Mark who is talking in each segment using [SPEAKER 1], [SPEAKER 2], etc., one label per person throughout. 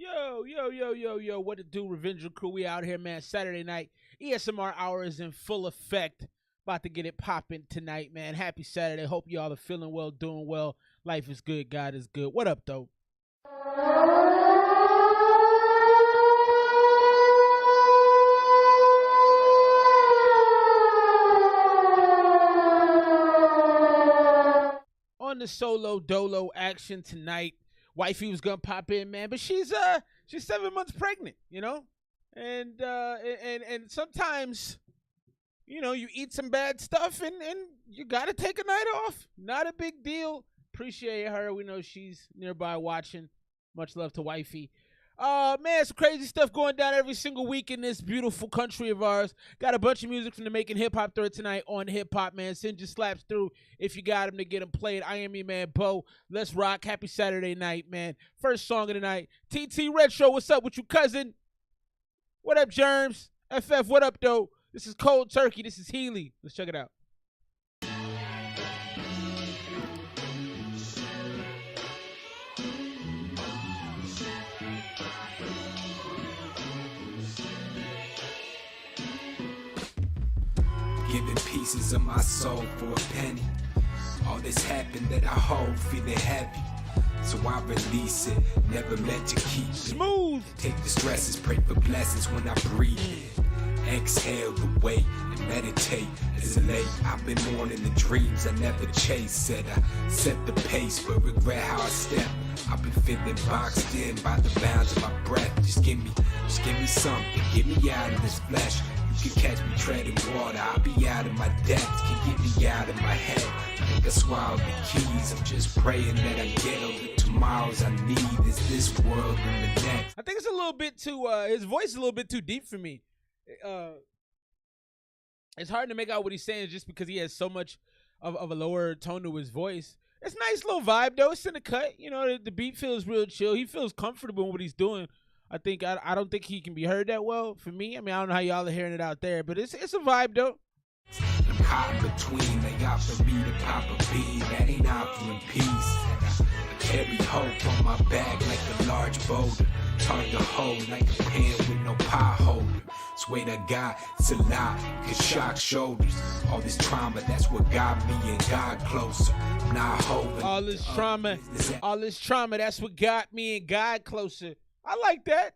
[SPEAKER 1] Yo, what to do, Revenge Crew? We out here, man. Saturday night. ESMR hour is in full effect. About to get it popping tonight, man. Happy Saturday. Hope y'all are feeling well, doing well. Life is good. God is good. What up, though? On the solo dolo action tonight. Wifey was gonna pop in, man, but she's 7 months pregnant, you know, and sometimes, you know, you eat some bad stuff and you gotta take a night off. Not a big deal. Appreciate her. We know she's nearby watching. Much love to Wifey. Man, some crazy stuff going down every single week in this beautiful country of ours. Got a bunch of music from the Making Hip Hop thread tonight on Hip Hop, man. Send your slaps through if you got them to get them played. I am your man, Bo. Let's rock. Happy Saturday night, man. First song of the night. TT Retro, what's up with you, cousin? What up, Germs? FF, what up, though? This is Cold Turkey. This is Healy. Let's check it out.
[SPEAKER 2] Giving pieces of my soul for a penny. All this happened that I hold, feeling heavy. So I release it, never meant to keep it.
[SPEAKER 1] Smooth.
[SPEAKER 2] Take the stresses, pray for blessings when I breathe in. Exhale the weight and meditate. It's late, I've been mourning the dreams I never chased. Said I set the pace, but regret how I stepped. I've been feeling boxed in by the bounds of my breath. Just give me something, get me out of this flesh. You can catch me treading water, I'll be out of my depths. Can get me out of my head, I think I swallowed the keys. I'm just praying that I get all the tomorrows I need. Is this world and the next?
[SPEAKER 1] I think it's a little bit too, his voice is a little bit too deep for me. It's hard to make out what he's saying just because he has so much of a lower tone to his voice. It's a nice little vibe, though. It's in the cut. You know, the beat feels real chill. He feels comfortable in what he's doing. I don't think he can be heard that well for me. I mean, I don't know how y'all are hearing it out there, but it's a vibe, though.
[SPEAKER 2] I'm caught between, they offer me to pop a bean, that ain't offering peace. I carry hope on my back like a large boulder. It's hard to hold like a pen with no pot holder. Swear to God, it's a lie, could shock shoulders. All this trauma, that's what got me and God closer. I'm not holding.
[SPEAKER 1] All this trauma, that's what got me and God closer. I like that.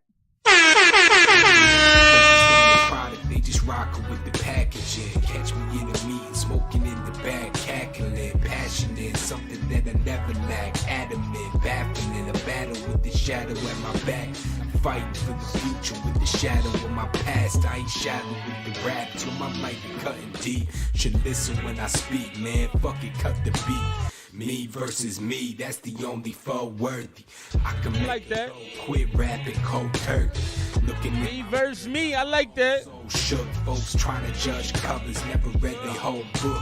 [SPEAKER 2] They just rockin' with the packaging. Catch me in a meeting, smoking in the back, cackling, passionate, something that I never lack. Adamant, baffling, a battle with the shadow at my back. I'm fighting for the future with the shadow of my past. I ain't shallow with the rap till my mic is cutting deep. Should listen when I speak, man. Fuck it, cut the beat. Me versus me, that's the only foe worthy. I can make
[SPEAKER 1] like that.
[SPEAKER 2] Quit rapping cold turkey. Looking
[SPEAKER 1] Me versus me, I like that.
[SPEAKER 2] so shook, folks trying to judge covers, never read their whole book.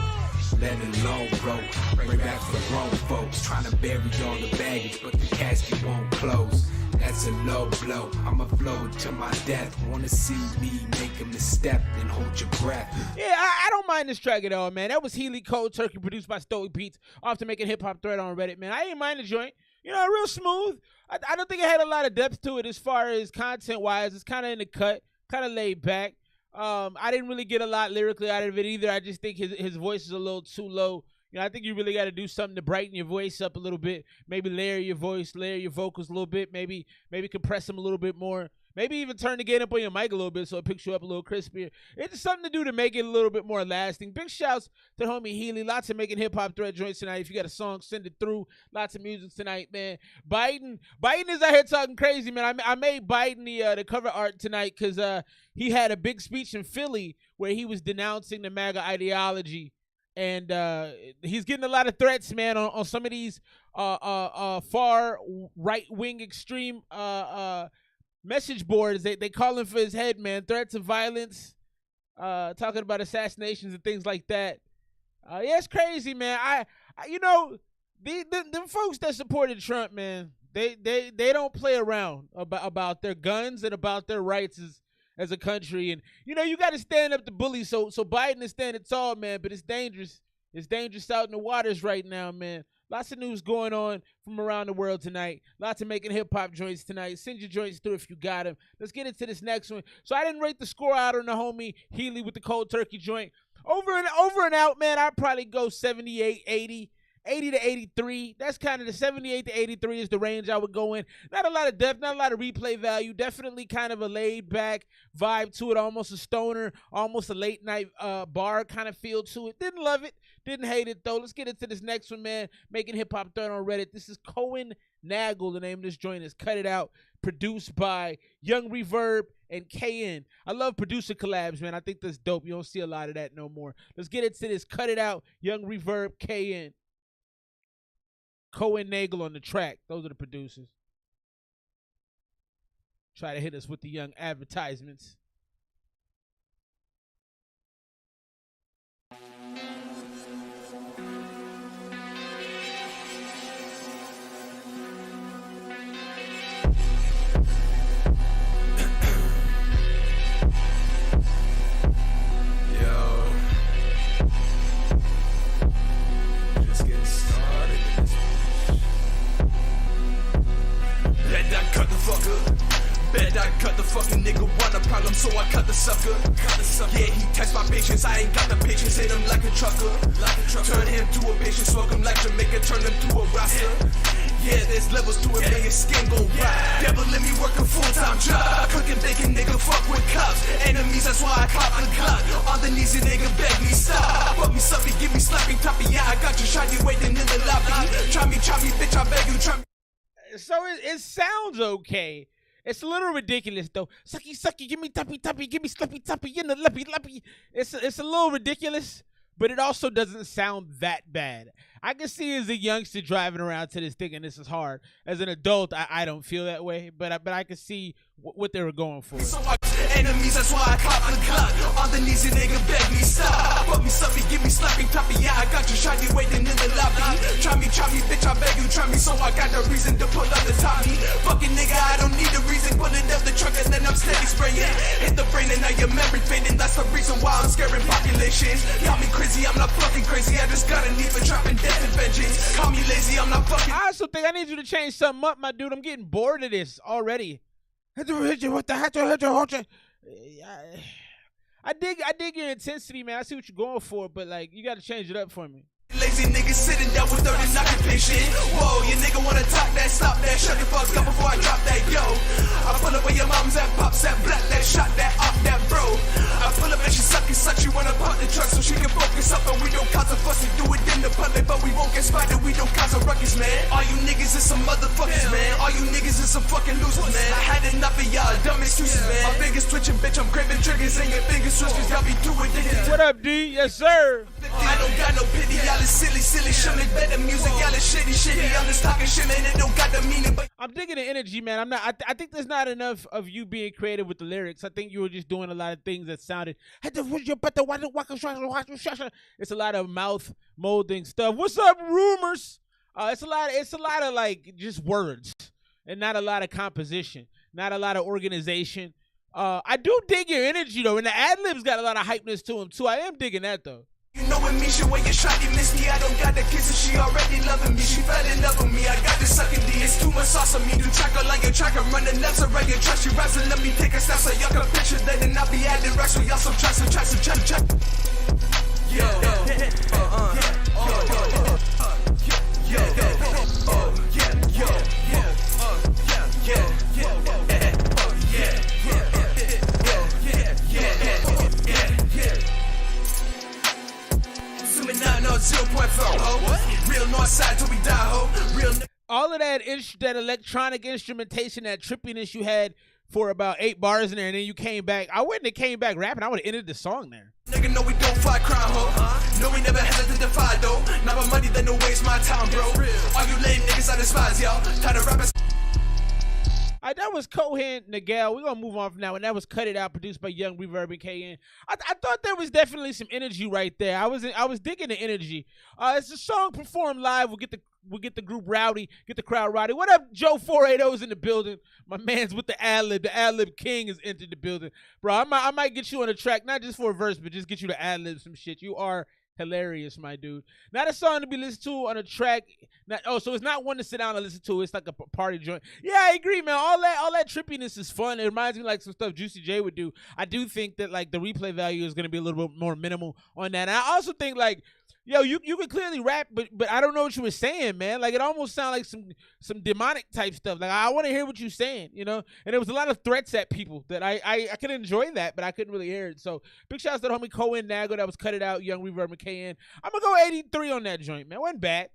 [SPEAKER 2] Let alone bro, bring back for grown folks, trying to bury all the baggage, but the casket won't close. That's a low blow, I'ma flow to my death. Wanna see me make a misstep, then hold your breath.
[SPEAKER 1] Yeah, I don't mind this track at all, man. That was Healy, Cold Turkey, produced by Stoic Beats, after making Hip Hop thread on Reddit, man. I ain't mind the joint. You know, real smooth. I don't think it had a lot of depth to it as far as content-wise. It's kind of in the cut, kind of laid back. I didn't really get a lot lyrically out of it either. I just think his voice is a little too low. You know, I think you really got to do something to brighten your voice up a little bit. Maybe layer your voice, layer your vocals a little bit. Maybe compress them a little bit more. Maybe even turn the gain up on your mic a little bit so it picks you up a little crispier. It's just something to do to make it a little bit more lasting. Big shouts to homie Healy. Lots of making hip hop thread joints tonight. If you got a song, send it through. Lots of music tonight, man. Biden is out here talking crazy, man. I made Biden the cover art tonight because he had a big speech in Philly where he was denouncing the MAGA ideology. And he's getting a lot of threats, man, on some of these far right-wing extreme message boards. They calling for his head, man. Threats of violence, talking about assassinations and things like that. Yeah, it's crazy, man. I you know, them folks that supported Trump, man, they don't play around about their guns and about their rights as a country. And you know, you got to stand up to bullies. So Biden is standing tall, man. But it's dangerous. It's dangerous out in the waters right now, man. Lots of news going on from around the world tonight. Lots of making hip-hop joints tonight. Send your joints through if you got them. Let's get into this next one. So I didn't rate the score out on the homie Healy with the cold turkey joint. Over and out, man, I'd probably go 78, 80. 80 to 83. That's kind of the 78 to 83 is the range I would go in. Not a lot of depth, not a lot of replay value. Definitely kind of a laid back vibe to it. Almost a stoner, almost a late night bar kind of feel to it. Didn't love it. Didn't hate it though. Let's get into this next one, man. Making hip hop thread on Reddit. This is Cohen Nagel. The name of this joint is Cut It Out. Produced by Young Reverb and KN. I love producer collabs, man. I think that's dope. You don't see a lot of that no more. Let's get into this. Cut It Out. Young Reverb, KN. Cohen Nagel on the track. Those are the producers. Try to hit us with the young advertisements.
[SPEAKER 3] Bet I cut the fucking nigga want a problem, so I cut the sucker. Yeah, he tests my patience, I ain't got the patience, hit him like a trucker. Turn him to a patient, smoke him like Jamaica, turn him to a roster. Yeah, there's levels to it, man, your skin gon' rot. Devil, let me work a full-time job. Cooking bacon, nigga, fuck with cops. Enemies, that's why I cop the Glock. On the knees, and nigga, beg me, stop. Fuck me, sloppy, give me slapping toppy. Yeah, I got you shiny waiting in the lobby. Try me, bitch, I beg you, try me.
[SPEAKER 1] So it sounds okay. It's a little ridiculous though. Sucky, give me toppy, give me toppy, in the lappy. It's a little ridiculous, but it also doesn't sound that bad. I can see as a youngster driving around to this thinking this is hard. As an adult, I don't feel that way, but I can see what they were going for.
[SPEAKER 3] So enemies, that's why I cop the Glock. On the knees, and nigga, beg me, stop. Fuck me, sloppy, give me slapping toppy. Yeah, I got you shiny waiting in the lobby. Try me, bitch, I beg you, try me. So I got no reason to pull up the Tommy. Fucking nigga, I don't need a reason. Pulling up the truck and then I'm steady spraying. Hit the brain and now your memory fading. That's the reason why I'm scaring populations. Got me crazy, I'm not fucking crazy. I just got a need for dropping death and vengeance. Call me lazy, I'm not fucking.
[SPEAKER 1] I also think I need you to change something up, my dude. I'm getting bored of this already. I dig your intensity, man. I see what you're going for, but like you got to change it up for me.
[SPEAKER 3] Lazy niggas sitting down with 30 occupation. Whoa, your nigga wanna talk that, stop that, shut your fuck up before I drop that, yo. I pull up where your mom's at, pops that, black that, shot that, off that, bro. I pull up and she suck, she wanna pump the truck so she can focus up, and we don't cause a fuss. We do it in the public, but we won't get spotted, we don't cause a ruckus, man. All you niggas is some motherfuckers, man. All you niggas is some fucking losers, man. I had enough of y'all dumb excuses, man. My fingers twitching, bitch, I'm craving triggers, and your fingers switch, cause y'all be too addicted.
[SPEAKER 1] What up, D? Yes, sir.
[SPEAKER 3] I don't got no pity, y'all is silly, show me better music, y'all is shitty, I'm just talking shit, man, it don't got the meaning, but
[SPEAKER 1] I'm digging the energy, man. I think there's not enough of you being creative with the lyrics. I think you were just doing a lot of things that sounded, it's a lot of mouth molding stuff. What's up, rumors? It's a lot of like just words and not a lot of composition, not a lot of organization. I do dig your energy though, and the ad-libs got a lot of hypeness to them too. I am digging that though.
[SPEAKER 3] You know what me, she when you shawty miss me. I don't got the kisses, she already loving me. She fell in love with me, I got the sucking D. It's too much sauce on me, do tracker like your tracker. Running nuts around your trash, she rising, let me take a snap so y'all can picture that. And I'll be adding racks so y'all some tracks. Real north side till we die, ho. Real.
[SPEAKER 1] All of that electronic instrumentation, that trippiness you had for about 8 bars in there, and then you came back. I wouldn't have came back rapping. I would have ended the song there.
[SPEAKER 3] Nigga, no, we don't fight crime, ho. No, we never hesitate to fight, though. Not my money, then no waste my time, bro. All you lame niggas, I despise y'all. Tired of rappers.
[SPEAKER 1] That was Cohen Nagel. We're going to move on from now. And that was Cut It Out, produced by Young Reverb and KN. I thought there was definitely some energy right there. I was digging the energy. It's a song performed live. We'll get the group Rowdy, get the crowd Rowdy. What up, Joe 480's in the building. My man's with the ad-lib. The ad-lib king has entered the building. Bro, I might get you on a track, not just for a verse, but just get you to ad-lib some shit. You are hilarious, my dude. Not a song to be listened to on a track So it's not one to sit down and listen to. It's like a party joint. Yeah, I agree, man. All that trippiness is fun. It reminds me like some stuff Juicy J would do. I do think that like the replay value is going to be a little bit more minimal on that. And I also think like, yo, you can clearly rap, but I don't know what you were saying, man. Like it almost sounded like some demonic type stuff. Like I want to hear what you're saying, you know. And there was a lot of threats at people that I could enjoy that, but I couldn't really hear it. So big shouts to the homie Cohen Nago that was cut it out. Young Reverb McKay. I'm gonna go 83 on that joint, man. Wasn't bad.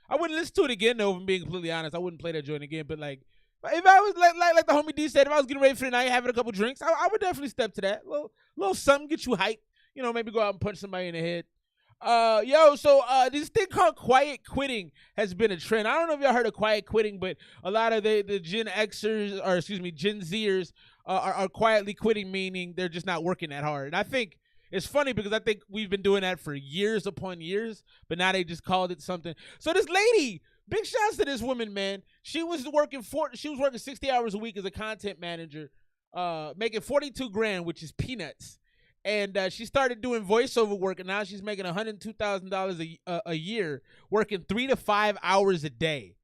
[SPEAKER 1] I wouldn't listen to it again though. If I'm being completely honest, I wouldn't play that joint again. But like, if I was like the homie D said, if I was getting ready for the night, having a couple drinks, I would definitely step to that. Little something, get you hyped. You know, maybe go out and punch somebody in the head. So this thing called quiet quitting has been a trend. I don't know if y'all heard of quiet quitting, but a lot of the Gen Xers, or excuse me, Gen Zers are quietly quitting, meaning they're just not working that hard. And I think it's funny because I think we've been doing that for years upon years, but now they just called it something. So this lady, big shouts to this woman, man. She was working 60 hours a week as a content manager, making 42 grand, which is peanuts. And she started doing voiceover work, and now she's making $102,000 a year, working 3 to 5 hours a day.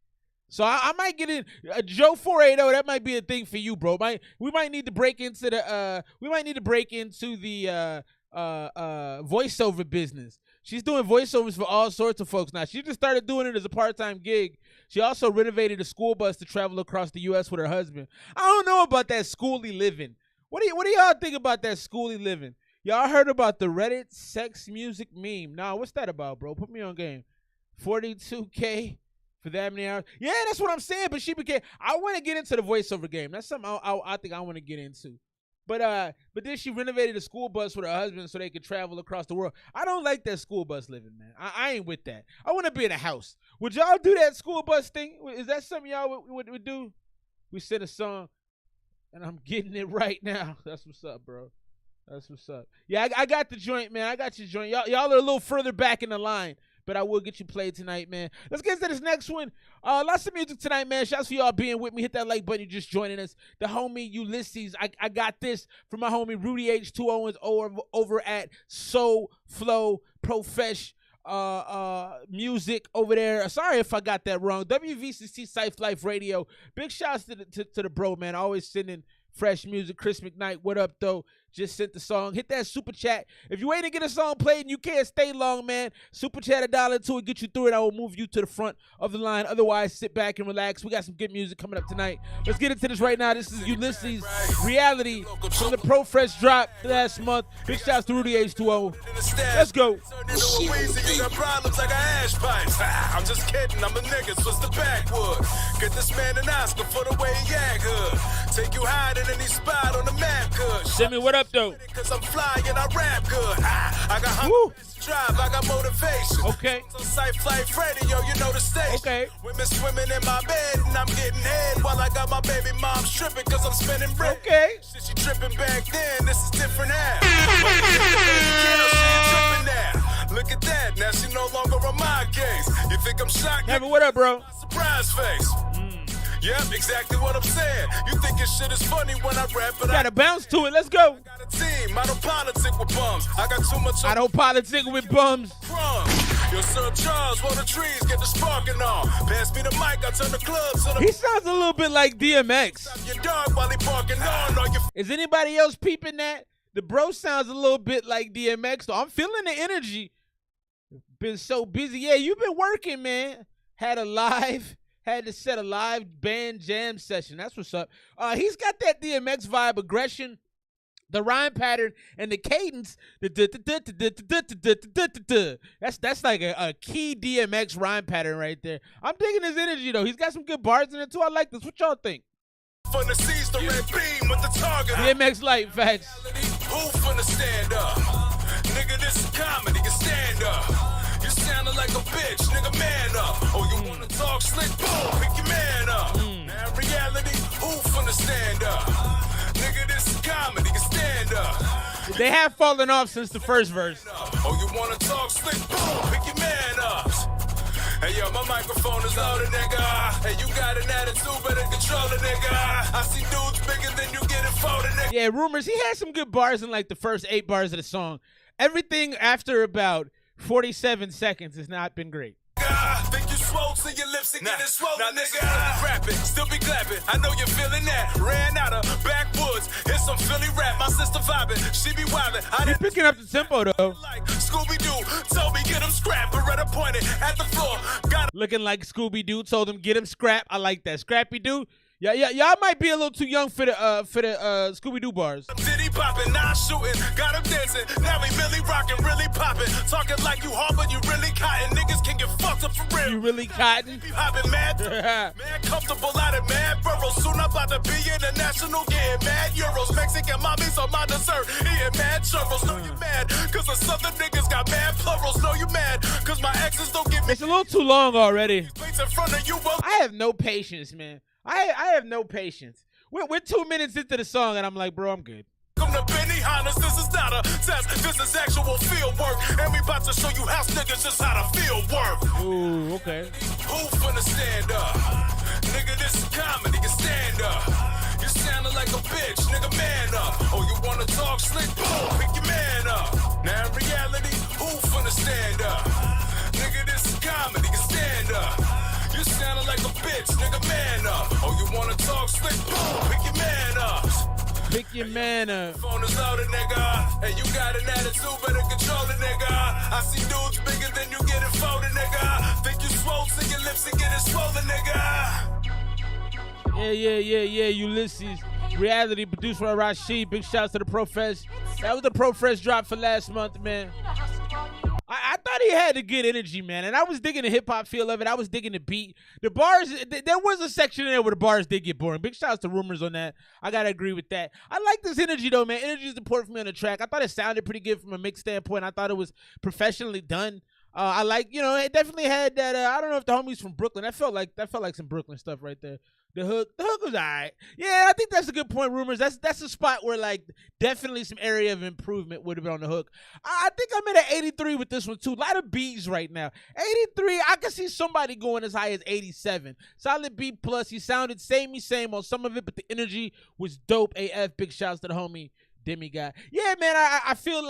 [SPEAKER 1] So I might get in Joe 480. That might be a thing for you, bro. We might need to break into the voiceover business. She's doing voiceovers for all sorts of folks now. She just started doing it as a part-time gig. She also renovated a school bus to travel across the U.S. with her husband. I don't know about that schooly living. What do y'all think about that schooly living? Y'all heard about the Reddit sex music meme? Nah, what's that about, bro? Put me on game. 42K for that many hours. Yeah, that's what I'm saying. But I want to get into the voiceover game. That's something I think I want to get into. But then she renovated a school bus with her husband so they could travel across the world. I don't like that school bus living, man. I ain't with that. I want to be in a house. Would y'all do that school bus thing? Is that something y'all would do? We sent a song, and I'm getting it right now. That's what's up, bro. That's what's up. Yeah, I got the joint, man. I got your joint. Y'all are a little further back in the line, but I will get you played tonight, man. Let's get into this next one. Lots of music tonight, man. Shouts for y'all being with me. Hit that like button. You just joining us. The homie Ulysses. I got this from my homie Rowdy H2O over at Soul Flow Profesh music over there. Sorry if I got that wrong. WVCC Scythe Life Radio. Big shouts to the bro, man. Always sending fresh music. Chris McKnight, what up, though? Just sent the song. Hit that super chat. If you ain't to get a song played and you can't stay long, man, super chat $1 to it, get you through it. I will move you to the front of the line. Otherwise, sit back and relax. We got some good music coming up tonight. Let's get into this right now. This is Ulysses Reality from the Pro Fresh drop last month. Big shouts to Rowdy H2O. Let's go.
[SPEAKER 3] You got problems like an ash pipe. I'm just kidding. I'm a nigga. What's the backwood? Get this man an Oscar for the way he act hood. Take you higher than any spot on the map, good.
[SPEAKER 1] Send me what up, though?
[SPEAKER 3] Cause I'm fly and I rap good. I got hunger, drive, I got motivation.
[SPEAKER 1] Okay.
[SPEAKER 3] So Scythe Life Radio, you know the station.
[SPEAKER 1] Okay.
[SPEAKER 3] Women swimming in my bed and I'm getting head while I got my baby mom stripping cause I'm spending bread.
[SPEAKER 1] Okay.
[SPEAKER 3] Shit, she tripping back then, this is different now. She ain't tripping now. Look at that, now she no longer on my case. You think I'm shocked?
[SPEAKER 1] Hey, what up, bro?
[SPEAKER 3] Surprise face. Yep, exactly what I'm saying. You think this shit is funny when I rap, but
[SPEAKER 1] gotta bounce to it. Let's go.
[SPEAKER 3] I got a team. I don't politic with bums. I got too much.
[SPEAKER 1] I don't politic with bums.
[SPEAKER 3] Yo, Sir Charles, while the trees get the sparking on. Pass me the mic, I turn the club to the.
[SPEAKER 1] He sounds a little bit like DMX.
[SPEAKER 3] Your dog while he barking on.
[SPEAKER 1] Is anybody else peeping that? The bro sounds a little bit like DMX, though. I'm feeling the energy. Been so busy. Yeah, you've been working, man. Had to set a live band jam session. That's what's up. He's got that DMX vibe, aggression, the rhyme pattern, and the cadence. That's like a key DMX rhyme pattern right there. I'm digging his energy, though. He's got some good bars in it, too. I like this. What y'all think?
[SPEAKER 3] Finna seize the red beam with the target.
[SPEAKER 1] DMX light, facts.
[SPEAKER 3] Who finna stand up? Nigga, this is comedy. You stand up. You sounding like a bitch, nigga, man up. Oh, you wanna talk slick? Boom, pick your man up. Now, in reality, who finna stand up? Nigga, this is comedy, you stand up.
[SPEAKER 1] They have fallen off since the first verse.
[SPEAKER 3] Oh, you wanna talk slick? Boom, pick your man up. Hey, yo, my microphone is loaded, nigga. Hey, you got an attitude, better control it, nigga. I see dudes bigger than you getting folded, nigga.
[SPEAKER 1] Yeah, rumors. He had some good bars in like the first 8 bars of the song. Everything after about 47 seconds has not been great.
[SPEAKER 3] Think you swole to your lips and get it swollen, nigga. Rapping, still be clapping. I know you're feeling that. Ran out of backwoods. Here's some Philly rap. My sister vibing. She be wildin'. I
[SPEAKER 1] He's picking up the tempo though.
[SPEAKER 3] like Scooby-Doo. Told me get him scrapped. Beretta pointed at the floor. Got
[SPEAKER 1] Looking like Scooby-Doo. Told him get him scrap. I like that. Scrappy-Doo. Yeah, y'all might be a little too young for the Scooby-Doo bars.
[SPEAKER 3] Diddy poppin', now shooting, got him dancing. Now we really rockin', really poppin'. Talking like you hard, but you really cotton. Niggas can get fucked up for real.
[SPEAKER 1] You really cotton?
[SPEAKER 3] You hoppin' mad, mad comfortable out of mad burrows. Soon I'm about to be international, getting mad euros. Mexican mommies on my dessert, eating mad churros. Know you mad, cause the southern niggas got mad plurals. Know you mad, cause my exes don't give me.
[SPEAKER 1] It's a little too long already.
[SPEAKER 3] In front of you,
[SPEAKER 1] I have no patience, man. I have no patience. We're 2 minutes into the song, and I'm like, bro, I'm good.
[SPEAKER 3] Come to Benny Hannes, this is not a test, this is actual field work. And we about to show you house niggas just how to field work.
[SPEAKER 1] Ooh, okay.
[SPEAKER 3] Who finna stand up? Nigga, this is comedy, you stand up. You sounding like a bitch, nigga, man up. Oh, you wanna talk slick? Boom, pick your man up. Now in reality, who finna stand up? Nigga, this is comedy, you stand up. You sounding like a bitch, nigga, man up. Oh, you wanna talk slick? Boom, pick your man up.
[SPEAKER 1] Pick your man up.
[SPEAKER 3] Phone is loaded, nigga. And you got an attitude, better control it, nigga. I see dudes bigger than you getting folded, nigga. Think you swole to your lips and get it swollen, nigga.
[SPEAKER 1] Yeah. Ulysses Reality, produced by Rashid. Big shouts to the Profess. That was the Profess drop for last month, man. I thought he had a good energy, man, and I was digging the hip-hop feel of it. I was digging the beat. The bars, there was a section in there where the bars did get boring. Big shouts to Rumors on that. I got to agree with that. I like this energy, though, man. Energy is important for me on the track. I thought it sounded pretty good from a mix standpoint. I thought it was professionally done. I like, it definitely had that, I don't know if the homies from Brooklyn. That felt like some Brooklyn stuff right there. The hook was all right. Yeah, I think that's a good point, Rumors. That's a spot where, like, definitely some area of improvement would have been on the hook. I think I'm at an 83 with this one, too. A lot of B's right now. 83, I can see somebody going as high as 87. Solid B+. He sounded samey same on some of it, but the energy was dope. AF, big shouts to the homie Demigod. Yeah, man, I feel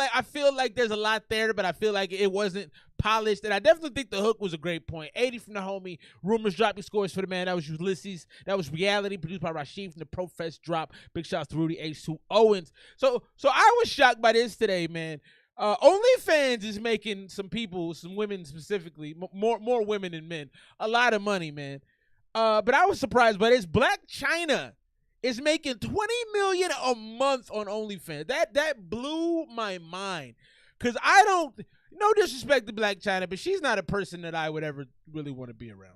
[SPEAKER 1] like there's a lot there, but I feel like it wasn't polished, and I definitely think the hook was a great point. 80 from the homie. Rumors dropping scores for the man. That was Ulysses. That was Reality, produced by Rashid from the Profess drop. Big shouts to Rudy H2 Owens. So I was shocked by this today, man. OnlyFans is making some people, some women specifically, more women than men, a lot of money, man. But I was surprised by this. Black China is making $20 million a month on OnlyFans. That blew my mind. Cause I don't, no disrespect to Black China, but she's not a person that I would ever really want to be around.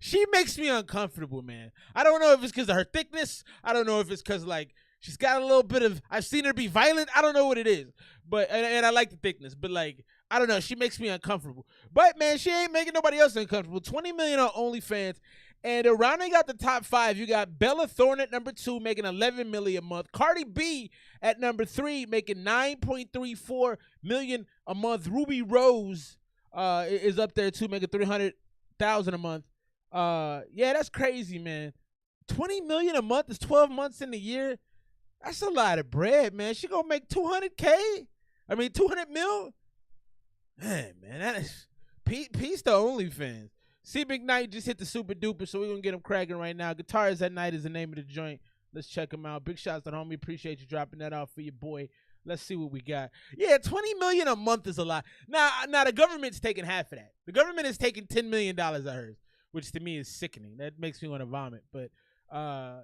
[SPEAKER 1] She makes me uncomfortable, man. I don't know if it's because of her thickness. I don't know if it's because, like, she's got a little bit of, I've seen her be violent. I don't know what it is. But, and I like the thickness, but, like, I don't know. She makes me uncomfortable. But, man, she ain't making nobody else uncomfortable. $20 million on OnlyFans. And rounding out the top 5, you got Bella Thorne at number 2, making $11 million a month. Cardi B at number 3, making $9.34 million a month. Ruby Rose is up there too, making $300,000 a month. Yeah, that's crazy, man. $20 million a month is 12 months in the year. That's a lot of bread, man. She gonna make $200K. I mean, 200 mil. Man, that is peace to OnlyFans. See, McKnight just hit the super duper, so we're going to get him cracking right now. Guitars at Night is the name of the joint. Let's check him out. Big shouts to the homie. Appreciate you dropping that off for your boy. Let's see what we got. Yeah, $20 million a month is a lot. Now the government's taking half of that. The government is taking $10 million I heard, which to me is sickening. That makes me want to vomit, but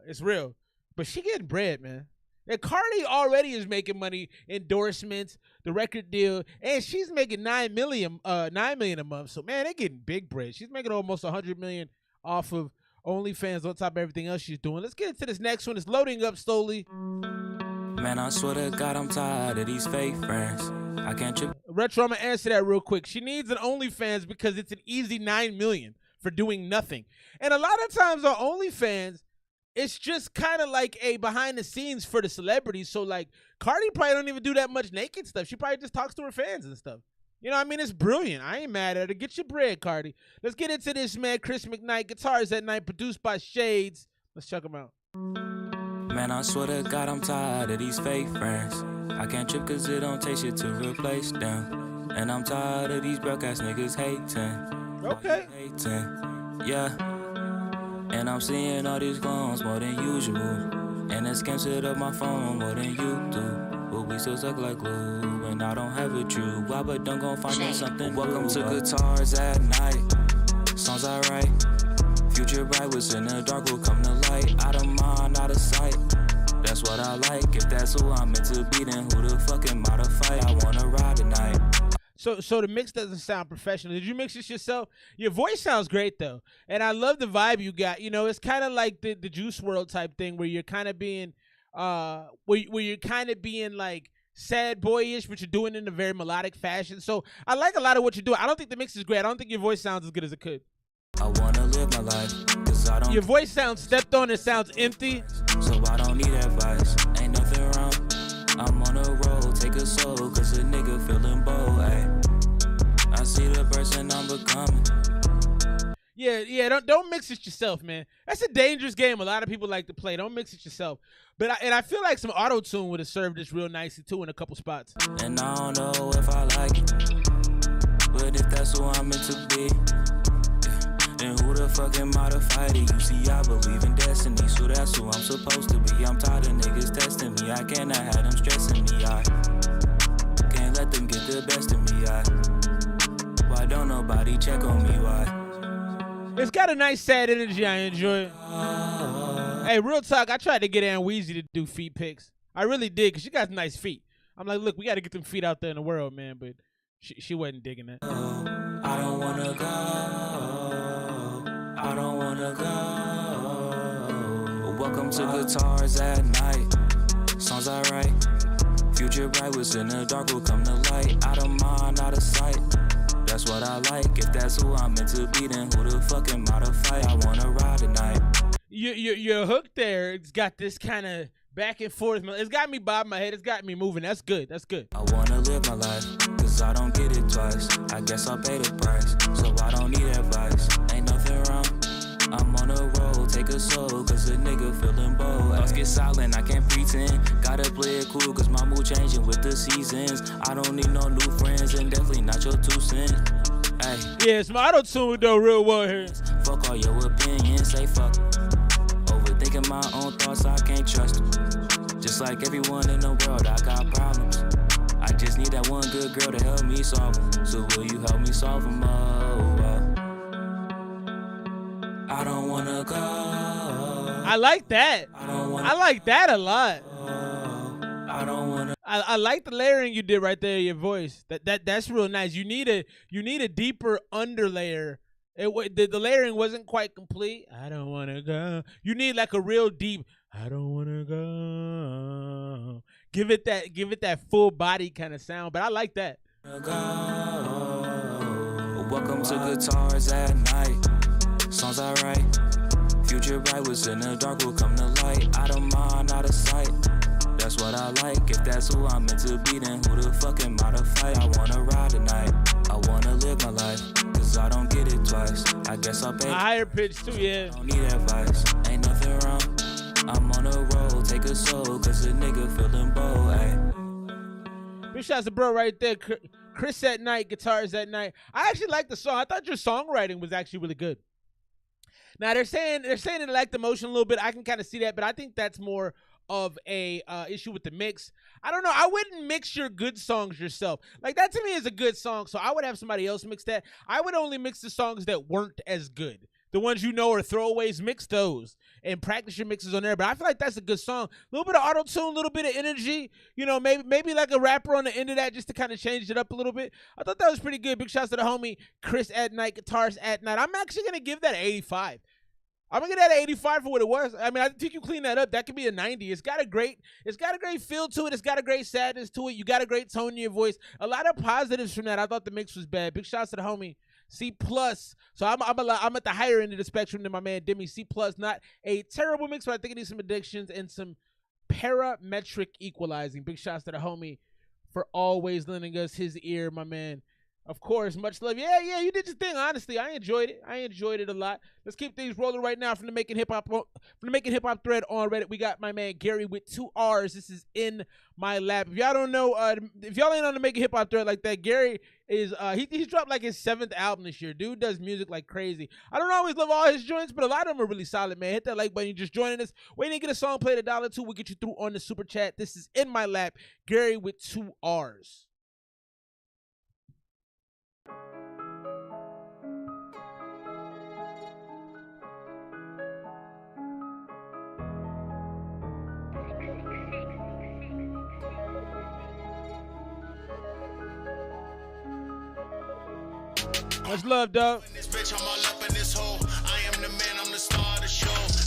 [SPEAKER 1] it's real. But she getting bread, man. And Cardi already is making money, endorsements, the record deal, and she's making $9 million a month. So man, they're getting big bread. She's making almost $100 million off of OnlyFans on top of everything else she's doing. Let's get into this next one. It's loading up slowly.
[SPEAKER 4] Man, I swear to God, I'm tired of these fake friends. I can't trip.
[SPEAKER 1] Retro, I'm gonna answer that real quick. She needs an OnlyFans because it's an easy $9 million for doing nothing. And a lot of times on OnlyFans, it's just kind of like a behind the scenes for the celebrities. So like Cardi probably don't even do that much naked stuff. She probably just talks to her fans and stuff. You know what I mean? It's brilliant. I ain't mad at her. Get your bread, Cardi. Let's get into this, man. Chris McKnight, Guitars at Night, produced by Shades. Let's check them out.
[SPEAKER 4] Man, I swear to God, I'm tired of these fake friends. I can't trip cause it don't take shit to replace them. And I'm tired of these broke ass niggas hating.
[SPEAKER 1] Okay.
[SPEAKER 4] Yeah. And I'm seeing all these clones more than usual. And it scans it up my phone more than you do. But we still stuck like glue. And I don't have a true. Why but don't go find me something. Welcome to guitars at night. Songs I write. Future bright was in the dark will come to light. Out of mind, out of sight. That's what I like. If that's who I'm meant to be, then who the fuck am I to fight? I wanna ride tonight.
[SPEAKER 1] So the mix doesn't sound professional. Did you mix this yourself? Your voice sounds great though, and I love the vibe you got. You know, it's kind of like the Juice World type thing where you're kind of being, where you're kind of being like sad boyish, but you're doing it in a very melodic fashion. So I like a lot of what you're doing. I don't think the mix is great. I don't think your voice sounds as good as it could.
[SPEAKER 4] I wanna live my life, cause I don't.
[SPEAKER 1] Your voice sounds stepped on. It sounds empty.
[SPEAKER 4] So I don't need advice. Ain't nothing wrong. I'm on a roll, take a soul, cause a nigga feeling bold, ayy. I see the person I'm becoming.
[SPEAKER 1] Yeah, don't mix it yourself, man. That's a dangerous game. A lot of people like to play. Don't mix it yourself. But I feel like some auto-tune would have served this real nicely too in a couple spots.
[SPEAKER 4] And I don't know if I like it, but if that's who I'm meant to be, then who the fuck am I to fight it? You see, I believe in destiny, so that's who I'm supposed to be. I'm tired of niggas testing me. I cannot have them stressing me. I can't let them get the best of me. Why don't nobody check on me? Why?
[SPEAKER 1] It's got a nice sad energy. I enjoy it. Hey, real talk. I tried to get Anweezy to do feet pics. I really did, because she got nice feet. I'm like, look, we got to get them feet out there in the world, man. But she wasn't digging that.
[SPEAKER 4] I don't want to go. I don't wanna go. Welcome to guitars at night. Songs I write. Future bright was in the dark will come to light. Out of mind, out of sight. That's what I like. If that's who I'm meant to be, then who the fuck am I to fight? I wanna ride tonight.
[SPEAKER 1] Your hook there, it's got this kind of back and forth. It's got me bobbing my head. It's got me moving. That's good. That's good.
[SPEAKER 4] I wanna live my life, cause I don't get it twice. I guess I'll pay the price, so I don't need advice. Ain't nothing wrong. I'm on a roll, take a soul, cause a nigga feeling bold. Thoughts get silent, I can't pretend. Gotta play it cool, cause my mood changing with the seasons. I don't need no new friends, and definitely not your 2 cents. Ay.
[SPEAKER 1] Yeah, it's my auto-tune though real well here.
[SPEAKER 4] Fuck all your opinions, say fuck. Overthinking my own thoughts, I can't trust them. Just like everyone in the world, I got problems. I just need that one good girl to help me solve them. So will you help me solve them? I don't wanna go.
[SPEAKER 1] I like that. I like that a lot.
[SPEAKER 4] I don't wanna.
[SPEAKER 1] I like the layering you did right there in your voice. That's real nice. You need a deeper underlayer. The layering wasn't quite complete. I don't wanna go. You need like a real deep. I don't wanna go. Give it that full body kind of sound. But I like that.
[SPEAKER 4] Welcome to guitars at night. Songs I write. Future bright was in the dark will come to light. Out of mind, out of sight. That's what I like. If that's who I'm meant to be, then who the fuck am I to fight? I wanna ride tonight. I wanna live my life, cause I don't get it twice. I guess I'll pay.
[SPEAKER 1] A higher pitch too, yeah.
[SPEAKER 4] Don't need advice. Ain't nothing wrong. I'm on a roll, take a soul, cause a nigga feeling bold, ayy.
[SPEAKER 1] Big shouts to bro right there. Chris at night, guitars at night. I actually like the song. I thought your songwriting was actually really good. Now they're saying it lacked emotion a little bit. I can kind of see that, but I think that's more of a issue with the mix. I don't know. I wouldn't mix your good songs yourself. Like that to me is a good song, so I would have somebody else mix that. I would only mix the songs that weren't as good. The ones you know are throwaways, mix those and practice your mixes on there. But I feel like that's a good song. A little bit of auto-tune, a little bit of energy. You know, maybe like a rapper on the end of that just to kind of change it up a little bit. I thought that was pretty good. Big shouts to the homie Chris at night, guitars at night. I'm actually going to give that an 85. I'm gonna get that an 85 for what it was. I mean, I think you clean that up. That could be a 90. It's got a great feel to it. It's got a great sadness to it. You got a great tone in your voice. A lot of positives from that. I thought the mix was bad. Big shouts to the homie C+. So I'm at the higher end of the spectrum than my man Demi. C+, not a terrible mix, but I think it needs some addictions and some parametric equalizing. Big shouts to the homie for always lending us his ear, my man. Of course, much love. Yeah, you did your thing. Honestly, I enjoyed it. I enjoyed it a lot. Let's keep things rolling right now from the Making Hip Hop thread on Reddit. We got my man Gary with 2 R's. This is in my lap. If y'all don't know, if y'all ain't on the Making Hip Hop thread like that, Gary is he's dropped like his 7th album this year. Dude does music like crazy. I don't always love all his joints, but a lot of them are really solid, man. Hit that like button. You just joining us. Waiting to get a song played at $1 2. We'll get you through on the super chat. This is in my lap. Gary with 2 R's. Much love, dog.
[SPEAKER 5] This bitch, I'm all up in this hole. I am the man, I'm the star of the show.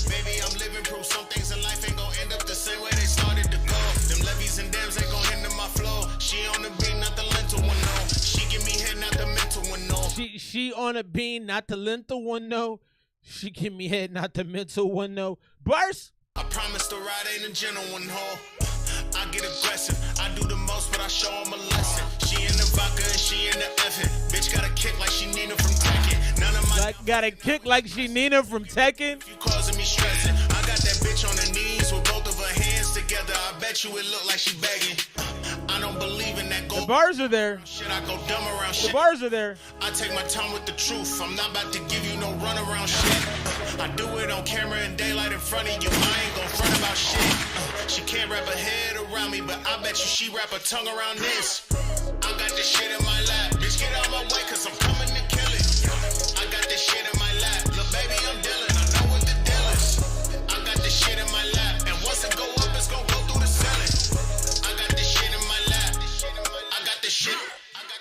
[SPEAKER 5] Baby, I'm living proof. Some things in life ain't gonna end up the same way they started to go. Them levies and dams ain't gonna hinder my flow. She on the beat, not the lentil one, no. She give me head, not the mental one, no.
[SPEAKER 1] She on a bean, not the lentil one, no. She give me head, not the mental one, no. Bars.
[SPEAKER 5] I promise the ride ain't a gentle one, ho. I get aggressive. I do the most, but I show them a lesson. She in the vodka and she in the effing. Bitch got a kick like she Nina from Tekken. None of my
[SPEAKER 1] got a kick like she Nina from Tekken.
[SPEAKER 5] You causing me stressing. I got that bitch on her knees with both of her hands together. I bet you it look like she begging. I don't believe in that gold.
[SPEAKER 1] The bars are there.
[SPEAKER 5] Shit, I go dumb around shit.
[SPEAKER 1] The bars are there.
[SPEAKER 5] I take my time with the truth. I'm not about to give you no run around shit. I do it on camera in daylight in front of you. I ain't gon' front about shit. She can't wrap her head around me, but I bet you she wrap her tongue around this. I got this shit in my lap. Bitch, get out my way, cause I'm coming to kill it. I got this shit in my lap. Look, baby, I'm dealing. I know what the deal is. I got this shit in my lap. And once it go up, it's gonna go through the ceiling. I got this shit in my lap. I got this shit.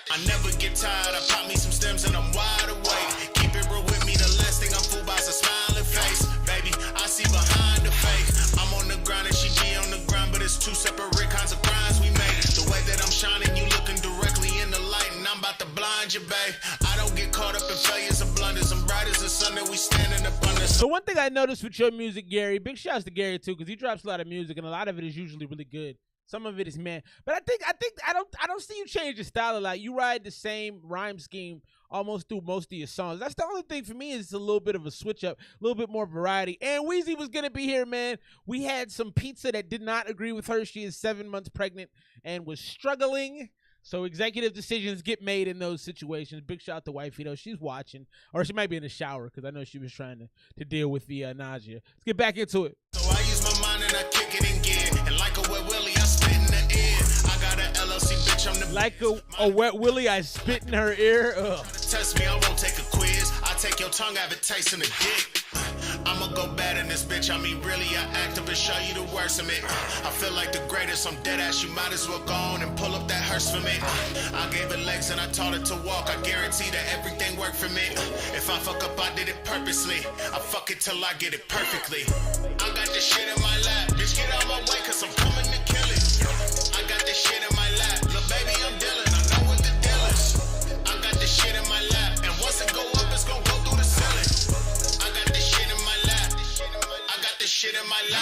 [SPEAKER 5] I never get tired. I pop me some stems and I'm wide awake. Keep it real with me. The last thing I'm fooled by is a smiling face. Baby, I see behind the fake. I'm on the grind and she be on the grind, but it's 2 separate kinds of grinds we made. The way that I'm shining, you looking directly in the light, and I'm about to blind you, babe. I don't get caught up in failures and blunders. I'm bright as the sun that we standing up under.
[SPEAKER 1] So one thing I noticed with your music, Gary, big shouts to Gary too, because he drops a lot of music and a lot of it is usually really good. Some of it is man, but I don't see you change your style a lot. You ride the same rhyme scheme almost through most of your songs. That's the only thing for me is a little bit of a switch up, a little bit more variety. Anweezy was gonna be here, man. We had some pizza that did not agree with her. She is 7 months pregnant and was struggling. So executive decisions get made in those situations. Big shout out to wifey though. She's watching, or she might be in the shower because I know she was trying to deal with the nausea. Let's get back into it.
[SPEAKER 5] So I use my mind and I kick it in gear. And like a wet willy, I spit in the ear. I got an LLC, bitch, I'm the
[SPEAKER 1] like a wet willy, I spit in her ear. Ugh.
[SPEAKER 5] Test me, I won't take a quiz. I take your tongue, have it tasting a dick. I'ma go bad in this bitch. I mean, really, I act up and show you the worst of me. I feel like the greatest. I'm dead ass. You might as well go on and pull up that hearse for me. I gave it legs and I taught it to walk. I guarantee that everything worked for me. If I fuck up, I did it purposely. I fuck it till I get it perfectly. I got this shit in my lap. Bitch, get out my way, cause I'm coming to kill it. I got this shit in my lap. Look, baby, I'm dealing. I know what the deal is. I got this shit in my lap. And once it go up, it's gonna go through the ceiling. I got this shit in my lap. I got this shit in my lap.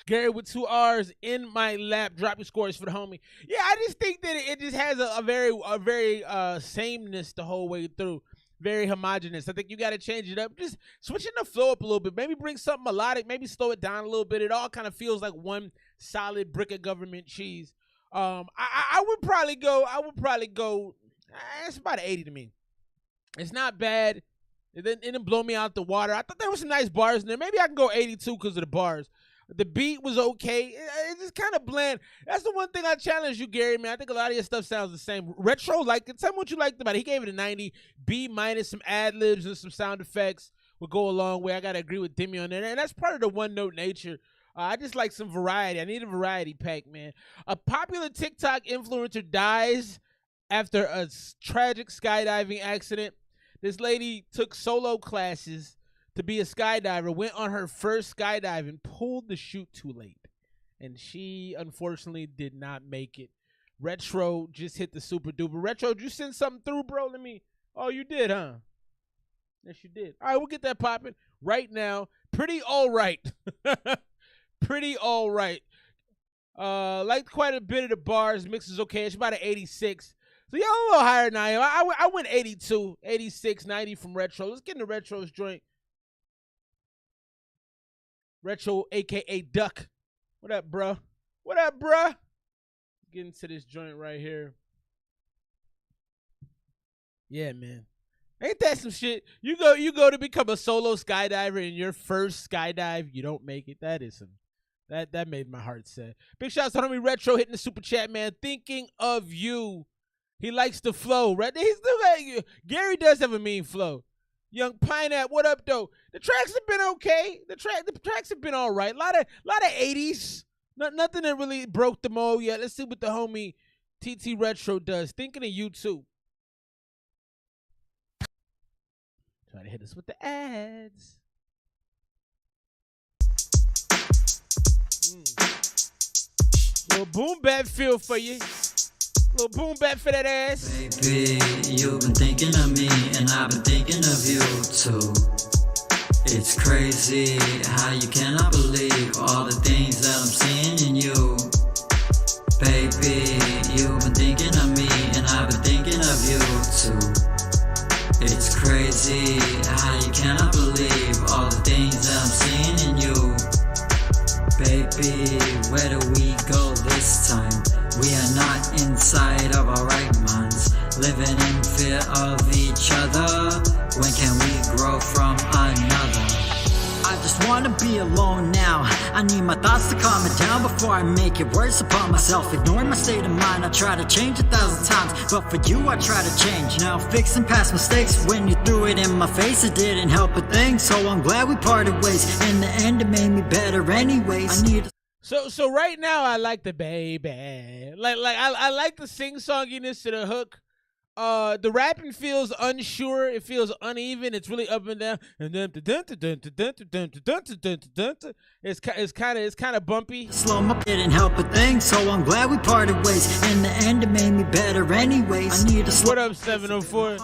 [SPEAKER 1] Gary with 2 R's in my lap. Drop your scores for the homie. Yeah, I just think that it just has a very sameness the whole way through. Very homogenous. I think you got to change it up. Just switching the flow up a little bit. Maybe bring something melodic. Maybe slow it down a little bit. It all kind of feels like one solid brick of government cheese. I would probably go. It's about an 80 to me. It's not bad. It didn't blow me out the water. I thought there were some nice bars in there. Maybe I can go 82 because of the bars. The beat was okay. It's just kind of bland. That's the one thing I challenge you, Gary, man. I think a lot of your stuff sounds the same. Retro, like it. Tell me what you liked about it. He gave it a 90. B minus some ad-libs and some sound effects would go a long way. I got to agree with Demi on that. And that's part of the one-note nature. I just like some variety. I need a variety pack, man. A popular TikTok influencer dies after a tragic skydiving accident. This lady took solo classes to be a skydiver, went on her first skydive and pulled the chute too late. And she, unfortunately, did not make it. Retro just hit the super duper. Retro, did you send something through, bro? Oh, you did, huh? Yes, you did. All right, we'll get that popping right now. Pretty all right. Pretty all right. Liked quite a bit of the bars. Mix is okay. It's about an 86. So y'all a little higher than I am. I went 82, 86, 90 from Retro. Let's get into Retro's joint. Retro, a.k.a. Duck. What up, bruh? What up, bruh? Get into this joint right here. Yeah, man. Ain't that some shit? You go to become a solo skydiver, and your first skydive, you don't make it. That is some... That made my heart sad. Big shouts to homie Retro hitting the super chat, man. Thinking of you. He likes the flow, right? He's still like, Gary does have a mean flow. Young Pineapple, what up, though? The tracks have been okay. The tracks have been all right. A lot of 80s. Nothing that really broke the mold yet. Let's see what the homie TT Retro does. Thinking of you, too. Try to hit us with the ads. Little boom bap feel for you. Little boom bap for that ass.
[SPEAKER 6] Baby, you've been thinking of me, and I've been thinking of you too. It's crazy how you cannot believe all the things that I'm seeing in you. Baby, you've been thinking of me, and I've been thinking of you too. It's crazy how you cannot believe all the things that I'm seeing in you. Baby, where do we go this time? We are not inside of our right minds, living in fear of each other. When can we grow from another? I just wanna be alone now. I need my thoughts to calm it down before I make it worse upon myself. Ignoring my state of mind, I try to change 1,000 times, but for you I try to change. Now fixing past mistakes, when you threw it in my face, it didn't help a thing. So I'm glad we parted ways. In the end, it made me better anyways. I need.
[SPEAKER 1] So right now I like the baby. I like the sing-songiness to the hook. The rapping feels unsure. It feels uneven. It's really up and down. And then it's kind of bumpy.
[SPEAKER 6] Slow my didn't help a thing, so I'm glad we parted ways. In the end, it made me better anyways. I need a slow.
[SPEAKER 1] What up, 704?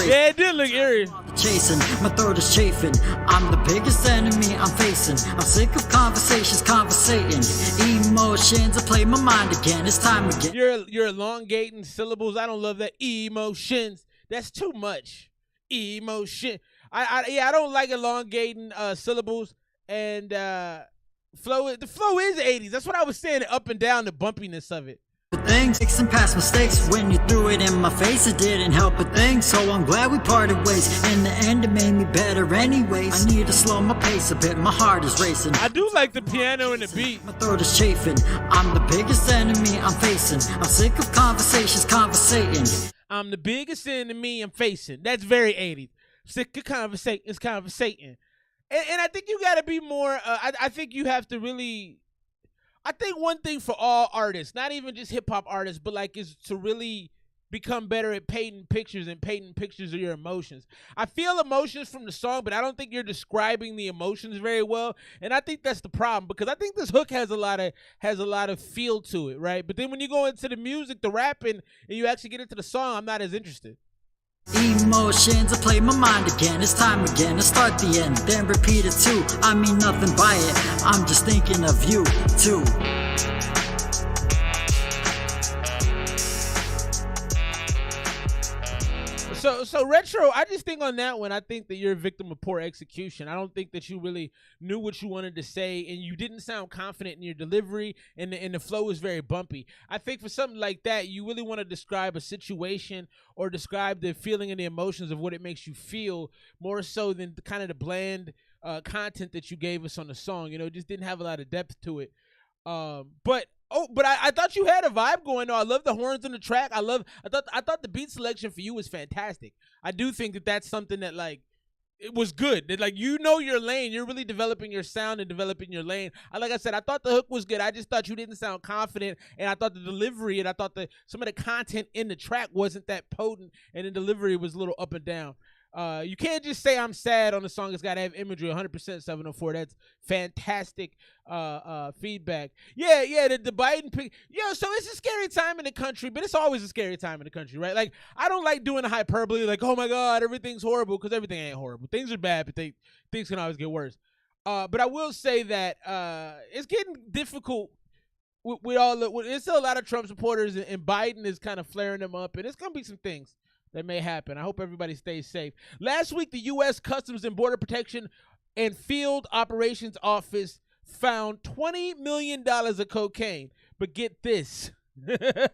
[SPEAKER 1] Yeah, it did look eerie.
[SPEAKER 6] Chasing, my throat is chafing. I'm the biggest enemy I'm facing. I'm sick of conversations, conversating. Emotions, I play my mind again. It's time again.
[SPEAKER 1] You're elongating syllables. I don't love that. Emotions. That's too much. Emotion. I don't like elongating syllables. And the flow is 80s. That's what I was saying, up and down, the bumpiness of it.
[SPEAKER 6] Things, fixing past mistakes, when you threw it in my face, it didn't help a thing. So I'm glad we parted ways. In the end, it made me better anyways. I need to slow my pace a bit, my heart is racing.
[SPEAKER 1] I do like the piano and the beat.
[SPEAKER 6] My throat is chafing. I'm the biggest enemy I'm facing. I'm sick of conversations, conversating.
[SPEAKER 1] I'm the biggest enemy I'm facing. That's very 80s. Sick of conversating. And I think you got to be more, I think you have to really, I think one thing for all artists, not even just hip-hop artists, but like is to really become better at painting pictures and painting pictures of your emotions. I feel emotions from the song, but I don't think you're describing the emotions very well. And I think that's the problem, because I think this hook has a lot of feel to it, right? But then when you go into the music, the rapping, and you actually get into the song, I'm not as interested.
[SPEAKER 6] Emotions, I play my mind again. It's time again to start the end, then repeat it too. I mean nothing by it. I'm just thinking of you too.
[SPEAKER 1] So Retro, I just think on that one, I think that you're a victim of poor execution. I don't think that you really knew what you wanted to say, and you didn't sound confident in your delivery, and the flow was very bumpy. I think for something like that, you really want to describe a situation or describe the feeling and the emotions of what it makes you feel, more so than kind of the bland content that you gave us on the song. You know, it just didn't have a lot of depth to it. But I thought you had a vibe going on. I love the horns on the track. I thought the beat selection for you was fantastic. I do think that that's something that, like, it was good. That, like, you know your lane. You're really developing your sound and developing your lane. Like I said, I thought the hook was good. I just thought you didn't sound confident, and I thought the delivery and I thought that some of the content in the track wasn't that potent, and the delivery was a little up and down. You can't just say I'm sad on the song. It's got to have imagery. 100% 704. That's fantastic feedback. Yeah, the Biden pick. So it's a scary time in the country, but it's always a scary time in the country, right? Like, I don't like doing the hyperbole, like, oh my God, everything's horrible, because everything ain't horrible. Things are bad, but things can always get worse. But I will say that it's getting difficult with all there's still a lot of Trump supporters, and Biden is kind of flaring them up, and it's gonna be some things that may happen. I hope everybody stays safe. Last week, the U.S. Customs and Border Protection and Field Operations Office found $20 million of cocaine. But get this. The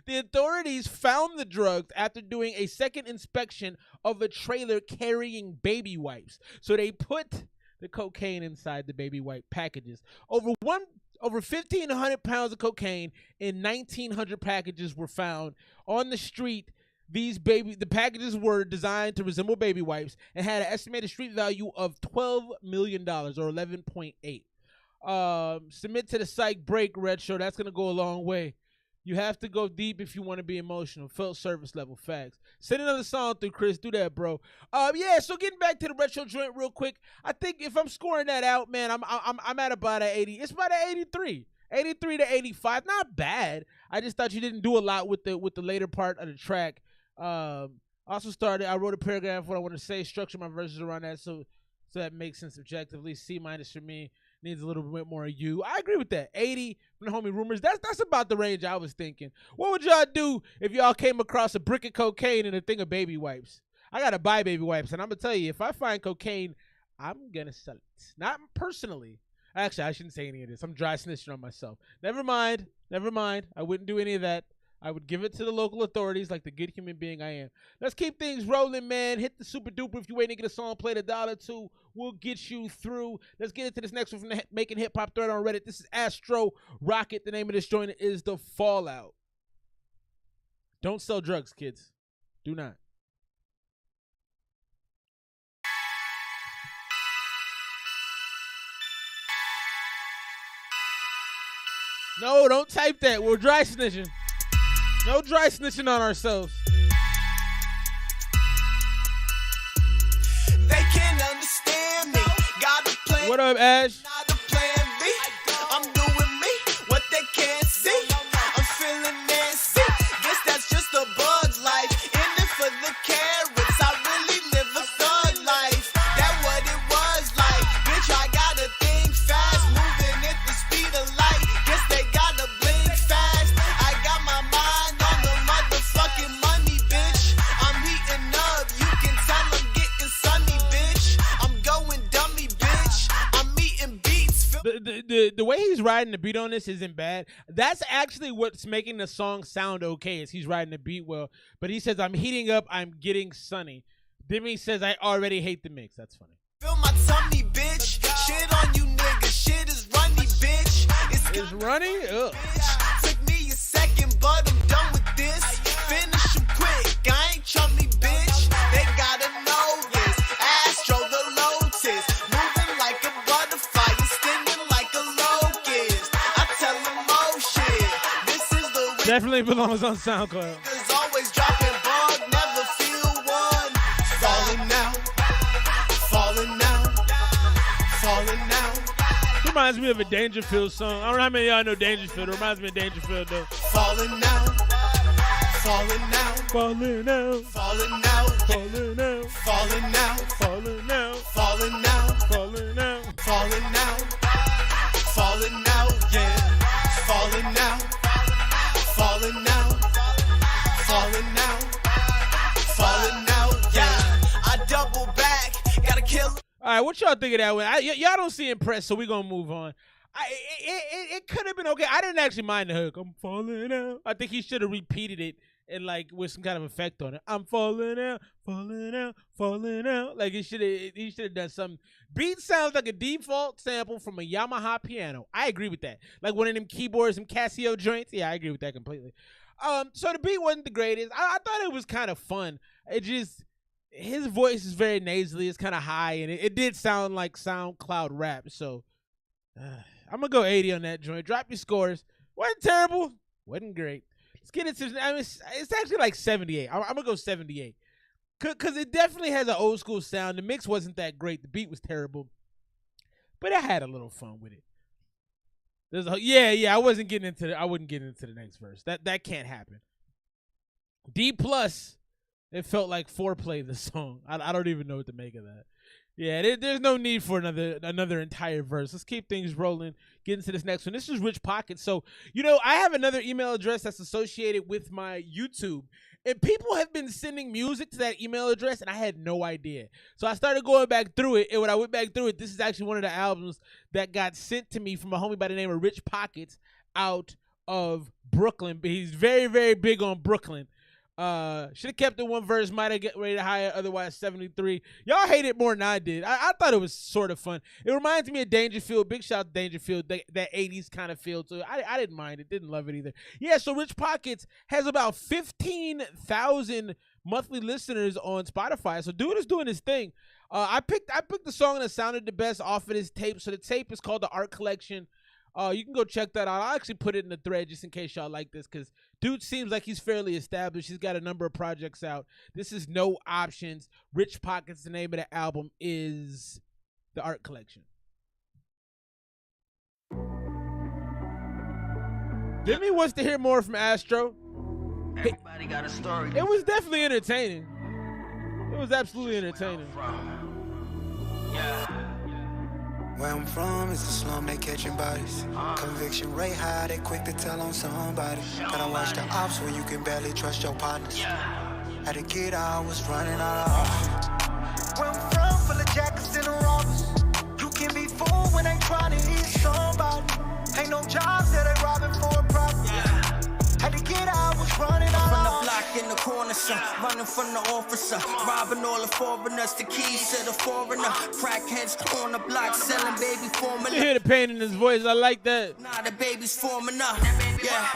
[SPEAKER 1] authorities found the drugs after doing a second inspection of a trailer carrying baby wipes. So they put the cocaine inside the baby wipe packages. Over 1,500 pounds of cocaine in 1,900 packages were found on the street. The packages were designed to resemble baby wipes and had an estimated street value of $12 million or 11.8. Submit to the psych break, Retro. That's gonna go a long way. You have to go deep if you want to be emotional. Felt service level facts. Send another song through, Chris. Do that, bro. Yeah. So getting back to the retro joint real quick. I think if I'm scoring that out, man, I'm at about an 80. It's about an 83. 83 to 85. Not bad. I just thought you didn't do a lot with the later part of the track. I wrote a paragraph what I want to say, structure my verses around that so that makes sense objectively. C- for me. Needs a little bit more of you. I agree with that. 80 from the homie Rumors. That's about the range I was thinking. What would y'all do if y'all came across a brick of cocaine and a thing of baby wipes? I gotta buy baby wipes, and I'm gonna tell you, if I find cocaine, I'm gonna sell it. Not personally. Actually, I shouldn't say any of this. I'm dry snitching on myself. Never mind. I wouldn't do any of that. I would give it to the local authorities like the good human being I am. Let's keep things rolling, man. Hit the super duper if you ain't to get a song played $1 We'll get you through. Let's get into this next one from the Making Hip Hop thread on Reddit. This is Astro Rocket. The name of this joint is The Fallout. Don't sell drugs, kids. Do not. No, don't type that. We're dry snitching. No dry snitching on ourselves.
[SPEAKER 3] They can't understand me. Got a plan.
[SPEAKER 1] What up, Ash?
[SPEAKER 3] Not a plan B. I'm doing me. What they can't see. I'm feeling nasty. Guess that's just a bug life. In it for the carrots. I really live a thug life. That what it was like. Bitch, I gotta think fast. Moving at the speed of light. Guess they gotta blink fast. I got my mind on the motherfucking money, bitch. I'm heating up. You can tell I'm getting sunny, bitch. I'm going dummy, bitch. I'm eating beats.
[SPEAKER 1] The way he's riding the beat on this isn't bad. That's actually what's making the song sound okay, is he's riding the beat well. But he says, I'm heating up, I'm getting sunny. Then he says, I already hate the mix. That's funny.
[SPEAKER 3] Feel my tummy, bitch. Shit on you niggas. Shit is runny, bitch.
[SPEAKER 1] It's running? Ugh.
[SPEAKER 3] Bitch. Took me a second, but I'm done with this. Finish him quick. I ain't chummy, bitch. They gotta know this. Astro the Lotus. Moving like a butterfly and stinging like a locust. I tell them, oh shit. This is the way.
[SPEAKER 1] Definitely belongs on SoundCloud.
[SPEAKER 3] There's always dropping bug. Never feel one. Falling now. Falling now. Falling now.
[SPEAKER 1] Reminds me of a Dangerfield song. I don't know how many of y'all know Dangerfield. It reminds me of Dangerfield, though.
[SPEAKER 3] Falling now. Falling now.
[SPEAKER 1] Falling out.
[SPEAKER 3] Falling now.
[SPEAKER 1] Falling out.
[SPEAKER 3] Falling now.
[SPEAKER 1] Falling out.
[SPEAKER 3] Falling now.
[SPEAKER 1] Falling out.
[SPEAKER 3] Falling now. Falling now. Yeah. Falling now. Falling now. Falling now. Falling now. Yeah. I double back. Gotta kill.
[SPEAKER 1] All right, what y'all think of that one? Y'all don't see impressed, so we gonna move on. It could have been okay. I didn't actually mind the hook. I'm falling out. I think he should have repeated it and like with some kind of effect on it. I'm falling out, falling out, falling out. Like he should have done something. Beat sounds like a default sample from a Yamaha piano. I agree with that. Like one of them keyboards, some Casio joints. Yeah, I agree with that completely. So the beat wasn't the greatest. I thought it was kind of fun. It just. His voice is very nasally. It's kind of high, and it did sound like SoundCloud rap. So I'm going to go 80 on that joint. Drop your scores. Wasn't terrible. Wasn't great. Let's get into it. I mean, it's actually like 78. I'm going to go 78. Because it definitely has an old school sound. The mix wasn't that great. The beat was terrible. But I had a little fun with it. I wouldn't get into the next verse. That can't happen. D+ It felt like foreplay, the song. I don't even know what to make of that. Yeah, there's no need for another entire verse. Let's keep things rolling. Get into this next one. This is Rich Pockets. So, I have another email address that's associated with my YouTube. And people have been sending music to that email address, and I had no idea. So I started going back through it, and when I went back through it, this is actually one of the albums that got sent to me from a homie by the name of Rich Pockets out of Brooklyn. But he's very, very big on Brooklyn. Should have kept it one verse, might have get rated higher, otherwise 73. Y'all hate it more than I did. I thought it was sort of fun. It reminds me of Dangerfield. Big shout out to Dangerfield, that 80s kind of feel to it. I didn't mind it, didn't love it either. Yeah, so Rich Pockets has about 15,000 monthly listeners on Spotify. So dude is doing his thing. I picked the song that sounded the best off of this tape. So the tape is called The Art Collection. You can go check that out. I'll actually put it in the thread just in case y'all like this, because dude seems like he's fairly established. He's got a number of projects out. This is No Options. Rich Pockets, the name of the album is The Art Collection. Jimmy wants to hear more from Astro.
[SPEAKER 7] Everybody got a story.
[SPEAKER 1] It was definitely entertaining. It was absolutely entertaining.
[SPEAKER 7] Yeah.
[SPEAKER 8] Where I'm from is a slum, they catching bodies. Conviction rate high, they quick to tell on somebody. Gotta watch the ops where you can barely trust your partners. Had to get out, was running out of options. Where I'm from, full of jackets and robbers. You can be fooled when they trying to eat somebody. Ain't no jobs that they robbing for a profit. Had to get out, was running out
[SPEAKER 7] From the
[SPEAKER 8] of
[SPEAKER 7] block in the corner, son, running from the officer, robbing all the foreigners, the keys to the foreigner, crackheads on the block selling baby formula.
[SPEAKER 1] You hear the pain in his voice. I like that.
[SPEAKER 7] Now the baby's forming up. Yeah,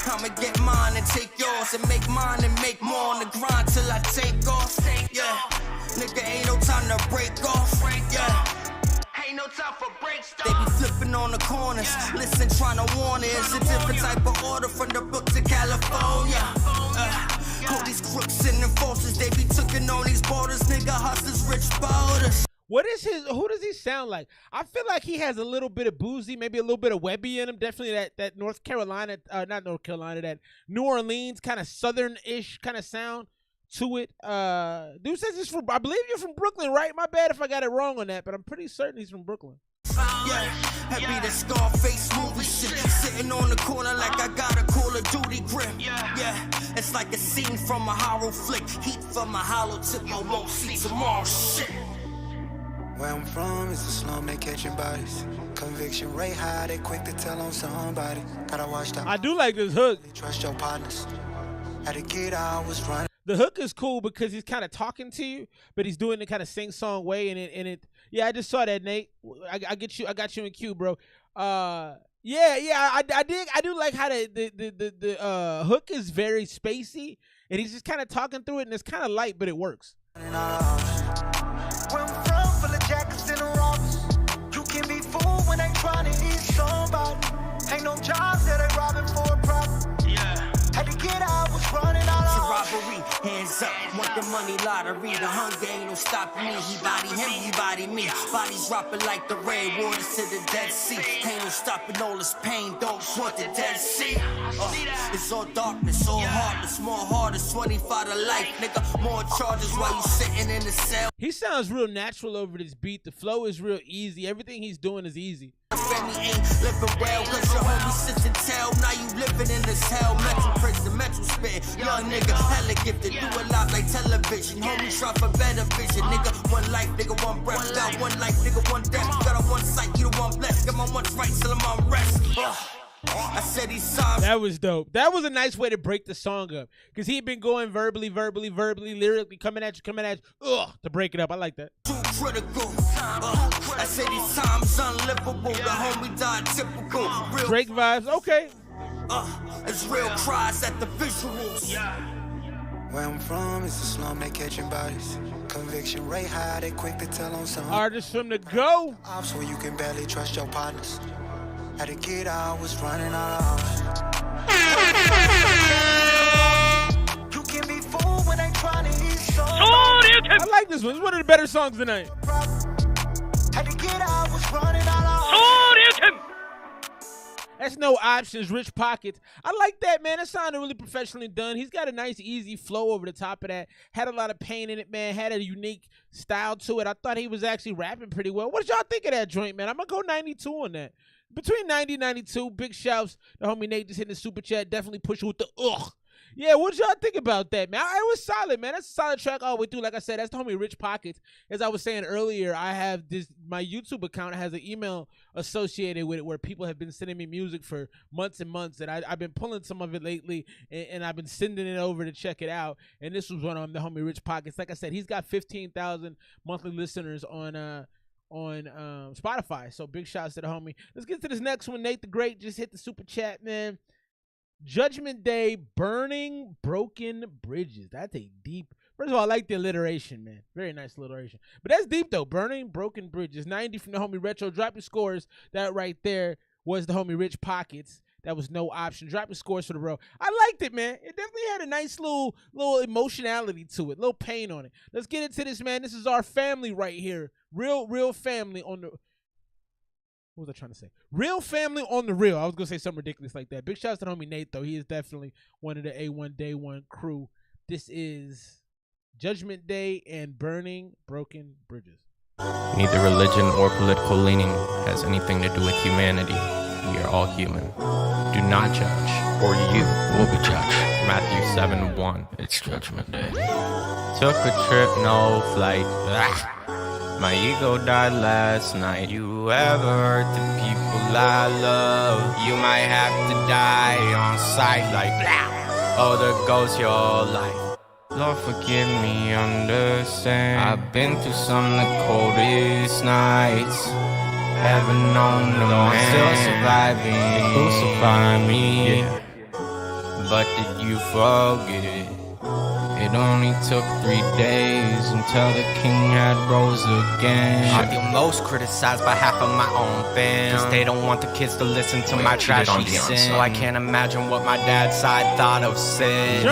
[SPEAKER 7] I'ma get mine and take yours and make mine and make more on the grind till I take off. Yeah, nigga, ain't no time to break off. Yeah.
[SPEAKER 3] Ain't no time for breaks,
[SPEAKER 7] They be flipping on the corners. Listen, trying to warn it. It's a different type of order from the book to California. All these crooks and enforcers, they be taking on these borders. Nigga, hustlers, rich borders.
[SPEAKER 1] Who does he sound like? I feel like he has a little bit of Boozy, maybe a little bit of Webby in him. Definitely that North Carolina, not North Carolina, that New Orleans kind of southern-ish kind of sound to it. Dude says he's from, I believe you're from Brooklyn, right? My bad if I got it wrong on that, but I'm pretty certain he's from Brooklyn.
[SPEAKER 7] Yeah, that be the Scarface movie shit. Sitting on the corner like I got a Call of Duty grip. Yeah, it's like a scene from a horror flick. Heat from a hollow tip, I won't see tomorrow. Shit.
[SPEAKER 8] Where I'm from is a slum, they catching bodies. Conviction rate high, they quick to tell on somebody. Gotta watch the
[SPEAKER 1] I do like this hook.
[SPEAKER 8] trust your partners. Had to get out, was running.
[SPEAKER 1] The hook is cool because he's kind of talking to you, but he's doing the kind of sing-song way, and it. Yeah, I just saw that, Nate. I got you in queue, bro. I do like how the hook is very spacey, and he's just kind of talking through it, and it's kind of light, but it works.
[SPEAKER 8] Where I'm from, full of jackets and robbers. You can be fooled when they trying to eat somebody. Ain't no jobs that they robbing for a profit. Had to get out, was running out
[SPEAKER 7] To
[SPEAKER 8] of
[SPEAKER 7] robbery, hands up, want the money lottery. The hunger ain't no stopping me. He body him, he body me. Bodies dropping like the red waters to the Dead Sea. Ain't no stopping all this pain, dogs want the Dead Sea. It's all darkness, all heartless, more hardest, 25 to life, nigga. More charges while you sitting in the cell.
[SPEAKER 1] He sounds real natural over this beat. The flow is real easy. Everything he's doing is easy.
[SPEAKER 7] Family ain't living well, cause your homie sits and tell. Now you living in this hell, mental prison, mental spit. Young nigga, hella gifted, do a lot like television. Homie try for better vision, nigga. One life, nigga, one breath. Got one life, nigga, one death. Got on one sight, you the one blessed. Got my one right till I'm on rest. I said he's sorry.
[SPEAKER 1] That was dope. That was a nice way to break the song up, because he'd been going verbally, lyrically, coming at you, to break it up. I like that.
[SPEAKER 7] Too critical. I said these times unlivable. The homie died typical. Real
[SPEAKER 1] Drake vibes, okay.
[SPEAKER 7] it's real cries at the visuals.
[SPEAKER 8] Where I'm from is a slum, they catching bodies. Conviction rate high, they quick to tell on somebody.
[SPEAKER 1] Artists from the go.
[SPEAKER 8] Ops where you can barely trust your partners. Had to get out, was running out of options. You can be fooled when they trying to eat somebody.
[SPEAKER 1] I like this one. It's one of the better songs tonight.
[SPEAKER 8] Had to get out, was running out of options.
[SPEAKER 1] That's No Options, Rich Pockets. I like that, man. That sounded really professionally done. He's got a nice, easy flow over the top of that. Had a lot of pain in it, man. Had a unique style to it. I thought he was actually rapping pretty well. What did y'all think of that joint, man? I'm going to go 92 on that. Between 90 and 92, big shouts to homie Nate just hitting the super chat. Definitely push with the ugh. Yeah, what y'all think about that, man? It was solid, man. That's a solid track all the way through. Like I said, that's the homie Rich Pockets. As I was saying earlier, I have my YouTube account has an email associated with it where people have been sending me music for months and months, and I've been pulling some of it lately, and I've been sending it over to check it out. And this was one of them, the homie Rich Pockets. Like I said, he's got 15,000 monthly listeners on Spotify. So big shouts to the homie. Let's get to this next one. Nate the Great just hit the super chat, man. Judgment Day, Burning Broken Bridges. That's a deep. First of all, I like the alliteration, man. Very nice alliteration. But that's deep, though. Burning Broken Bridges. 90 from the homie Retro. Drop your scores. That right there was the homie Rich Pockets. That was No Option. Drop your scores for the row. I liked it, man. It definitely had a nice little emotionality to it. Little pain on it. Let's get into this, man. This is our family right here. Real family on the... What was I trying to say? Real family on the real. I was going to say something ridiculous like that. Big shouts to the homie Nate, though. He is definitely one of the A1 Day 1 crew. This is Judgment Day and Burning Broken Bridges.
[SPEAKER 9] Neither religion or political leaning has anything to do with humanity. We are all human. Do not judge, or you will be judged. Matthew 7:1. It's Judgment Day. Took a trip, no flight. My ego died last night. You ever hurt the people I love? You might have to die on sight like oh, there goes your life. Lord, forgive me, understand. I've been through some of the coldest nights. Heaven known no I'm still surviving. They crucify me, yeah. But did you forget? It only took 3 days until the king had rose again. I feel most criticized by half of my own fans. They don't want the kids to listen to my trashy sin. So I can't imagine what my dad's side thought of sin.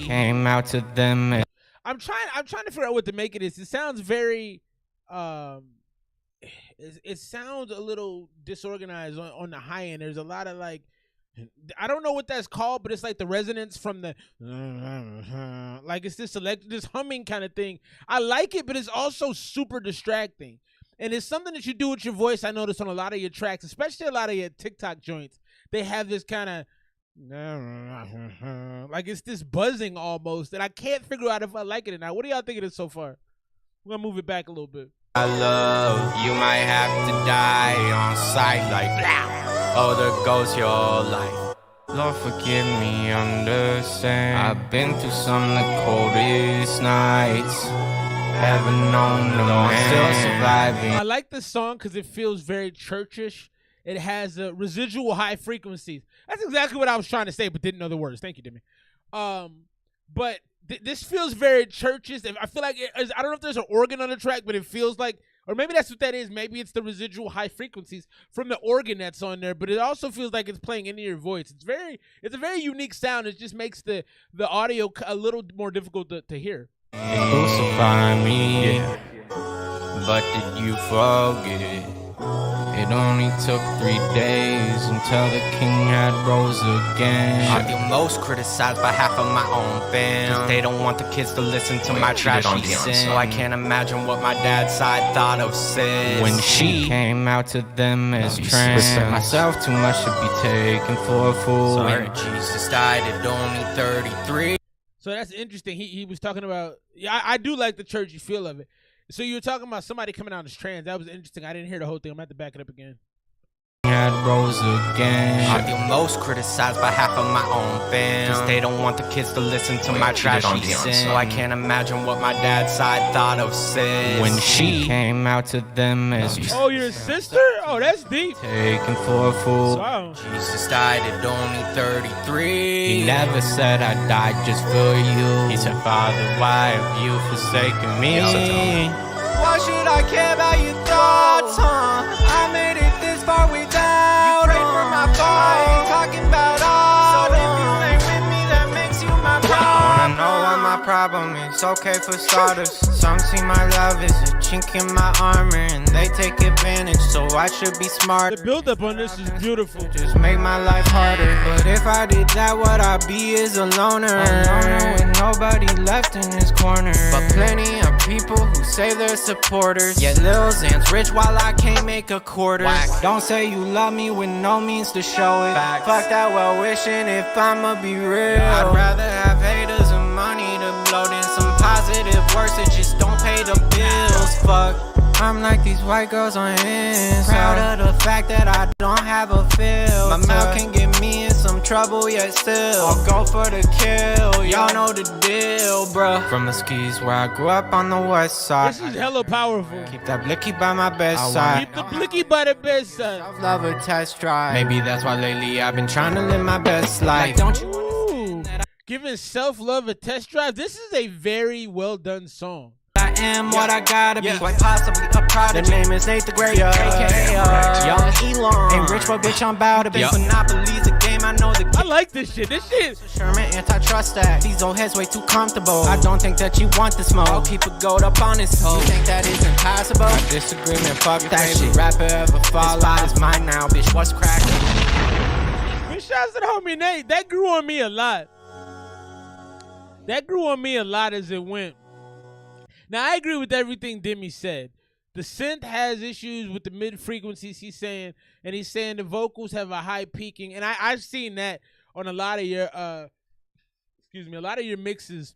[SPEAKER 9] Came out to them and
[SPEAKER 1] I'm trying to figure out what to make of this. It sounds very it sounds a little disorganized on the high end. There's a lot of like, I don't know what that's called, but it's like the resonance from the like it's this humming kind of thing. I like it, but it's also super distracting. And it's something that you do with your voice. I notice on a lot of your tracks, especially a lot of your TikTok joints, they have this kind of like it's this buzzing almost, and I can't figure out if I like it or not. What do y'all think of this so far? We're gonna move it back a little bit.
[SPEAKER 9] I love you might have to die on sight like oh, there goes your life. Lord, forgive me, understand. I've been through some of the coldest nights. Heaven known no I'm still surviving.
[SPEAKER 1] I like this song because it feels very churchish. It has residual high frequencies. That's exactly what I was trying to say, but didn't know the words. Thank you, Demi. But this feels very churchish. I feel like I don't know if there's an organ on the track, but it feels like, or maybe that's what that is. Maybe it's the residual high frequencies from the organ that's on there, but it also feels like it's playing into your voice. It's a very unique sound. It just makes the audio a little more difficult to hear.
[SPEAKER 9] Crucify me, yeah. But did you forget? It only took 3 days until the king had rose again. I feel most criticized by half of my own fans. They don't want the kids to listen to my trashy sin. So I can't imagine what my dad's side thought of sin. When she came out to them as trans. Respect myself too much to be taken for a fool. Sorry, Jesus died at only 33.
[SPEAKER 1] So that's interesting. He was talking about, yeah, I do like the churchy feel of it. So you were talking about somebody coming out as trans. That was interesting. I didn't hear the whole thing. I'm going to have to back it up again.
[SPEAKER 9] Had rose again. I feel most criticized by half of my own fans. They don't want the kids to listen to my trashy sin. So I can't imagine what my dad's side thought of sin. When she came out to them as
[SPEAKER 1] oh, your sister? Oh, that's deep.
[SPEAKER 9] Taken for a fool.
[SPEAKER 1] Wow.
[SPEAKER 9] Jesus died at only 33. He never said I died just for you. He said, Father, why have you forsaken me?
[SPEAKER 7] Why should I care about your thoughts, huh? I made it this far without you. Pray for my fall. I ain't talking about all. So if you ain't with me, that makes you my problem.
[SPEAKER 9] Wanna know what my problem
[SPEAKER 10] problem, it's okay for starters. Some see my love as a chink in my armor, and they take advantage, so I should be smart.
[SPEAKER 1] The build-up on this is beautiful.
[SPEAKER 10] Just make my life harder. But if I did that, what I'd be is a loner. With nobody left in this corner. But plenty of people who say they're supporters. Yet Lil Xan's rich while I can't make a quarter. Don't say you love me with no means to show it. Fuck that well wishing if I'ma be real. I'd rather have haters and money to blow than some positive words that just don't pay the bills. Fuck. I'm like these white girls on Insta. Proud of the fact that I don't have a filter. My mouth can get me in some trouble, yet still I'll go for the kill. Y'all know the deal, bruh. From the skis where I grew up on the west side.
[SPEAKER 1] This is hella powerful.
[SPEAKER 10] Keep that blicky by my bedside.
[SPEAKER 1] Keep the blicky by the bedside.
[SPEAKER 10] Love a test drive. Maybe that's why lately I've been trying to live my best life. Like, don't you
[SPEAKER 1] giving self-love a test drive? This is a very well done song.
[SPEAKER 10] I am what I gotta be, quite possibly a prodigy. The name is Nate the Great, aka Young Elon. Ain't rich, but bitch, I'm bout to be. Monopoly's a game, I know the game.
[SPEAKER 1] I like this shit. This shit.
[SPEAKER 10] Sherman antitrust act. These old heads way too comfortable. I don't think that you want the smoke. I'll keep a gold up on his toe. You think that is impossible? I disagree, man. Fuck that shit. Rapper ever fall out is mine now, bitch. What's cracking?
[SPEAKER 1] Big shouts to the homie Nate. That grew on me a lot. That grew on me a lot as it went. Now, I agree with everything Demi said. The synth has issues with the mid-frequencies, he's saying, and he's saying the vocals have a high peaking, and I've seen that on a lot of your, a lot of your mixes,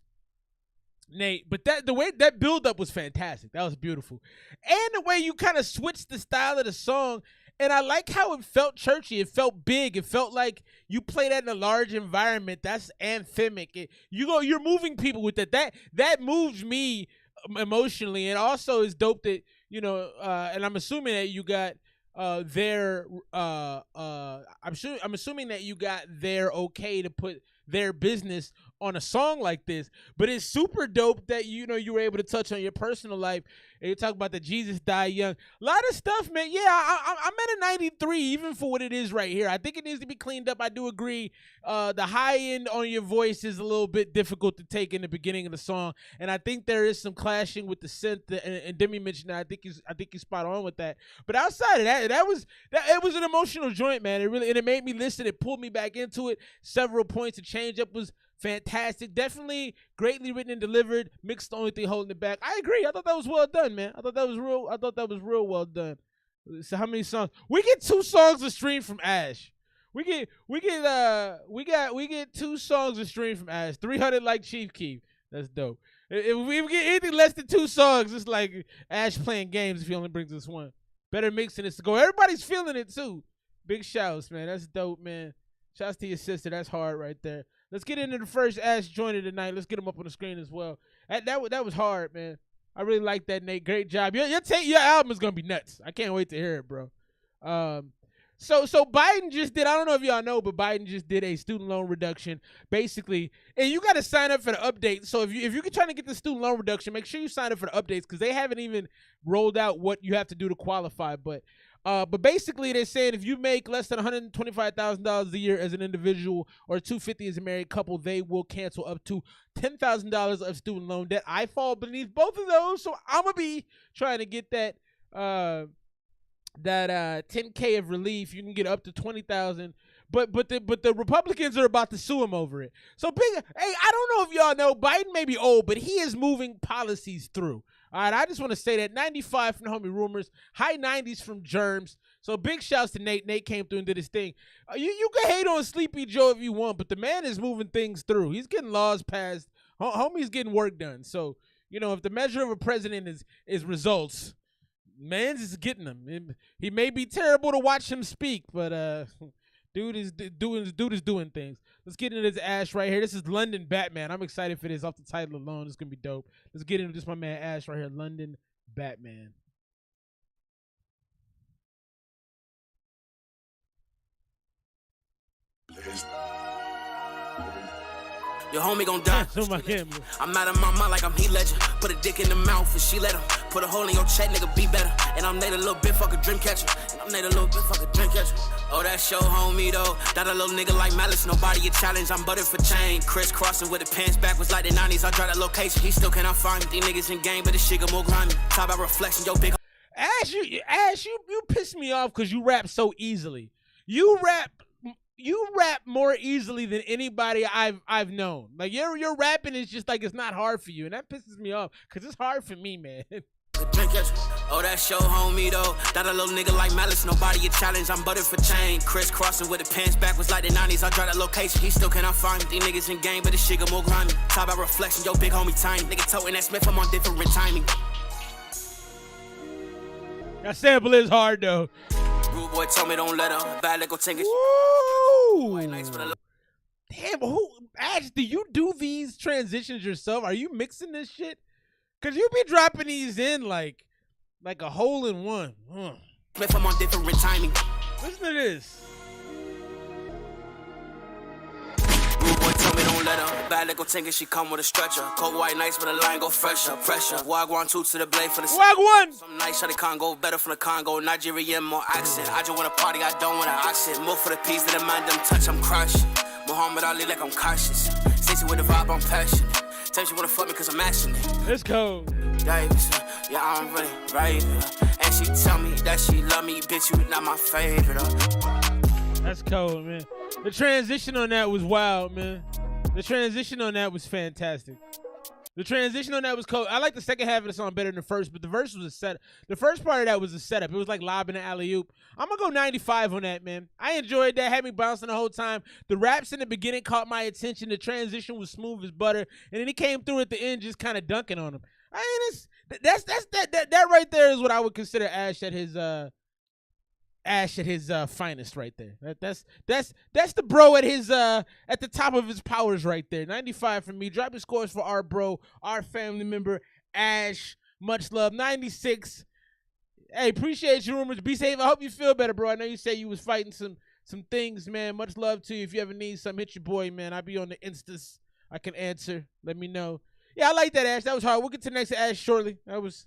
[SPEAKER 1] Nate. But the way that build-up was fantastic. That was beautiful. And the way you kind of switched the style of the song, and I like how it felt churchy. It felt big. It felt like you play that in a large environment. That's anthemic. You're moving people with that. That moves me emotionally, and also is dope that and I'm assuming that you got I'm assuming that you got their okay to put their business on a song like this. But it's super dope that you were able to touch on your personal life, and you talk about the Jesus died young. A lot of stuff, man. Yeah, I'm at a 93 even for what it is right here. I think it needs to be cleaned up. I do agree. The high end on your voice is a little bit difficult to take in the beginning of the song, and I think there is some clashing with the synth. And Demi mentioned that. I think he's spot on with that. But outside of that, it was an emotional joint, man. It made me listen. It pulled me back into it. Several points. The change up was fantastic. Definitely greatly written and delivered. Mixed, the only thing holding it back. I agree. I thought that was well done, man. I thought that was real well done. So how many songs? We get 2 songs a stream from Ash. We get 2 songs a stream from Ash. 300 like Chief Keef. That's dope. If we get anything less than 2 songs, it's like Ash playing games if he only brings us 1. Better mixing this to go. Everybody's feeling it too. Big shouts, man. That's dope, man. Shouts to your sister. That's hard right there. Let's get into the first Ash joint of the night. Let's get him up on the screen as well. That was hard, man. I really like that, Nate. Great job. Your album is gonna be nuts. I can't wait to hear it, bro. So Biden just did. I don't know if y'all know, but Biden just did a student loan reduction, basically. And you got to sign up for the update. So if you're trying to get the student loan reduction, make sure you sign up for the updates because they haven't even rolled out what you have to do to qualify. But basically, they're saying if you make less than $125,000 a year as an individual or $250,000 as a married couple, they will cancel up to $10,000 of student loan debt. I fall beneath both of those, so I'm gonna be trying to get that $10K of relief. You can get up to $20,000. But the Republicans are about to sue him over it. So I don't know if y'all know, Biden may be old, but he is moving policies through. All right, I just want to say that 95 from the homie Rumors, high 90s from Germs. So big shouts to Nate. Nate came through and did his thing. You can hate on Sleepy Joe if you want, but the man is moving things through. He's getting laws passed. Homie's getting work done. So, if the measure of a president is results, man's is getting them. He may be terrible to watch him speak, but dude is doing things. Let's get into this Ash right here. This is London Batman. I'm excited for this off the title alone. It's gonna be dope. Let's get into this, my man Ash right here. London Batman.
[SPEAKER 7] Your homie gon' die. I'm out of my mind like I'm Heath Ledger. Put a dick in the mouth and she let him. Put a hole in your check, nigga, be better. And I'm made a little bit fucking Dreamcatcher. And I'm made a little bit fucking Dreamcatcher. Oh, that's your homie though. That a little nigga like Malice. Nobody a challenge. I'm buttered for chain. Crisscrossing with the pants backwards like the 90s. I drive that location. He still cannot find me. These niggas in game, but this shit got more grimy. Talk about reflection, yo big.
[SPEAKER 1] Ash, you piss me off because you rap so easily. You rap more easily than anybody I've known. Like your rapping is just like it's not hard for you, and that pisses me off because it's hard for me, man.
[SPEAKER 7] Oh, that's your homie though. That a little nigga like Malice. Nobody a challenge. I'm buttered for chain. Crisscrossing with the pants backwards like the 90s. I drive that location. He still cannot find me. These niggas in game, but this shit got more grimy. Talk about reflection, yo big homie tiny. Nigga toting that Smith, I'm on different timing.
[SPEAKER 1] That sample is hard though.
[SPEAKER 7] Rude boy told me don't let her. Bad little tinker.
[SPEAKER 1] Damn, Ash, do you do these transitions yourself? Are you mixing this shit? Cause you be dropping these in like a hole in one.
[SPEAKER 7] If I'm on different timing.
[SPEAKER 1] Listen to this.
[SPEAKER 7] Rude boy told me don't let her. Bad little tinker, she come with a stretcher. Cold white nights with a line go fresher. Pressure. Wagwan 2 to the blade for the
[SPEAKER 1] Wagwan.
[SPEAKER 7] Some nights shot the Congo, better from the Congo. Nigerian, more accent. I just wanna party, I don't wanna accent. More for the peace that the man them touch, I'm crushed. Muhammad Ali like I'm cautious. Stacy with the vibe, I'm passionate. Tell she wanna fuck me cause I'm asking it.
[SPEAKER 1] Let's go.
[SPEAKER 7] Yeah, I'm really right. And she tell me that she love me, bitch, you not my favorite.
[SPEAKER 1] That's cold, man. The transition on that was wild, man. The transition on that was fantastic. The transition on that was cold. I like the second half of the song better than the first, but the verse was a setup. The first part of that was a setup. It was like lobbing an alley-oop. I'm gonna go 95 on that, man. I enjoyed that. Had me bouncing the whole time. The raps in the beginning caught my attention. The transition was smooth as butter, and then he came through at the end, just kind of dunking on him. I mean, that right there is what I would consider Ash at his finest right there. That's the bro at his at the top of his powers right there. 95 for me. Dropping scores for our bro, our family member, Ash. Much love. 96. Hey, appreciate you, Rumors. Be safe. I hope you feel better, bro. I know you said you was fighting some things, man. Much love to you. If you ever need something, hit your boy, man. I'll be on the Instas. I can answer. Let me know. Yeah, I like that, Ash. That was hard. We'll get to the next Ash shortly. That was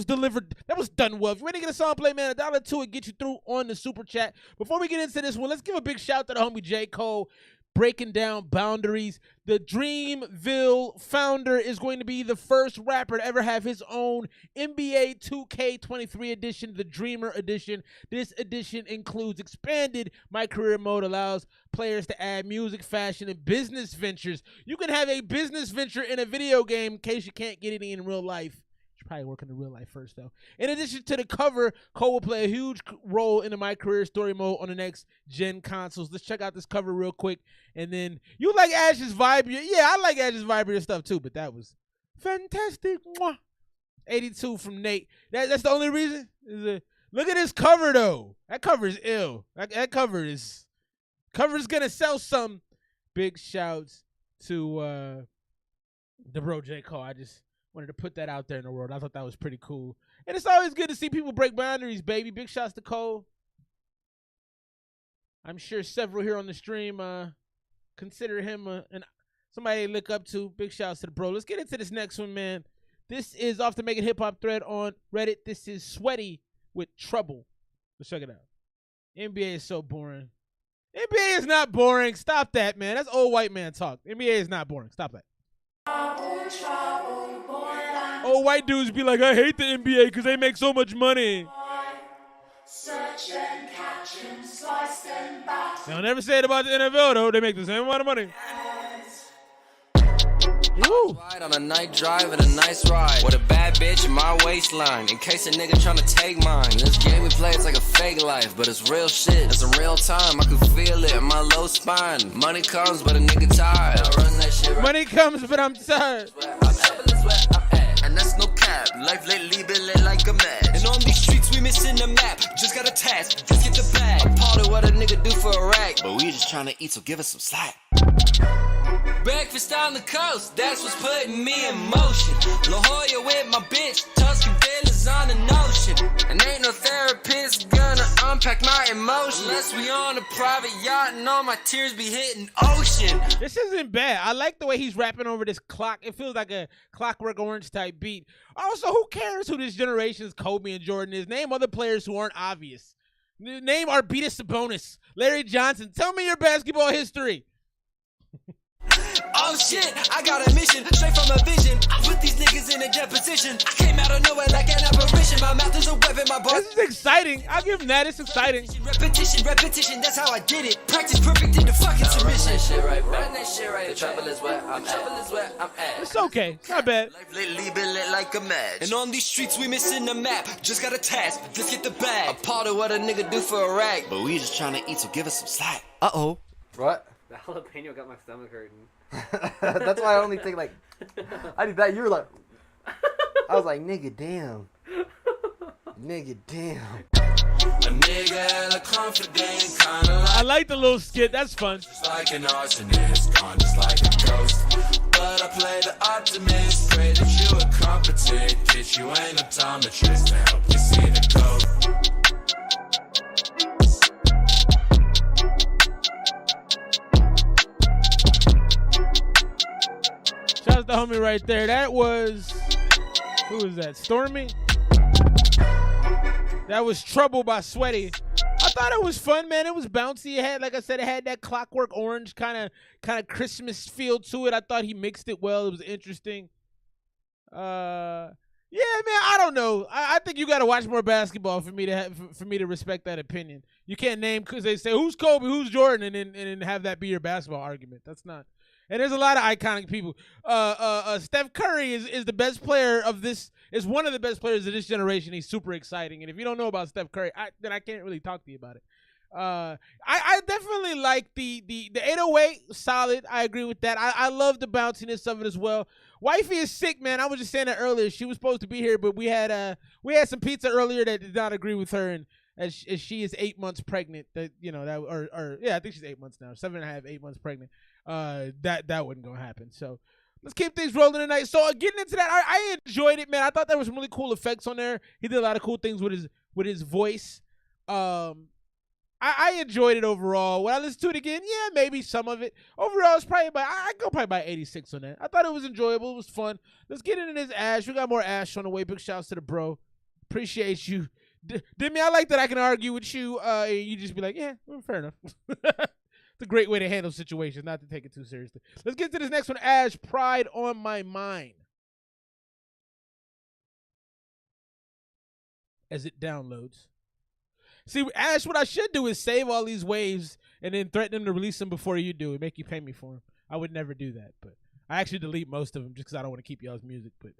[SPEAKER 1] delivered. That was done well. If you ready to get a song play, man, $1 get you through on the super chat. Before we get into this one, let's give a big shout to the homie J. Cole, breaking down boundaries. The Dreamville founder is going to be the first rapper to ever have his own NBA 2K23 edition, the Dreamer edition. This edition includes expanded My Career mode, allows players to add music, fashion, and business ventures. You can have a business venture in a video game in case you can't get any in real life. Probably work in the real life first, though. In addition to the cover, Cole will play a huge role in the My Career story mode on the next gen consoles. Let's check out this cover real quick. And then, you like Ash's vibe? Yeah, I like Ash's vibe stuff too, but that was fantastic. Mwah. 82 from Nate. That's the only reason? Look at this cover, though. That cover is ill. That cover is going to sell some. Big shouts to the bro J. Cole. I just wanted to put that out there in the world. I thought that was pretty cool. And it's always good to see people break boundaries, baby. Big shouts to Cole. I'm sure several here on the stream consider him somebody to look up to. Big shouts to the bro. Let's get into this next one, man. This is off the Making Hip Hop thread on Reddit. This is Sweaty with Trouble. Let's check it out. NBA is so boring. NBA is not boring. Stop that, man. That's old white man talk. NBA is not boring. Stop that. Old white dudes be like, I hate the NBA because they make so much money.
[SPEAKER 11] Search and catch and slice and bat.
[SPEAKER 1] They'll never say it about the NFL, though. They make the same amount of money. Woo.
[SPEAKER 12] On a night drive and a nice ride with a bad bitch in my waistline in case a nigga tryna take mine. This game we play, it's like a fake life, but it's real shit. It's a real time, I can feel it in my low spine. Money comes, but a nigga tired. I run that shit right.
[SPEAKER 1] Money comes, but I'm tired.
[SPEAKER 12] And that's no cap. Life lately been lit like a match. And on these streets we missing the map. Just got a task, just get the bag. I'm part of what a nigga do for a rack, but we just tryna eat, so give us some slack. Breakfast on the coast, that's what's putting me in motion. La Jolla with my bitch, Tuscan villas on the notion. And ain't no therapist gonna unpack my emotion. Unless we on a private yacht and all my tears be hitting ocean.
[SPEAKER 1] This isn't bad. I like the way he's rapping over this clock. It feels like a Clockwork Orange type beat. Also, who cares who this generation's Kobe and Jordan is? Name other players who aren't obvious. Name Arvydas Sabonis, Larry Johnson. Tell me your basketball history.
[SPEAKER 12] Oh shit, I got a mission, straight from a vision. I put these niggas in a deposition. I came out of nowhere like an apparition. My mouth is a weapon, my bars.
[SPEAKER 1] This is exciting. I'll give him that. It's exciting.
[SPEAKER 12] Repetition, that's how I did it. Practice perfect in the fucking submission. Run that shit right back. Run that shit right back. The trouble is where I'm at.
[SPEAKER 1] It's okay. It's not bad.
[SPEAKER 12] Life lately been lit like a match. And on these streets we missing the map. Just got a task, let's get the bag. A part of what a nigga do for a rag. But we just trying to eat, so give us some slack.
[SPEAKER 13] Uh-oh. What?
[SPEAKER 14] The jalapeno got my stomach hurting.
[SPEAKER 13] That's why I only think like I did that. You were like, I was like, nigga, damn. Nigga, damn.
[SPEAKER 2] A nigga, a confident kind of
[SPEAKER 1] I like the little skit. That's fun.
[SPEAKER 2] Just like an arsonist, gone just like a ghost. But I play the optimist. Pray that you are competent. Bitch, you ain't optometrist to help you see the ghost.
[SPEAKER 1] Shout out the homie right there. That was, who was that? Stormy? That was Trouble by Sweaty. I thought it was fun, man. It was bouncy. It had, like I said, it had that Clockwork Orange kind of Christmas feel to it. I thought he mixed it well. It was interesting. Yeah, man. I don't know. I think you got to watch more basketball for me to respect that opinion. You can't name because they say who's Kobe, who's Jordan, and then have that be your basketball argument. That's not. And there's a lot of iconic people. Steph Curry is the best player of this. Is one of the best players of this generation. He's super exciting. And if you don't know about Steph Curry, then I can't really talk to you about it. I definitely like the 808. Solid. I agree with that. I love the bounciness of it as well. Wifey is sick, man. I was just saying that earlier. She was supposed to be here, but we had some pizza earlier that did not agree with her, and as she is 8 months pregnant. That I think she's 8 months now. 7.5, 8 months pregnant. That wasn't gonna happen. So let's keep things rolling tonight. So getting into that, I enjoyed it, man. I thought there was some really cool effects on there. He did a lot of cool things with his voice. I enjoyed it overall. When I listen to it again, yeah, maybe some of it. Overall, it's probably I go probably by 86 on that. I thought it was enjoyable. It was fun. Let's get into this Ash. We got more Ash on the way. Big shouts to the bro. Appreciate you. Didn't I like that I can argue with you and you just be like, yeah, well, fair enough. It's a great way to handle situations, not to take it too seriously. Let's get to this next one. Ash, Pride on My Mind. As it downloads. See, Ash, what I should do is save all these waves and then threaten them to release them before you do and make you pay me for them. I would never do that, but I actually delete most of them just because I don't want to keep y'all's music. But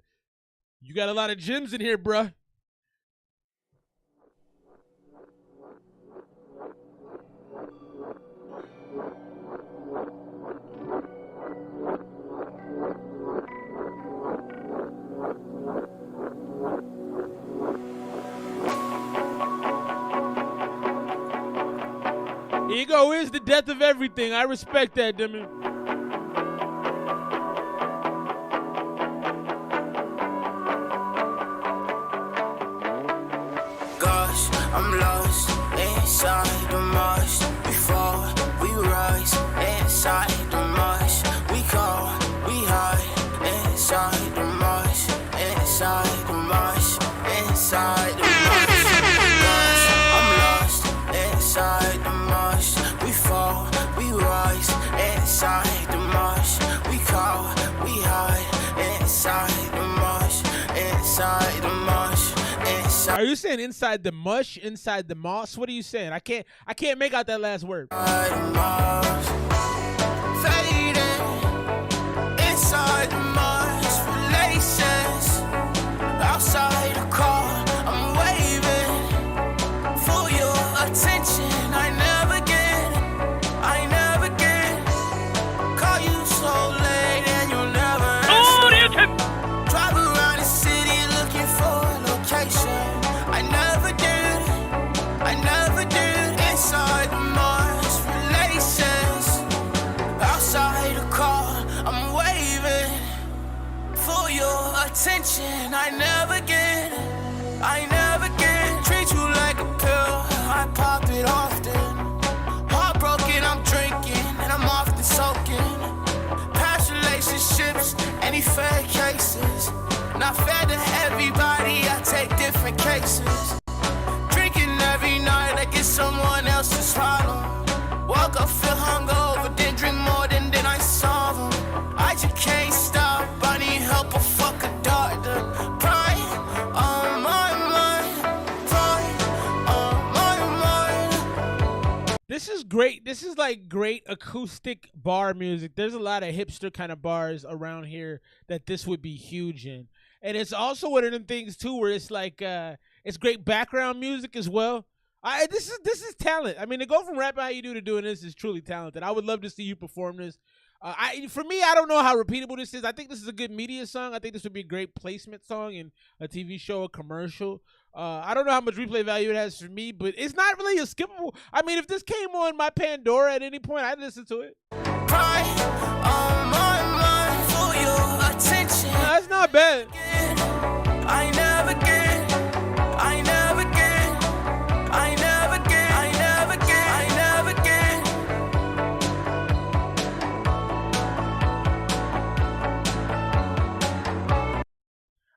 [SPEAKER 1] you got a lot of gems in here, bruh. Ego is the death of everything. I respect that, Demi.
[SPEAKER 15] Gosh, I'm lost inside the marsh. We fall, we rise inside the marsh. We call, we hide inside the marsh. Inside the marsh. Inside the marsh. Gosh, I'm lost inside the marsh. We fall, we rise inside the marsh. We call, we hide inside the marsh. Inside the marsh. Inside.
[SPEAKER 1] Are you saying inside the mush, inside the moss? What are you saying? I can't make out that last word.
[SPEAKER 15] Fading inside the marsh. Relations outside the car. I'm waving for your attention. I never get. Call you so late and you'll never answer. Drive around the city looking for a location. I never did. Inside the marsh, relations outside the car. I'm waving for your attention. I never get. Treat you like a pill. I pop it off. Not fair to everybody, I take different cases. Drinking every night like it's someone else's problem. Walk up, feel hungover, then drink more than I solve them. I just can't stop, I need help, a fuck a doctor. Pride on my mind, pride on my mind.
[SPEAKER 1] This is great. This is like great acoustic bar music. There's a lot of hipster kind of bars around here that this would be huge in. And it's also one of them things too where it's like it's great background music as well. This is talent. I mean, to go from rapping how you do to doing this is truly talented. I would love to see you perform this. For me, I don't know how repeatable this is. I think this is a good media song. I think this would be a great placement song in a TV show, a commercial. I don't know how much replay value it has for me, but it's not really a skippable. I mean, if this came on my Pandora at any point, I'd listen to it.
[SPEAKER 15] Pride on my mind for your attention.
[SPEAKER 1] No, that's not bad.
[SPEAKER 15] I never get, I never get, I never get, I never get, I never get.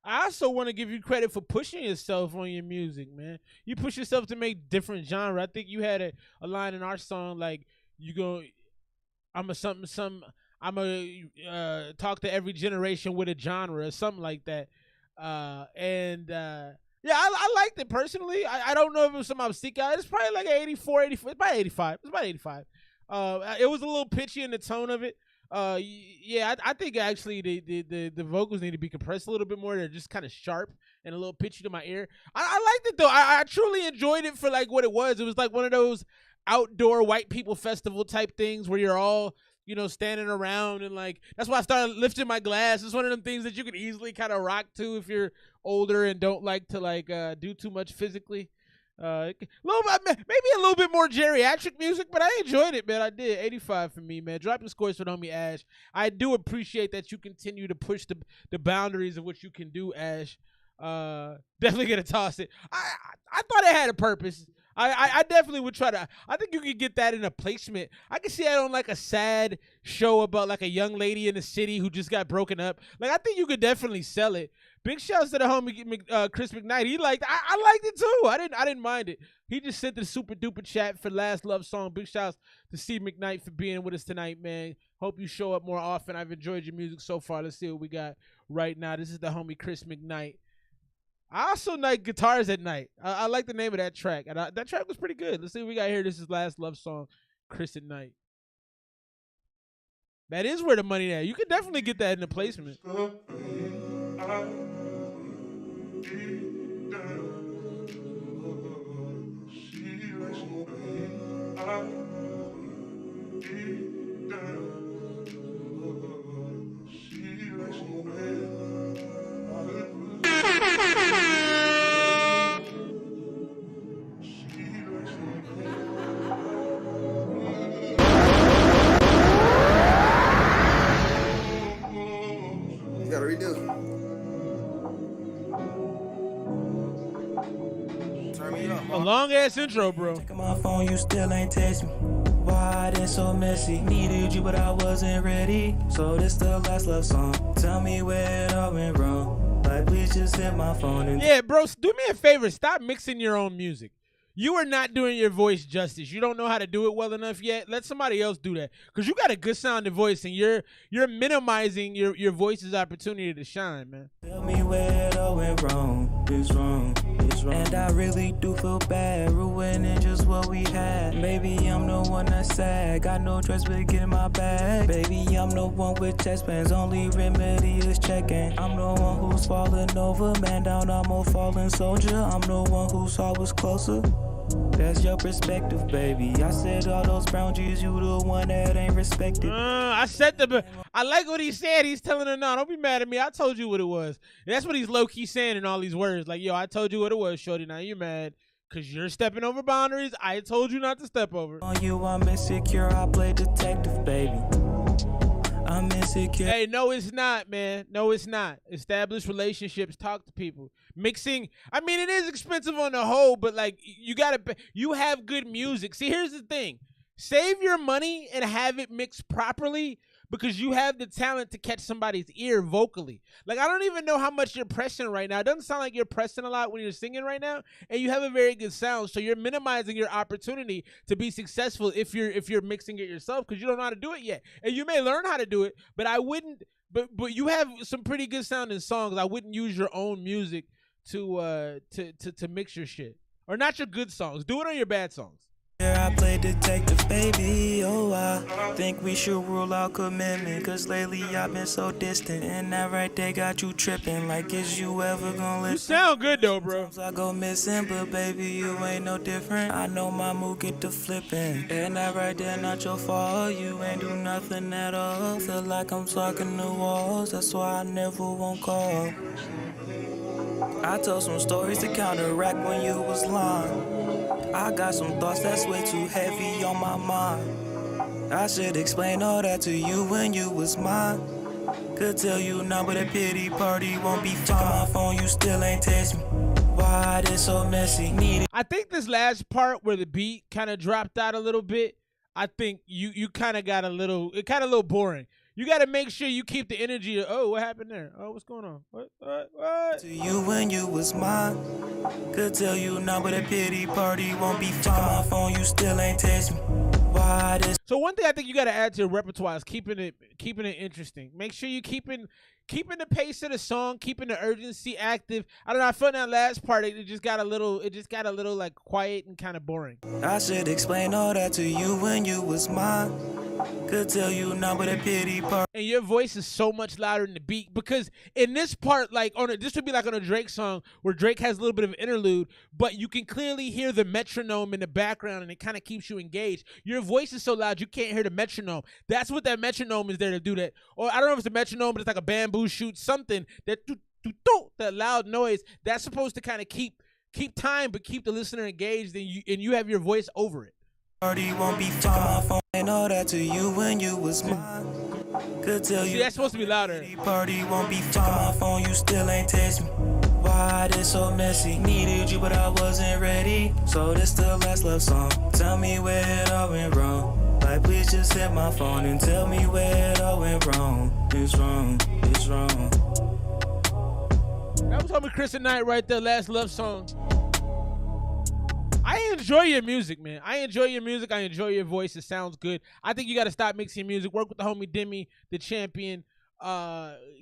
[SPEAKER 1] I also want to give you credit for pushing yourself on your music, man. You push yourself to make different genre. I think you had a line in our song like I'm a talk to every generation with a genre or something like that. Yeah, I liked it personally. I don't know if it was something I was seeking out. It's probably like an 84, 85. It's about 85. It's about 85. It was a little pitchy in the tone of it. Yeah, I think actually the vocals need to be compressed a little bit more. They're just kind of sharp and a little pitchy to my ear. I liked it though. I truly enjoyed it for like what it was. It was like one of those outdoor white people festival type things where you're all, you know, standing around and like, that's why I started lifting my glass. It's one of them things that you could easily kind of rock to if you're older and don't like to like do too much physically. Maybe a little bit more geriatric music, but I enjoyed it, man. I did. 85 for me, man. Drop your scores for the homie Ash. I do appreciate that you continue to push the boundaries of what you can do, Ash. Definitely gonna toss it. I thought it had a purpose. I definitely would try to. I think you could get that in a placement. I could see that on like a sad show about like a young lady in the city who just got broken up. Like I think you could definitely sell it. Big shouts to the homie Chris McKnight. He liked. I liked it too. I didn't mind it. He just sent the super duper chat for Last Love Song. Big shouts to Steve McKnight for being with us tonight, man. Hope you show up more often. I've enjoyed your music so far. Let's see what we got right now. This is the homie Chris McKnight. I also like Guitars at Night. I like the name of that track. And that track was pretty good. Let's see what we got here. This is Last Love Song, Chris at Night. That is where the money at. You can definitely get that in the placement.
[SPEAKER 13] You gotta redo. Turn me up.
[SPEAKER 1] A long ass intro, bro.
[SPEAKER 16] My phone, you still ain't text me. Why it so messy? Needed you, but I wasn't ready. So this the last love song. Tell me where it all went wrong. Like, please just hit my phone and
[SPEAKER 1] yeah, bro. Do me a favor. Stop mixing your own music. You are not doing your voice justice. You don't know how to do it well enough yet. Let somebody else do that. Because you got a good sounding voice and you're minimizing your voice's opportunity to shine, man.
[SPEAKER 16] Tell me where it all went wrong. It's wrong. It's wrong. And I really do feel bad, ruining just what we had. Maybe I'm the one that's sad. Got no choice but get in my bag. Baby, I'm the one with chest pains. Only remedy is checking. I'm the one who's falling over. Man down, I'm a fallen soldier. I'm the one whose heart was closer. That's your perspective, baby. I said all those brown G's, you the one that ain't respected.
[SPEAKER 1] I like what he said. He's telling her, no, don't be mad at me. I told you what it was. That's what he's low-key saying in all these words. Like, yo, I told you what it was, shorty. Now you mad because you're stepping over boundaries. I told you not to step over.
[SPEAKER 16] On you, I'm insecure. I play detective, baby. I'm insecure.
[SPEAKER 1] Hey, no, it's not, man. No, it's not. Establish relationships. Talk to people. Mixing. I mean, it is expensive on the whole, but like you have good music. See, here's the thing. Save your money and have it mixed properly because you have the talent to catch somebody's ear vocally. Like, I don't even know how much you're pressing right now. It doesn't sound like you're pressing a lot when you're singing right now, and you have a very good sound. So you're minimizing your opportunity to be successful if you're mixing it yourself, because you don't know how to do it yet. And you may learn how to do it, but I wouldn't. But you have some pretty good sounding songs. I wouldn't use your own music to mix your shit, or not your good songs. Do it on your bad songs.
[SPEAKER 16] Yeah, I play detective, baby. Oh, I think we should rule out commitment, cause lately I've been so distant, and that right there got you tripping. Like, is you ever gonna listen?
[SPEAKER 1] You sound good though, bro.
[SPEAKER 16] Sometimes I go missing, but baby, you ain't no different. I know my mood get to flipping, and that right there not your fault. You ain't do nothing at all. Feel like I'm talking to walls, that's why I never won't call. I told some stories to counteract when you was lying. I got some thoughts that's way too heavy on my mind. I should explain all that to you when you was mine. Could tell you now, but a pity party won't be fine. My phone, you still ain't text me. Why this so messy?
[SPEAKER 1] I think this last part where the beat kind of dropped out a little bit, I think you kind of got a little boring. You got to make sure you keep the energy. Oh, what happened there? Oh, what's going on? What?
[SPEAKER 16] To you when you was mine. Could tell you now, but a pity party won't be fine. My phone, you still ain't text me. Why this?
[SPEAKER 1] So one thing I think you got to add to your repertoire is keeping it interesting. Make sure you keeping the pace of the song, keeping the urgency active. I don't know. I felt that last part it just got a little like quiet and kind of boring.
[SPEAKER 16] I should explain all that to you when you was mine. Could tell you now, but a pity part.
[SPEAKER 1] And your voice is so much louder than the beat, because in this part, like this would be like on a Drake song where Drake has a little bit of an interlude, but you can clearly hear the metronome in the background, and it kind of keeps you engaged. Your voice is so loud you can't hear the metronome. That's what that metronome is there to do that. Or I don't know if it's a metronome, but it's like a bamboo shoot, something that that loud noise that's supposed to kind of keep time, but keep the listener engaged, and you have your voice over it.
[SPEAKER 16] Party won't be fine. My phone and all that to you when you was mine. Could tell you.
[SPEAKER 1] See, that's supposed to be louder.
[SPEAKER 16] Party won't be fine. My phone, you still ain't text me. Why this so messy? Needed you, but I wasn't ready. So this the last love song. Tell me where it all went wrong. Like, please just hit my phone and tell me where it all went wrong. It's wrong. It's wrong.
[SPEAKER 1] That was homie Chris and Knight right there. Last love song. I enjoy your music, man. I enjoy your music. I enjoy your voice. It sounds good. I think you got to stop mixing music. Work with the homie Demi, the champion.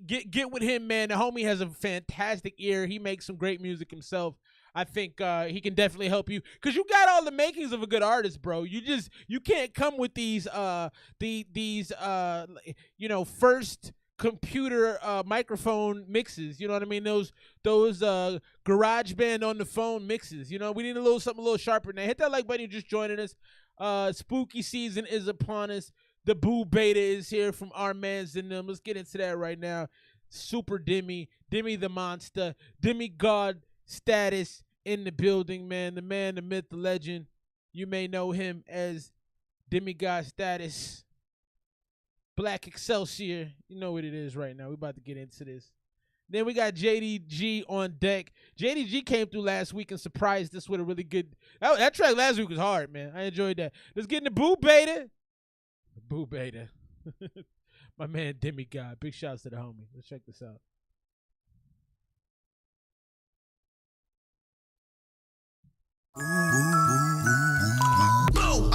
[SPEAKER 1] Get with him, man. The homie has a fantastic ear. He makes some great music himself. I think he can definitely help you, because you got all the makings of a good artist, bro. You can't come with these first computer microphone mixes, you know what I mean? Those GarageBand on the phone mixes. You know, we need something a little sharper than that. Hit that like button. You're just joining us. Spooky season is upon us. The Boo Beta is here from our mans and them. Let's get into that right now. Super Demi the monster, demigod status in the building, man. The man, the myth, the legend. You may know him as demigod status. Black Excelsior, you know what it is right now. We're about to get into this. Then we got JDG on deck. JDG came through last week and surprised us with a really good. That track last week was hard, man. I enjoyed that. Let's get into Boo Beta. Boo Beta. My man Demigod. Big shouts to the homie. Let's check this out.
[SPEAKER 3] I'm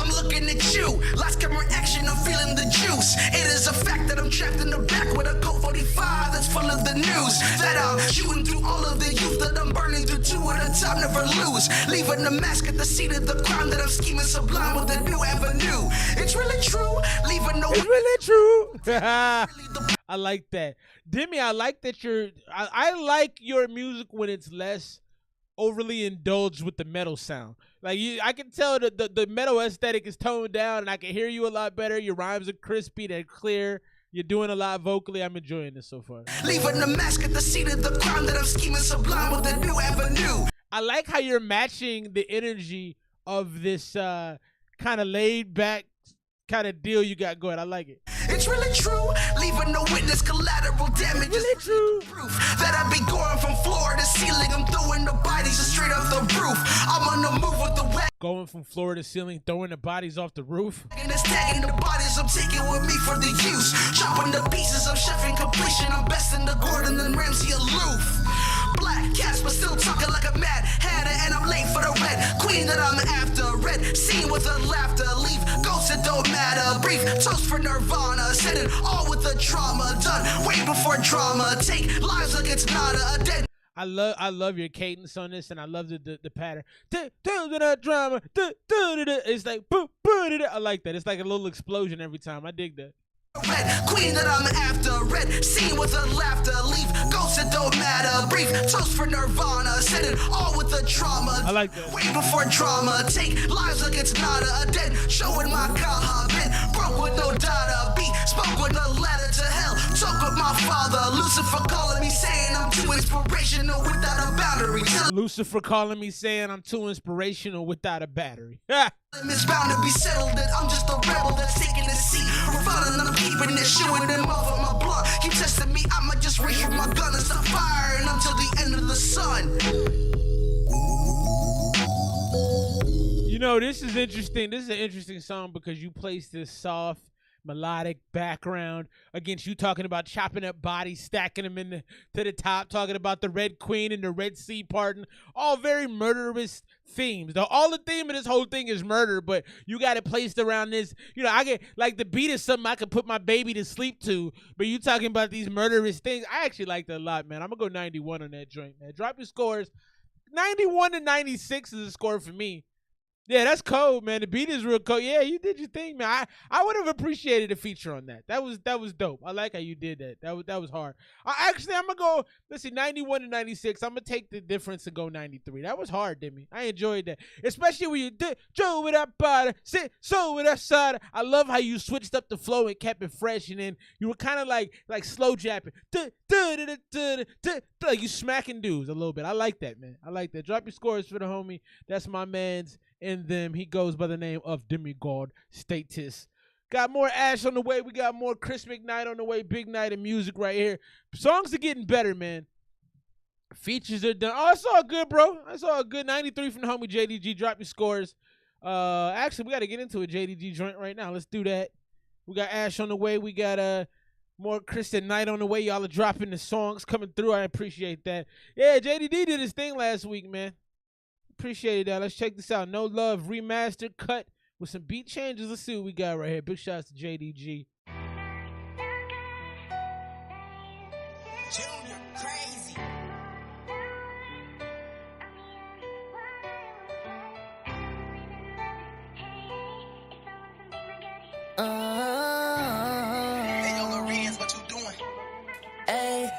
[SPEAKER 3] looking at you. Last camera action, I'm feeling the juice. It is a fact that I'm trapped in the back with a Colt 45 that's full of the news. That I'm shooting through all of the youth, that I'm burning through two at a time, never lose. Leaving the mask at the seat of the crime, that I'm scheming sublime with a new avenue. It's really true. Leaving no.
[SPEAKER 1] It's really true. I like that. Demi, I like that I like your music when it's less overly indulged with the metal sound. Like, I can tell that the metal aesthetic is toned down, and I can hear you a lot better. Your rhymes are crispy, they're clear. You're doing a lot vocally. I'm enjoying this so far.
[SPEAKER 3] Leaving the mask at the seat of the crime, that I'm scheming sublime with a new avenue.
[SPEAKER 1] I like how you're matching the energy of this kind of laid back kind of deal you got going. I like it.
[SPEAKER 3] It's really true. Leaving no witness, collateral damage.
[SPEAKER 1] Really true.
[SPEAKER 3] Proof that I be going from floor to ceiling. I'm throwing the bodies straight off the roof. I'm on the move with the wet.
[SPEAKER 1] going from floor to ceiling, throwing the bodies off the roof.
[SPEAKER 3] And it's tagging the bodies I'm taking with me for the use. Chopping the pieces of chef in completion. I'm best in the Gordon and Ramsay aloof. Black cats, but still talking like a mad hatter. And I'm late for the red queen that I'm after. Red scene with a laughter. Leave ghosts, it don't matter. Brief toast for Nirvana. Send it all with the trauma. Done way before drama. Take lives like it's not a dead.
[SPEAKER 1] I love your cadence on this, and I love the pattern. Drama. It's like I like that. It's like a little explosion every time. I dig that.
[SPEAKER 3] Red queen that I'm after. Red scene with a laughter. Leave ghosts, it don't matter. Brief toast for Nirvana. Send it all with the trauma.
[SPEAKER 1] I like that.
[SPEAKER 3] Way before drama. Take lives like it's not a dead. Showing my kaha. Been broke with no data. Beat spoke with a letter to hell. Talk with my father. Lucifer calling me saying I'm too inspirational without a boundary.
[SPEAKER 1] Lucifer calling me saying I'm too inspirational without a battery.
[SPEAKER 3] It's bound to be settled that I'm just a rebel that's taking a seat. Refining, I'm keeping it, shooing them off of my blood. Keep testing me, I might just reach for my gun and stop firing until the end of the sun.
[SPEAKER 1] You know, this is interesting. This is an interesting song because you place this soft, melodic background against you talking about chopping up bodies, stacking them to the top, talking about the Red Queen and the Red Sea pardon, all very murderous themes. All the theme of this whole thing is murder, but you got it placed around this. You know, I get like the beat is something I could put my baby to sleep to, but you talking about these murderous things. I actually like that a lot, man. I'm gonna go 91 on that joint, man. Drop your scores. 91 to 96 is a score for me. Yeah, that's cold, man. The beat is real cold. Yeah, you did your thing, man. I would have appreciated a feature on that. That was dope. I like how you did that. That was hard. I'm gonna go. Let's see, 91 to 96. I'm gonna take the difference and go 93. That was hard, Demi. I enjoyed that, especially when you did Joe with that body, sit so with that side. I love how you switched up the flow and kept it fresh, and then you were kind of like slow japping, like you smacking dudes a little bit. I like that, man. I like that. Drop your scores for the homie. That's my man's. In them, he goes by the name of Demigod Status. Got more Ash on the way. We got more Chris McKnight on the way. Big night of music right here. Songs are getting better, man. Features are done. Oh, it's all good, bro. It's all good. 93 from the homie JDG. Drop your scores. Actually, we got to get into a JDG joint right now. Let's do that. We got Ash on the way. We got more Kristen Knight on the way. Y'all are dropping the songs coming through. I appreciate that. Yeah, JDD did his thing last week, man. Appreciate that. Let's check this out. No Love remastered cut with some beat changes. Let's see what we got right here. Big shouts to JDG.
[SPEAKER 3] Junior, crazy. Hey, yo, Loreans, what you doing?
[SPEAKER 17] Hey.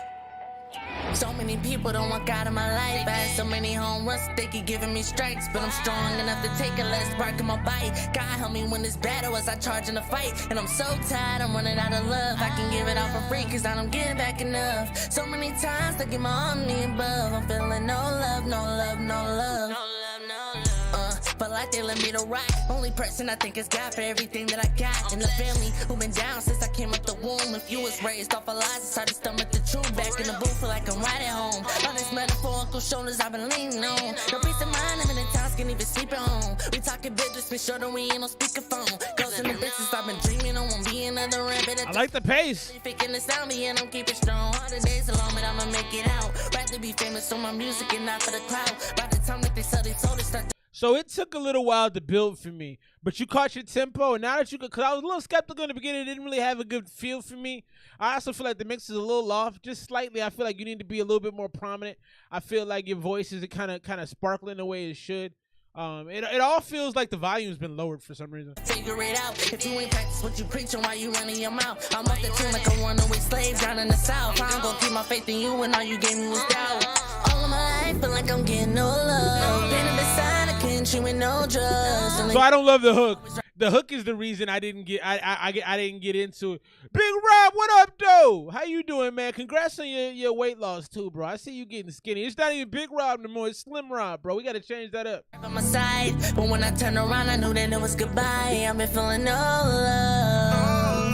[SPEAKER 17] So many people don't walk out of my life. I had so many home runs, they keep giving me strikes. But I'm strong enough to take a less spark in my bite. God help me win this battle as I charge in the fight. And I'm so tired, I'm running out of love. I can give it all for free, cause I don't get back enough. So many times they get my arm me above. I'm feeling no love, no love, no love. But like they let me to rock. Only person I think is God for everything that I got. And the family who been down since I came up the womb. If you was raised off of lies, it's hard to stomach the truth. Back in the booth, feel like I'm right at home. On this metaphorical shoulders I've been leaning on. No peace of mind, I'm in the towns, can't even sleep at home. We talking business, be sure that we ain't on speakerphone. Goes in the business, I've been dreaming on one being another rabbit.
[SPEAKER 1] I like the pace.
[SPEAKER 17] Faking the sound, me and I'm keeping strong. Harder days alone, but I'ma make it out. Rather be famous on my music and not for the clout. By the time that they sell, they told us start.
[SPEAKER 1] So it took a little while to build for me, but you caught your tempo, and now that you could, because I was a little skeptical in the beginning, it didn't really have a good feel for me. I also feel like the mix is a little off, just slightly. I feel like you need to be a little bit more prominent. I feel like your voice is kind of sparkling the way it should. It all feels like the volume's been lowered for some reason.
[SPEAKER 17] Figure it out. If you ain't practice what you preaching, why you running your mouth? I'm off the tune like a runaway slave down in the south. I'm gonna keep my faith in you, and all you gave me was doubt. All of my life, feel like I'm getting no love. Been in the side, I can't chew with no drugs.
[SPEAKER 1] So I don't love the hook. The hook is the reason I didn't get into it. Big Rob, what up, though? How you doing, man? Congrats on your weight loss too, bro. I see you getting skinny. It's not even Big Rob no more. It's Slim Rob, bro. We gotta change that up.
[SPEAKER 17] On my side, but when I turned around, I knew that it was goodbye. I've been feeling no love,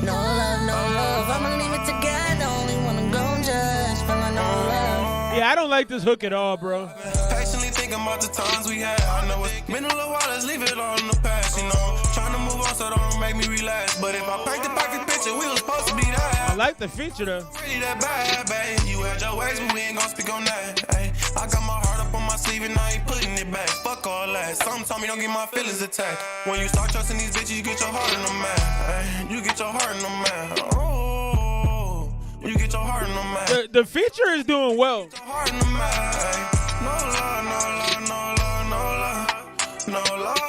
[SPEAKER 17] no love, no love. I'm gonna leave it to God, the only one I'm gonna judge. Feeling no love.
[SPEAKER 1] Yeah, I don't like this hook at all, bro.
[SPEAKER 3] Personally think thinking about the times we had. I know it's been a little while, let's leave it all in the past, you know. Trying to move on so don't make me relax. But if I paint the perfect picture, we was supposed to be that.
[SPEAKER 1] I like the feature though.
[SPEAKER 3] Really that bad, babe. You had your ways, but we ain't gon' speak on that. Ay, I got my heart up on my sleeve and I ain't putting it back. Fuck all that. Something told me don't get my feelings attacked. When you start trusting these bitches, you get your heart in them, man. Ay, you get your heart in them, man. Oh, you get your heart in them, man.
[SPEAKER 1] The feature is doing well.
[SPEAKER 3] Heart in them, man. Ay, no love, no love, no love, no love, no love,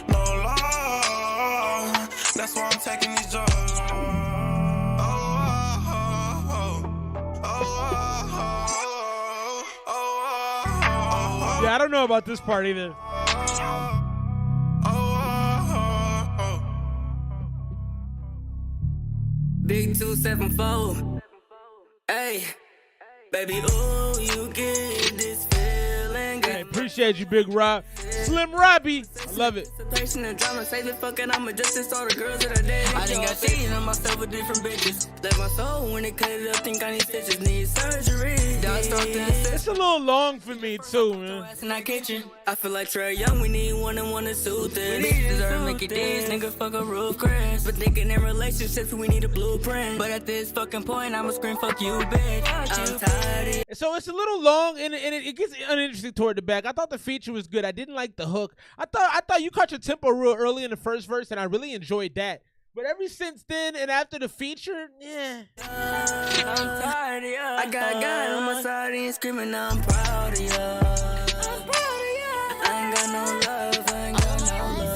[SPEAKER 3] no love. That's why I'm taking these drugs.
[SPEAKER 1] Yeah, I don't know about this part either.
[SPEAKER 18] Big 274. Hey, baby, ooh, you get this feeling.
[SPEAKER 1] Hey, appreciate you, Big Rob. Slim Robbie, I love it.
[SPEAKER 18] Patient and drama, save it, fucking, I'm adjusting all the girls that I did. I done got cheating on myself with different bitches. Left my soul when it cut it up, think I need stitches, need surgery.
[SPEAKER 1] It's a little long for me too, man.
[SPEAKER 18] In that kitchen, I feel like Trey Young, we need one and one to suit this. Bitches deserve to make it dance, nigga, fuck a roof crash. But thinking in relationships, we need a blueprint. But at this fucking point, I'ma scream, fuck you, bitch. I'm tired.
[SPEAKER 1] So it's a little long and it gets uninteresting toward the back. I thought the feature was good. I didn't like the hook. I thought you caught your tempo real early in the first verse, and I really enjoyed that. But ever since then and after the feature, yeah.
[SPEAKER 18] I'm tired of you. I got God on my side and screaming, I'm proud of you. I'm proud of you. I ain't got no love, I ain't got no love.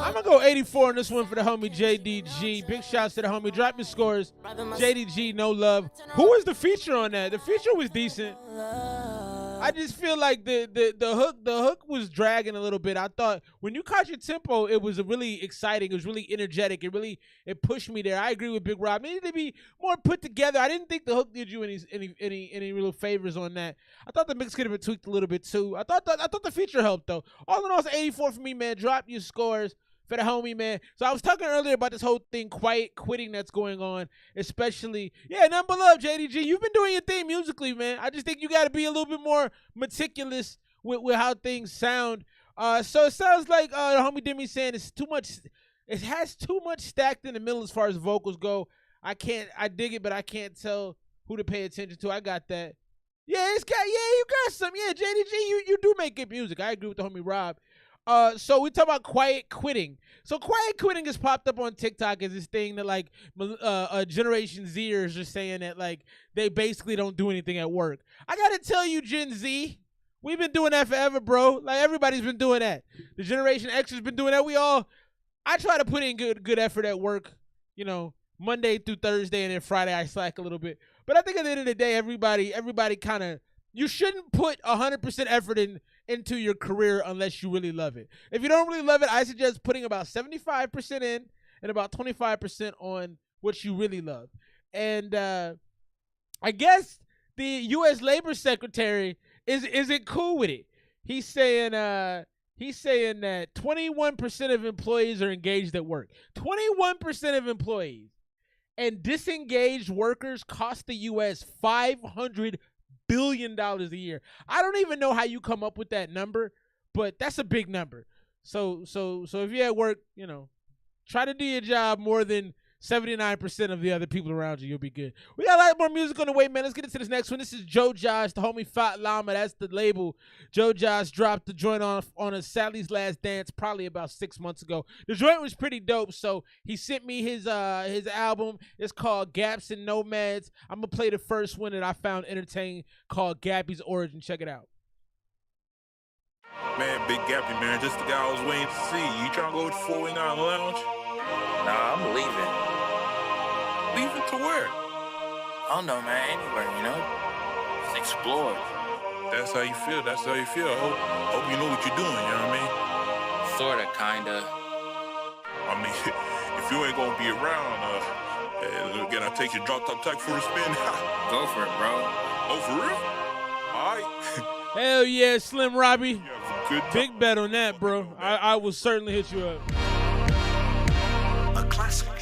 [SPEAKER 1] I'm gonna go 84 on this one for the homie JDG. Big shouts to the homie. Drop your scores. JDG, no love. Who was the feature on that? The feature was decent. I just feel like the hook was dragging a little bit. I thought when you caught your tempo, it was really exciting. It was really energetic. It pushed me there. I agree with Big Rob. It needed to be more put together. I didn't think the hook did you any real favors on that. I thought the mix could have been tweaked a little bit too. I thought the feature helped though. All in all, it's 84 for me, man. Drop your scores for the homie, man. So I was talking earlier about this whole thing, quiet quitting that's going on, especially, yeah, nothing but love, JDG. You've been doing your thing musically, man. I just think you got to be a little bit more meticulous with how things sound. So it sounds like the homie Demi saying it's too much. It has too much stacked in the middle as far as vocals go. I dig it, but I can't tell who to pay attention to. I got that. Yeah, you got some. Yeah, JDG, you do make good music. I agree with the homie Rob. So we talk about quiet quitting. So quiet quitting has popped up on TikTok as this thing that like Generation Zers are saying that like they basically don't do anything at work. I gotta tell you, Gen Z, we've been doing that forever, bro. Like everybody's been doing that. The Generation X has been doing that. I try to put in good effort at work, you know, Monday through Thursday, and then Friday I slack a little bit. But I think at the end of the day, everybody kind of, you shouldn't put 100% effort into your career unless you really love it. If you don't really love it, I suggest putting about 75% in and about 25% on what you really love. And I guess the U.S. Labor Secretary isn't cool with it. He's saying that 21% of employees are engaged at work. 21% of employees. And disengaged workers cost the U.S. $500 billion a year. I don't even know how you come up with that number, but that's a big number. So if you're at work, you know, try to do your job more than 79% of the other people around you. You'll be good. We got a lot more music on the way, man. Let's get into this next one. This is Joe Josh, the homie Fat Llama. That's the label. Joe Josh dropped the joint on a Sally's Last Dance probably about 6 months ago. The joint was pretty dope, so he sent me his album. It's called Gaps and Nomads. I'm going to play the first one that I found entertaining called Gappy's Origin. Check it out.
[SPEAKER 19] Man, Big Gappy, man. Just the guy I was waiting to see. You trying to go to 489 Lounge?
[SPEAKER 20] Nah, I'm leaving.
[SPEAKER 19] Leaving to where?
[SPEAKER 20] I don't know, man. Anywhere, you know? Just explore.
[SPEAKER 19] That's how you feel. I hope you know what you're doing, you know what I mean?
[SPEAKER 20] Sorta, kinda.
[SPEAKER 19] I mean, if you ain't gonna be around, can I take your drop top tech for a spin?
[SPEAKER 20] Go for it, bro.
[SPEAKER 19] Oh, for real? All right.
[SPEAKER 1] Hell yeah, Slim Robbie. Big bet on that, bro. I will certainly hit you up.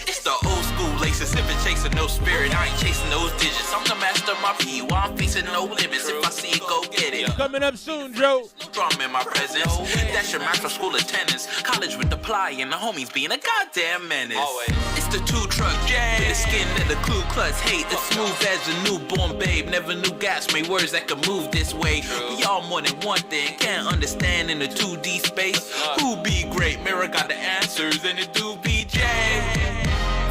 [SPEAKER 12] It's the old school lace
[SPEAKER 20] Texas, if it chasing no spirit, I ain't chasing those digits. I'm the master of my P, while I'm facing no limits. If I see it, go get it.
[SPEAKER 1] Coming up soon, Joe.
[SPEAKER 20] No drama in my presence. That's your match for school attendance. College with the ply and the homies being a goddamn menace. It's the 2-truck jam. With the skin that the Ku Klux hate. As smooth as a newborn babe. Never knew gas made words that could move this way. We all more than one thing. Can't understand in the 2D space. Who be great? Mirror got the answers and it do BJ.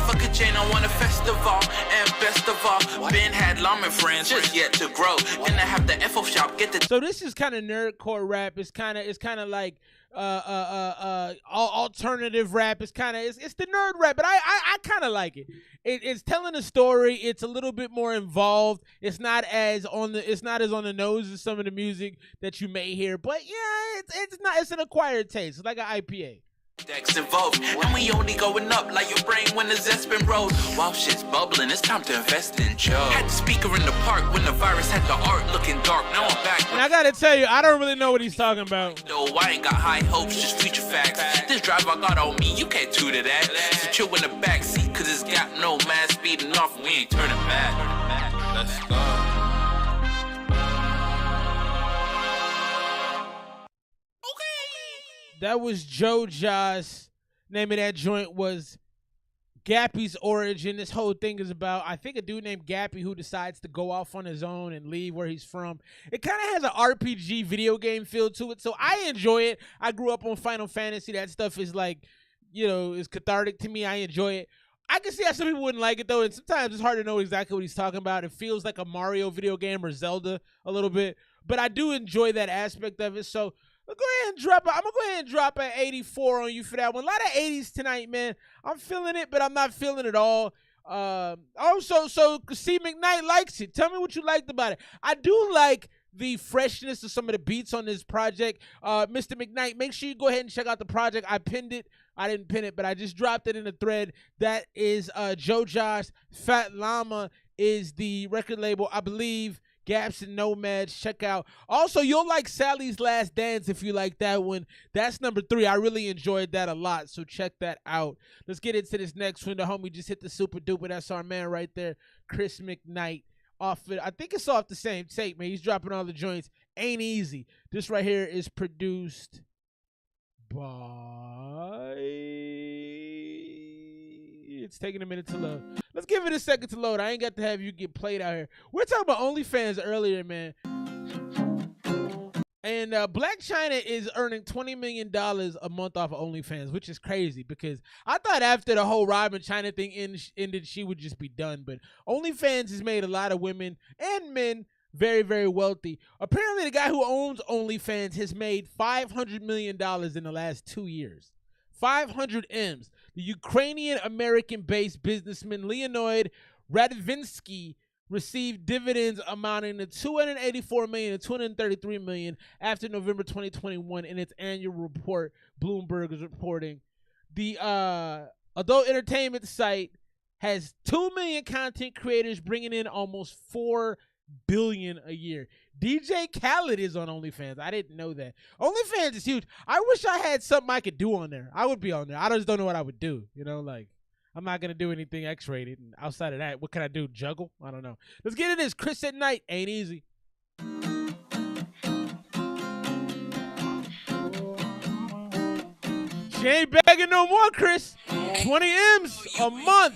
[SPEAKER 20] Fuck a chain, I want a festival. And best of all, Ben had lawman friends just yet to grow. Then I have the FO shop, get the.
[SPEAKER 1] So this is kind of nerdcore rap. It's kind of like alternative rap. It's the nerd rap, but I kind of like it. It's telling a story. It's a little bit more involved. It's not as on the nose as some of the music that you may hear. But yeah, it's an acquired taste. It's like an IPA.
[SPEAKER 20] Decks involved, and we only going up like your brain when the Zespin rolls. While shit's bubbling, it's time to invest in Joe. Had the speaker in the park when the virus had the art looking dark. Now I'm back.
[SPEAKER 1] And I gotta tell you, I don't really know what he's talking about.
[SPEAKER 20] No, I ain't got high hopes, just future facts. This drive I got on me, you can't tutor that. So chill in the back seat, cause it's got no man speeding off, and we ain't turning back. Let's go.
[SPEAKER 1] That was Joe Josh. Name of that joint was Gappy's Origin. This whole thing is about, I think, a dude named Gappy who decides to go off on his own and leave where he's from. It kind of has an RPG video game feel to it, so I enjoy it. I grew up on Final Fantasy. That stuff is like, is cathartic to me. I enjoy it. I can see how some people wouldn't like it, though, and sometimes it's hard to know exactly what he's talking about. It feels like a Mario video game or Zelda a little bit, but I do enjoy that aspect of it, so I'm gonna go ahead and drop an 84 on you for that one. A lot of 80s tonight, man. I'm feeling it, but I'm not feeling it all. So see, McKnight likes it. Tell me what you liked about it. I do like the freshness of some of the beats on this project. Mr. McKnight, make sure you go ahead and check out the project. I pinned it. I didn't pin it, but I just dropped it in the thread. That is Joe Josh. Fat Llama is the record label, I believe. Gaps and Nomads, check out. Also, you'll like Sally's Last Dance if you like that one. That's number 3. I really enjoyed that a lot, so check that out. Let's get into this next one. The homie just hit the super duper. That's our man right there, Chris McKnight. Off it, I think it's off the same tape, man. He's dropping all the joints. Ain't easy. This right here is produced by... It's taking a minute to load. Let's give it a second to load. I ain't got to have you get played out here. We're talking about OnlyFans earlier, man. And Black China is earning $20 million a month off of OnlyFans, which is crazy because I thought after the whole Robin China thing ended, she would just be done. But OnlyFans has made a lot of women and men very, very wealthy. Apparently, the guy who owns OnlyFans has made $500 million in the last 2 years. 500 M's. The Ukrainian-American-based businessman Leonid Radvinsky received dividends amounting to $284 million and $233 million after November 2021 in its annual report, Bloomberg is reporting. The adult entertainment site has 2 million content creators bringing in almost $4 billion a year. DJ Khaled is on OnlyFans. I didn't know that. OnlyFans is huge. I wish I had something I could do on there. I would be on there. I just don't know what I would do. Like, I'm not going to do anything X-rated. And outside of that, what can I do? Juggle? I don't know. Let's get into this. Chris at Night. Ain't easy. She ain't begging no more, Chris. 20 M's a month.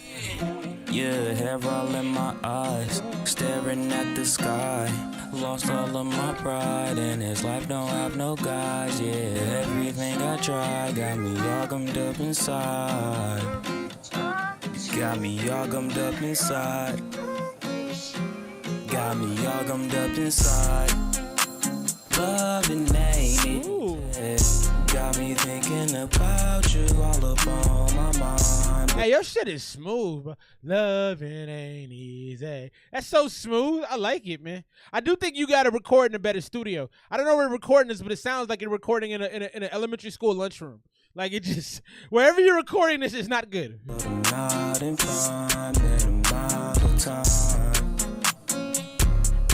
[SPEAKER 4] Yeah, hair all in my eyes, staring at the sky. Lost all of my pride, and this life don't have no guys. Yeah, everything I try got me all gummed up inside. Got me all gummed up inside. Got me all gummed up inside. Loving ain't it. Got me thinking about you all up on my mind.
[SPEAKER 1] Hey, your shit is smooth, bro. Loving ain't easy. That's so smooth. I like it, man. I do think you got to record in a better studio. I don't know where you're recording this, but it sounds like you're recording in an elementary school lunchroom. Like, it just, wherever you're recording this is not good.
[SPEAKER 4] I'm not in prime, been a mile of time.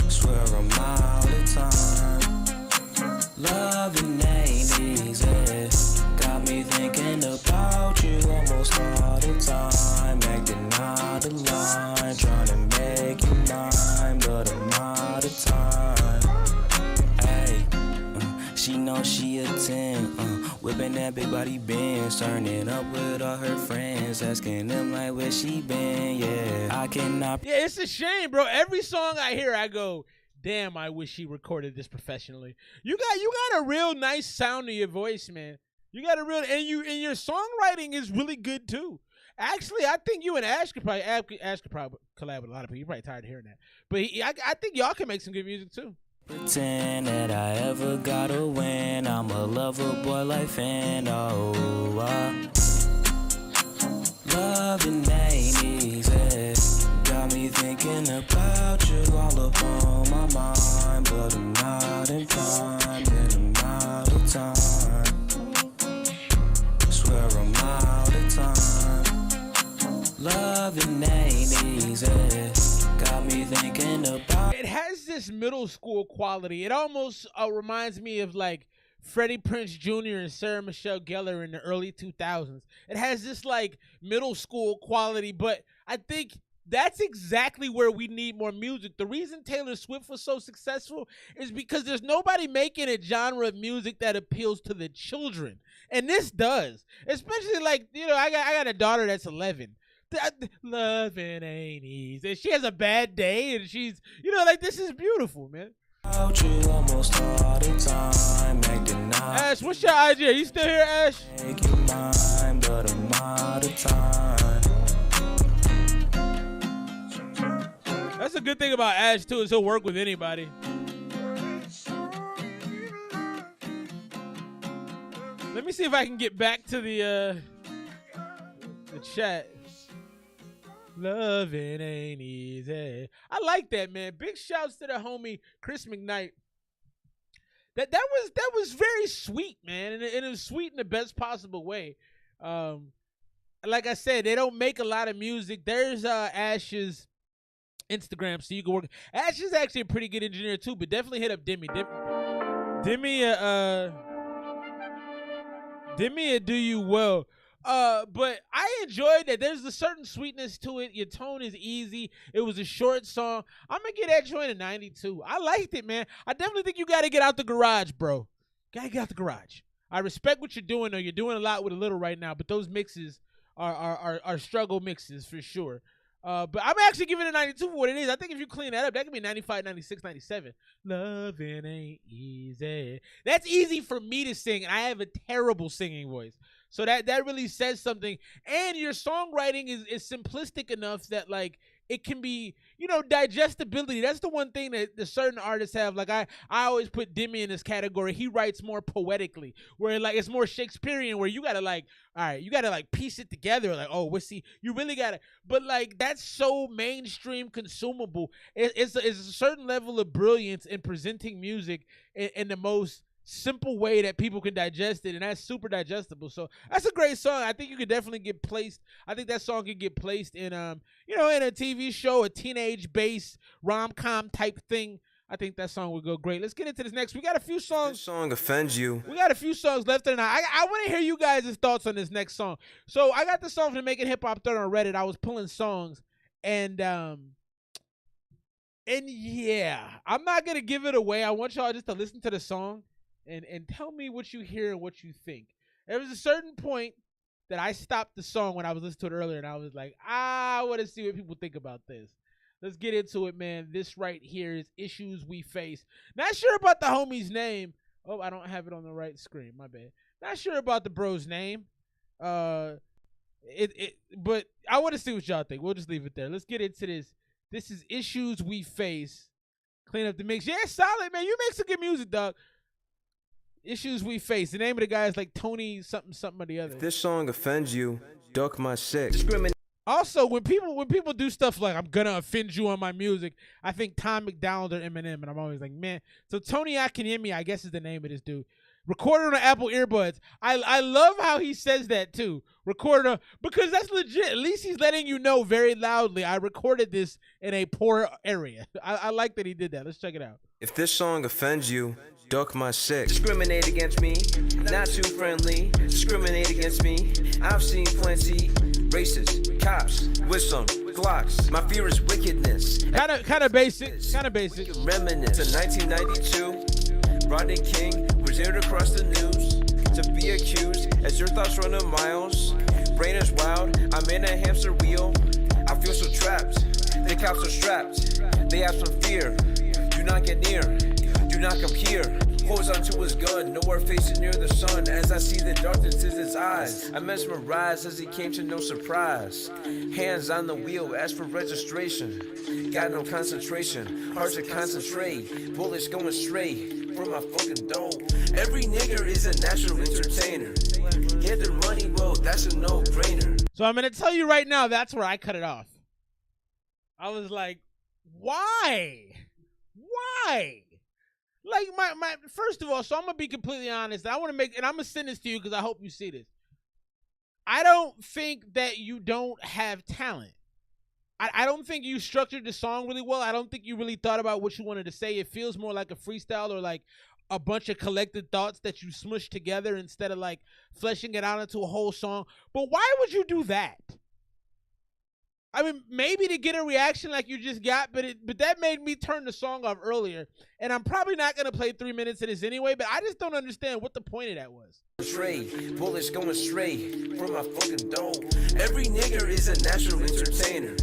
[SPEAKER 4] Swear I'm out of time. Loving ain't easy. Got me thinking about you almost all the time. Acting out of She know she a 10, whipping that big body Benz, turning up with all her friends, asking them like where she been, yeah. I cannot.
[SPEAKER 1] Yeah, it's a shame, bro. Every song I hear, I go, damn, I wish he recorded this professionally. You got a real nice sound to your voice, man. You got a real, and your songwriting is really good too. Actually, I think you and Ash could probably collab with a lot of people. You're probably tired of hearing that, but I think y'all can make some good music too.
[SPEAKER 4] Pretend that I ever gotta win. I'm a lover boy like Finn. Oh, loving ain't easy. Got me thinking about you all up on my mind, but I'm not in time, and I'm out of time. Swear I'm out of time. Loving ain't easy. Got me thinking about.
[SPEAKER 1] It has this middle school quality. It almost reminds me of like Freddie Prinze Jr. and Sarah Michelle Gellar in the early 2000s. It has this like middle school quality, but I think that's exactly where we need more music. The reason Taylor Swift was so successful is because there's nobody making a genre of music that appeals to the children. And this does. Especially like, you know, I got a daughter that's 11. Loving ain't easy. She has a bad day and she's, you know, like, this is beautiful, man.
[SPEAKER 4] You almost all the time,
[SPEAKER 1] Ash, what's your idea? You still here, Ash?
[SPEAKER 4] Make you mine, but I'm out of time.
[SPEAKER 1] That's a good thing about Ash too, is he'll work with anybody. Let me see if I can get back to the chat. Loving ain't easy. I like that, man. Big shouts to the homie Chris McKnight. That was very sweet, man, and it was sweet in the best possible way. Like I said, they don't make a lot of music. There's Ash's Instagram, so you can work. Ash is actually a pretty good engineer too, but definitely hit up Demi. Demi do you well. But I enjoyed that. There's a certain sweetness to it. Your tone is easy. It was a short song. I'm gonna get that joint a 92. I liked it, man. I definitely think you gotta get out the garage, bro. Gotta get out the garage. I respect what you're doing, though. You're doing a lot with a little right now, but those mixes are struggle mixes for sure. But I'm actually giving it a 92 for what it is. I think if you clean that up, that could be 95, 96, 97. Loving ain't easy. That's easy for me to sing, and I have a terrible singing voice. So that really says something. And your songwriting is simplistic enough that, like, it can be, you know, digestibility. That's the one thing that the certain artists have. Like, I always put Demi in this category. He writes more poetically, where, like, it's more Shakespearean, where you got to, like, all right, you got to, like, piece it together. Like, oh, what's he? You really got to. But, like, that's so mainstream consumable. It's a certain level of brilliance in presenting music in the most simple way that people can digest it, and that's super digestible. So that's a great song. I think you could definitely get placed. I think that song could get placed in you know, in a TV show, a teenage based rom-com type thing. I think that song would go great. Let's get into this next. We got a few songs.
[SPEAKER 21] This song offends you.
[SPEAKER 1] We got a few songs left in. I want to hear you guys' thoughts on this next song. So I got the song from Making Hip Hop Third on Reddit. I was pulling songs, and yeah, I'm not gonna give it away. I want y'all just to listen to the song and tell me what you hear and what you think. There was a certain point that I stopped the song when I was listening to it earlier, and I was like, I want to see what people think about this. Let's get into it, man. This right here is Issues We Face. Not sure about the homie's name. Oh, I don't have it on the right screen. My bad. Not sure about the bro's name. But I want to see what y'all think. We'll just leave it there. Let's get into this. This is Issues We Face. Clean up the mix. Yeah, solid, man. You make some good music, dog. Issues We Face. The name of the guy is like Tony something or the other.
[SPEAKER 21] If this song offends you, duck my sick.
[SPEAKER 1] Also, when people do stuff like I'm gonna offend you on my music, I think Tom McDonald or Eminem, and I'm always like, man. So Tony Akanyemi, I guess is the name of this dude. Recorded on Apple earbuds. I love how he says that too. Recorded on, because that's legit. At least he's letting you know very loudly. I recorded this in a poor area. I like that he did that. Let's check it out.
[SPEAKER 21] If this song offends you, duck my sick.
[SPEAKER 22] Discriminate against me, not too friendly. Discriminate against me, I've seen plenty. Racist, cops, with some Glocks. My fear is wickedness.
[SPEAKER 1] Kind of basic. Kind of basic.
[SPEAKER 22] Reminisce to 1992. Rodney King was here to your thoughts running miles. Brain is wild, I'm in a hamster wheel. I feel so trapped, the cops are strapped. They have some fear, do not get near, do not come here. Holds onto his gun, nowhere facing near the sun. As I see the darkness in his eyes, I mesmerized as he came to no surprise. Hands on the wheel, ask for registration. Got no concentration, hard to concentrate. Bullets going straight from my fucking dome. Every nigger is a natural entertainer. Get their money, well, that's a no-brainer.
[SPEAKER 1] So I'm going to tell you right now, that's where I cut it off. I was like, why? Why? Like, my first of all, so I'm going to be completely honest. I want to make, and I'm going to send this to you because I hope you see this. I don't think that you don't have talent. I don't think you structured the song really well. I don't think you really thought about what you wanted to say. It feels more like a freestyle or like a bunch of collected thoughts that you smushed together instead of like fleshing it out into a whole song. But why would you do that? I mean, maybe to get a reaction like you just got, but that made me turn the song off earlier. And I'm probably not going to play 3 minutes of this anyway, but I just don't understand what the point of that was.
[SPEAKER 22] Straight, bullets going straight from my fucking dome. Every nigger is a natural entertainer.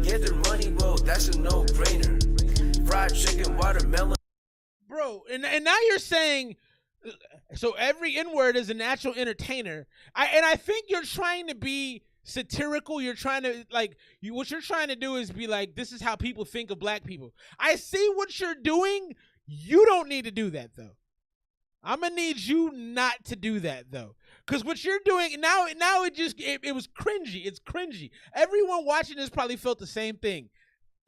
[SPEAKER 22] Get their money, well, that's a no-brainer. Fried chicken, watermelon.
[SPEAKER 1] Bro, and now you're saying, so every N-word is a natural entertainer. I think you're trying to be satirical. You're trying to, like, what you're trying to do is be like, this is how people think of black people. I see what you're doing. You don't need to do that, though. I'm going to need you not to do that, though. Because what you're doing, now it was cringy. It's cringy. Everyone watching this probably felt the same thing.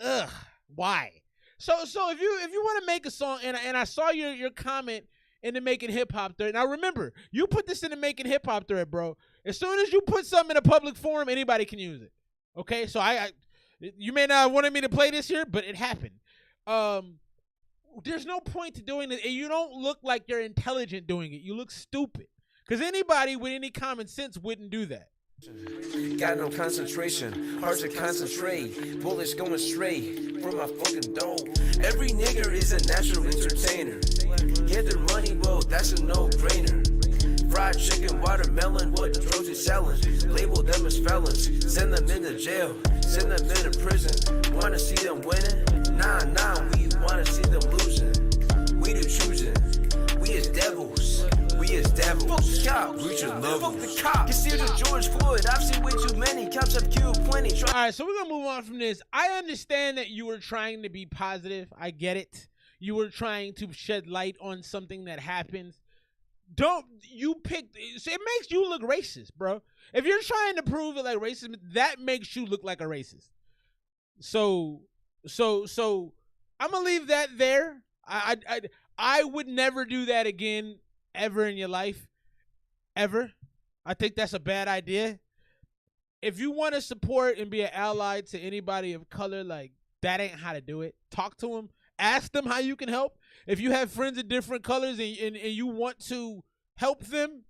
[SPEAKER 1] Ugh, why? So if you want to make a song, and I saw your comment in the Making Hip Hop thread. Now remember, you put this in the Making Hip Hop thread, bro. As soon as you put something in a public forum, anybody can use it. Okay, so you may not have wanted me to play this here, but it happened. There's no point to doing it. You don't look like you're intelligent doing it. You look stupid. Because anybody with any common sense wouldn't do that.
[SPEAKER 22] Got no concentration, hard to concentrate. Bullets going straight from my fucking dome. Every nigger is a natural entertainer. Get their money, well, that's a no-brainer. Fried chicken, watermelon, what the drugs is selling. Label them as felons, send them into jail, send them into prison. Wanna see them winning? Nah, we wanna see them losing. We the choosing, we as devils. We as devils. Fuck the cops. Reach a level. Fuck the cops. Consider George Floyd. I've seen way too many. Cops have killed plenty.
[SPEAKER 1] All right, so we're going to move on from this. I understand that you were trying to be positive. I get it. You were trying to shed light on something that happens. It makes you look racist, bro. If you're trying to prove it like racism, that makes you look like a racist. So I'm going to leave that there. I would never do that again. Ever in your life, ever. I think that's a bad idea. If you want to support and be an ally to anybody of color, like, that ain't how to do it. Talk to them. Ask them how you can help. If you have friends of different colors and you want to help them,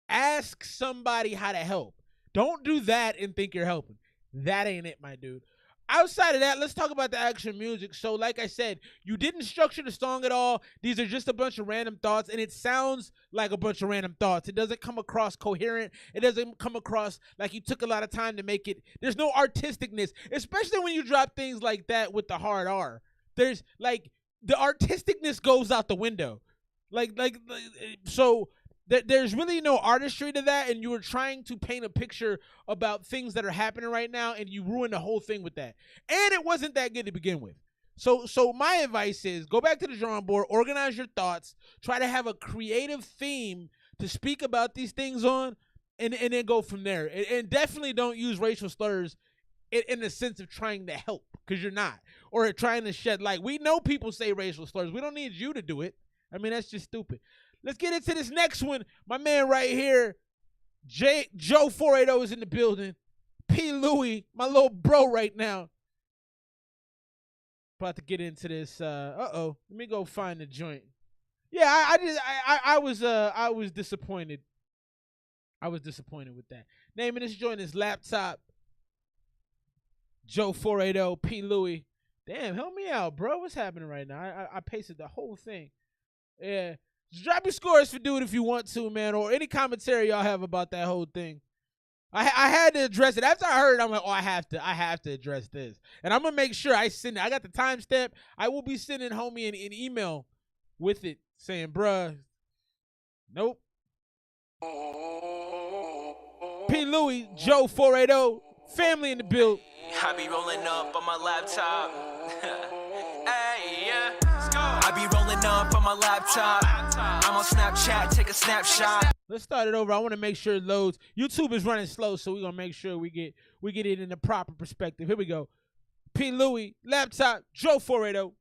[SPEAKER 1] ask somebody how to help. Don't do that and think you're helping. That ain't it, my dude. Outside of that, let's talk about the actual music. So like I said, you didn't structure the song at all. These are just a bunch of random thoughts, and it sounds like a bunch of random thoughts. It doesn't come across coherent. It doesn't come across like you took a lot of time to make it. There's no artisticness, especially when you drop things like that with the hard R. There's, like, the artisticness goes out the window. So there's really no artistry to that, and you were trying to paint a picture about things that are happening right now, and you ruined the whole thing with that. And it wasn't that good to begin with. So my advice is go back to the drawing board, organize your thoughts, try to have a creative theme to speak about these things on, and then go from there. And definitely don't use racial slurs in the sense of trying to help, because you're not, or trying to shed light. We know people say racial slurs. We don't need you to do it. I mean, that's just stupid. Let's get into this next one. My man right here, Joe 480 is in the building. P. Louie, my little bro right now. About to get into this. Let me go find the joint. Yeah, I was disappointed. I was disappointed with that. Name of this joint is Laptop. Joe 480, P. Louie. Damn, help me out, bro. What's happening right now? I pasted the whole thing. Yeah. Drop your scores for Dude if you want to, man, or any commentary y'all have about that whole thing. I had to address it. After I heard it, I'm like, oh, I have to address this. And I'm going to make sure I send it. I got the timestamp. I will be sending homie an email with it saying, bruh, nope. P. Louie, Joe 480, family in the build.
[SPEAKER 12] I be rolling up on my laptop. Hey, yeah. I be rolling up on my laptop. I'm on Snapchat, take a snapshot.
[SPEAKER 1] Let's start it over. I want to make sure it loads. YouTube is running slow, so we're gonna make sure we get it in the proper perspective. Here we go. P. Louie, laptop, Joe 480.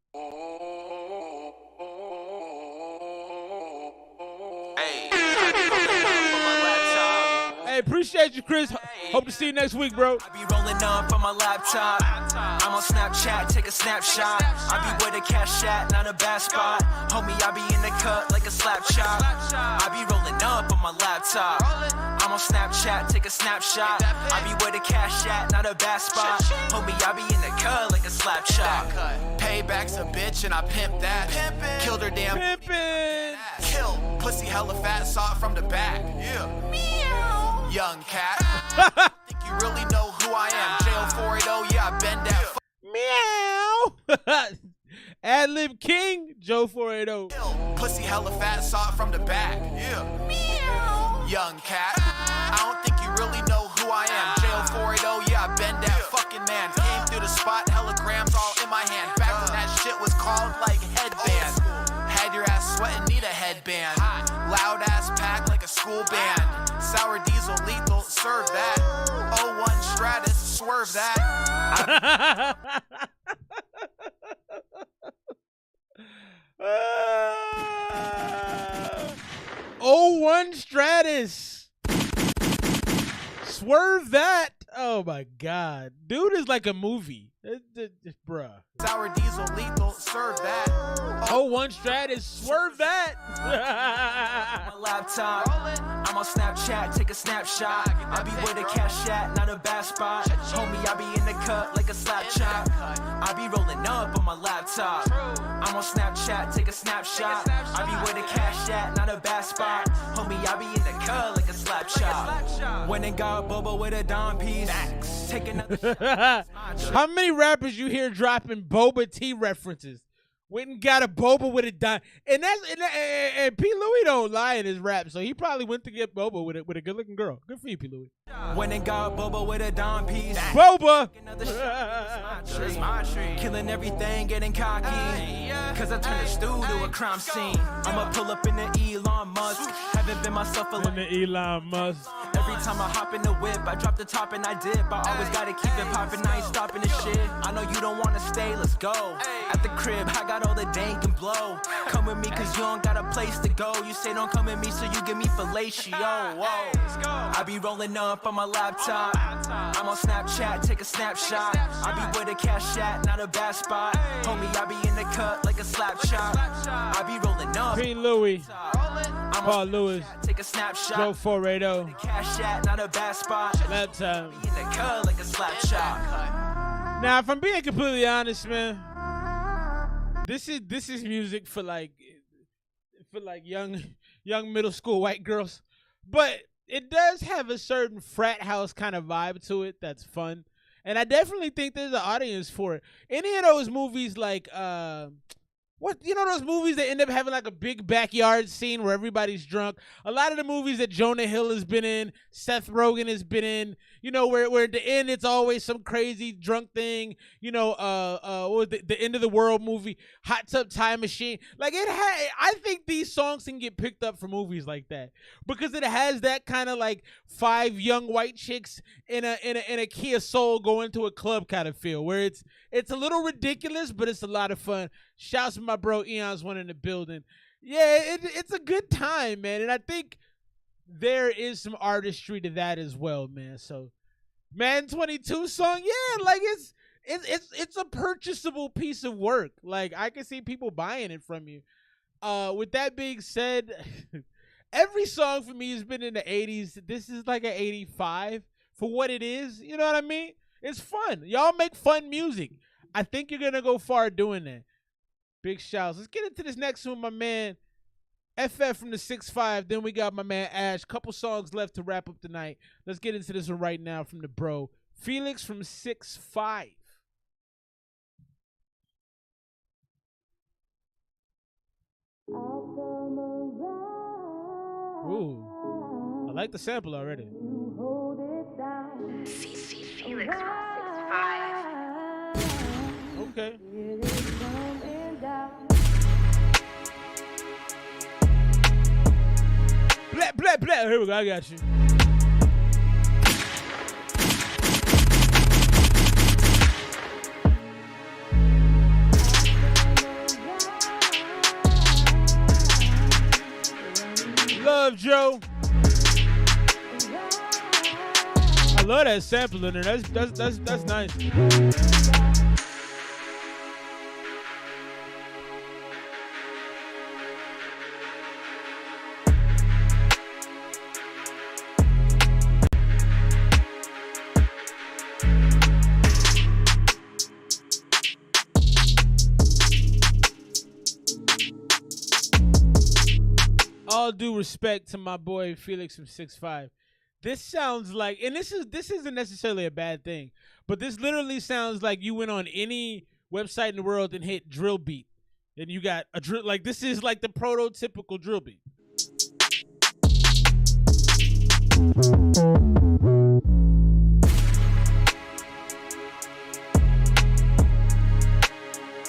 [SPEAKER 1] Hey, appreciate you, Chris. Hope to see you next week, bro.
[SPEAKER 12] I be rolling up on my laptop. I'm on Snapchat, take a snapshot. I be where the cash at, not a bad spot. Homie, I be in the cut like a slap chop. I be rolling up on my laptop. I'm on Snapchat, take a snapshot. I be where the cash at, not a bad spot. Homie, I be in the cut like a slap chop. Payback's a bitch and I pimp that. Killed her damn
[SPEAKER 1] pimpin'.
[SPEAKER 12] Kill pussy hella fat, saw it from the back. Yeah. Meow. Young cat. Think you really know who I am? Jail 480, yeah, I been that.
[SPEAKER 1] Meow. Ad-lib King, Joe 480.
[SPEAKER 12] Pussy hella fat, saw it from the back. Yeah. Meow. Young cat. I don't think you really know who I am. Jail 480, yeah, I been that fucking man. Came through the spot, hella grams all in my hand. Back when that shit was called like headband. Had your ass sweating, need a headband. Loud ass pack like a school band. Sour diesel lethal, serve that. 01 Stratus, swerve that.
[SPEAKER 1] 01 Stratus. Swerve that. Oh my God. Dude is like a movie. Bruh.
[SPEAKER 12] Sour diesel lethal, serve that.
[SPEAKER 1] 01 Stratus, swerve that.
[SPEAKER 12] My laptop. I'm on Snapchat, take a snapshot. I be where the cash at, not a bad spot. Homie, I be in the cut like a slap chop. I be rolling up on my laptop. I'm on Snapchat, take a snapshot. I be where the cash at, not a bad spot. Homie, I be in the cut like a slap chop. Went and got Bobo with a dime piece. Take another shot.
[SPEAKER 1] How many rappers you hear dropping Boba T references? Went and got a boba with a dime, and P. Louie don't lie in his rap, so he probably went to get boba with a good looking girl. Good for you, P. Louie.
[SPEAKER 12] Went and got Boba with a dime piece.
[SPEAKER 1] Boba.
[SPEAKER 12] Killing everything, getting cocky. Cause I turned the stew to a crime scene. I'ma pull up in the Elon Musk. Haven't been myself a
[SPEAKER 1] in the Elon Musk.
[SPEAKER 12] Every time I hop in the whip, I drop the top and I dip. I always gotta keep it poppin', I ain't stopping this shit. I know you don't wanna stay, let's go. At the crib, I got all the dank and blow. Come with me cause you don't got a place to go. You say don't come with me so you give me fellatio. Whoa. I be rolling up on my laptop. I'm on Snapchat, take a snapshot. I be where the cash at, not a bad spot. Homie, I be in the cut like a slap chop. I be rolling up.
[SPEAKER 1] P. Louie, Paul Lewis,
[SPEAKER 12] take a snapshot.
[SPEAKER 1] Joe 480.
[SPEAKER 12] Cash at, not a bad spot.
[SPEAKER 1] Laptop.
[SPEAKER 12] In the cut like a slap chop.
[SPEAKER 1] Now, if I'm being completely honest, man, this is music for like young middle school white girls, but it does have a certain frat house kind of vibe to it that's fun, and I definitely think there's an audience for it. Any of those movies like those movies that end up having like a big backyard scene where everybody's drunk. A lot of the movies that Jonah Hill has been in, Seth Rogen has been in, where at the end it's always some crazy drunk thing. What was the End of the World movie, Hot Tub Time Machine. Like I think these songs can get picked up for movies like that because it has that kind of like 5 young white chicks in a Kia Soul going to a club kind of feel where it's a little ridiculous, but it's a lot of fun. Shouts to my bro Eon's one in the building. Yeah, it's a good time, man. And I think there is some artistry to that as well, man. So Man 22 song, yeah, like it's a purchasable piece of work. Like I can see people buying it from you. With that being said, every song for me has been in the 80s. This is like an 85 for what it is. You know what I mean? It's fun. Y'all make fun music. I think you're gonna go far doing that. Big shouts. Let's get into this next one, my man. FF from the 6'5". Then we got my man Ash. Couple songs left to wrap up the night. Let's get into this one right now from the bro. Felix from 6'5". Ooh, I like the sample already.
[SPEAKER 11] Felix from 6'5".
[SPEAKER 1] Okay. Blah, blah, blah. Here we go. I got you. Love Joe. I love that sample in there. That's nice. All due respect to my boy Felix from 6'5". This sounds like, and this isn't necessarily a bad thing, but this literally sounds like you went on any website in the world and hit drill beat, and you got a drill. Like, this is like the prototypical drill beat.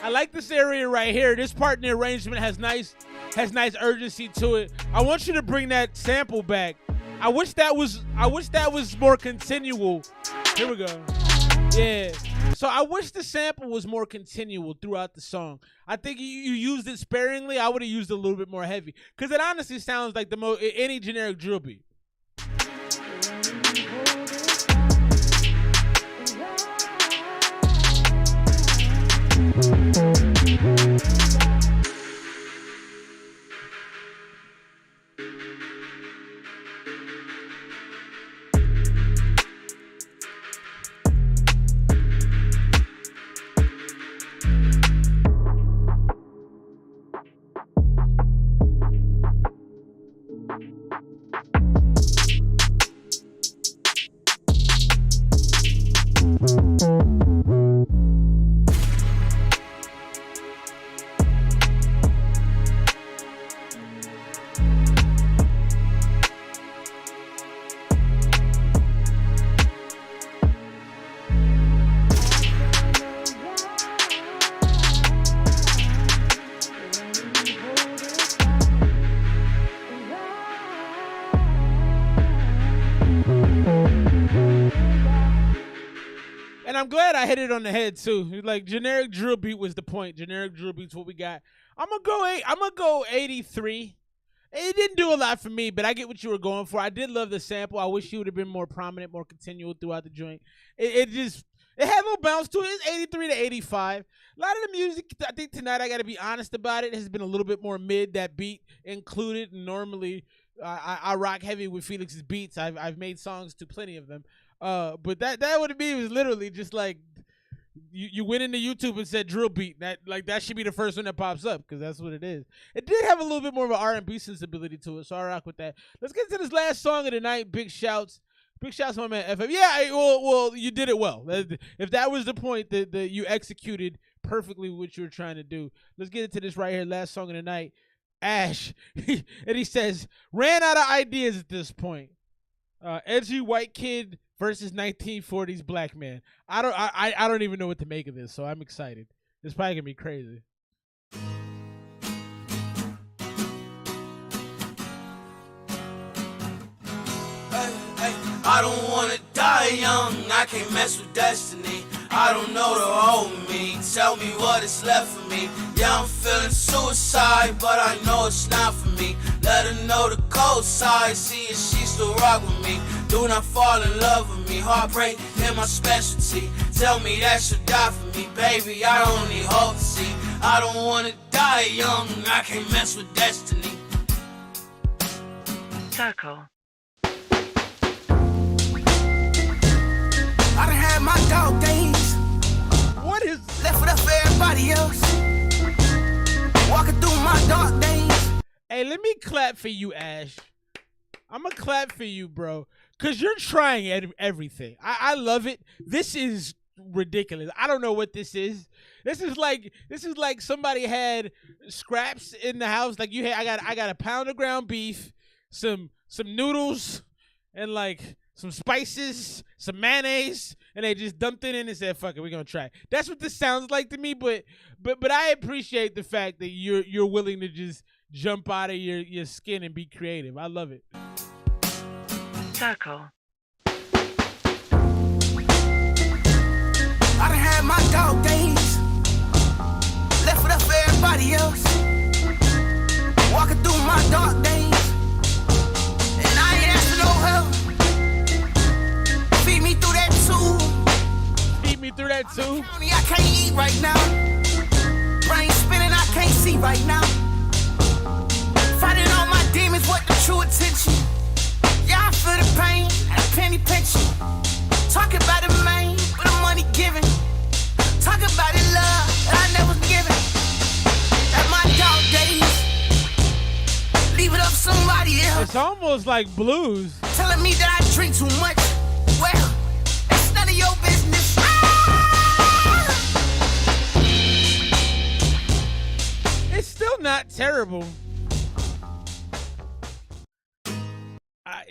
[SPEAKER 1] I like this area right here. This part in the arrangement has nice urgency to it. I want you to bring that sample back. I wish that was more continual. Here we go. Yeah. So I wish the sample was more continual throughout the song. I think you used it sparingly. I would have used it a little bit more heavy, because it honestly sounds like any generic drill beat. And I'm glad I hit it on the head too. Like, generic drill beat was the point. Generic drill beat's what we got. I'm gonna go 83. It didn't do a lot for me, but I get what you were going for. I did love the sample. I wish you would have been more prominent, more continual throughout the joint. It had a little bounce to it. It's 83 to 85. A lot of the music, I think tonight, I got to be honest about it, has been a little bit more mid, that beat included. Normally, I rock heavy with Felix's beats. I've made songs to plenty of them. But that what it was literally just like you went into YouTube and said drill beat. That should be the first one that pops up, because that's what it is. It did have a little bit more of an R&B sensibility to it, so I rock with that. Let's get to this last song of the night. Big shouts to my man FF. Yeah, well, you did it well. If that was the point, that you executed perfectly what you were trying to do. Let's get into this right here. Last song of the night. Ash, and he says, ran out of ideas at this point. Edgy white kid versus 1940s black man. I don't even know what to make of this, so I'm excited. It's probably gonna be crazy.
[SPEAKER 7] I don't wanna die young, I can't mess with destiny. I don't know the old me, tell me what is left for me. Yeah, I'm feeling suicide, but I know it's not for me. Let her know the cold side, see if she still rock with me. Do not fall in love with me, heartbreak is my specialty. Tell me that you'll die for me, baby, I only hope to see. I don't wanna die young, I can't mess with destiny.
[SPEAKER 11] Circle.
[SPEAKER 7] I done had my dog days.
[SPEAKER 1] What is
[SPEAKER 7] left it up for everybody else? Walking through my dark days.
[SPEAKER 1] Hey, let me clap for you, Ash. I'm gonna clap for you, bro, because you're trying everything. I love it. This is ridiculous. I don't know what this is. This is like somebody had scraps in the house. Like you had, I got a pound of ground beef, some noodles, and like some spices, some mayonnaise, and they just dumped it in and said, "Fuck it, we're gonna try." That's what this sounds like to me. But I appreciate the fact that you're willing to just jump out of your skin and be creative. I love it.
[SPEAKER 5] Circle.
[SPEAKER 3] I done had my dog days, left it up for everybody else. Walking through my dark days, and I ain't asking no help. Feed me through that tube.
[SPEAKER 1] Feed me through that tube.
[SPEAKER 3] I can't eat right now. Brain spinning, I can't see right now. Fighting all my demons, what the true attention? Yeah, I feel the pain, and a penny pinching. Talking about the main, but the money given. Talk about the love that I never given. At my dog days, leave it up somebody else.
[SPEAKER 1] It's almost like blues.
[SPEAKER 3] Telling me that I drink too much. Well, it's none of your business.
[SPEAKER 1] It's still not terrible.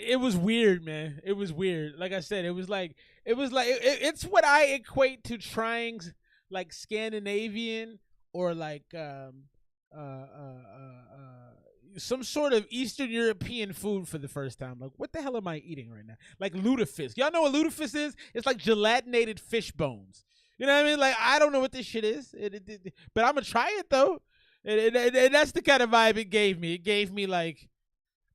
[SPEAKER 1] It was weird, man. It was weird. Like I said, it's what I equate to trying like Scandinavian or like some sort of Eastern European food for the first time. Like, what the hell am I eating right now? Like lutefisk. Y'all know what lutefisk is? It's like gelatinated fish bones. You know what I mean? Like, I don't know what this shit is, but I'm gonna try it though. And that's the kind of vibe it gave me. It gave me like.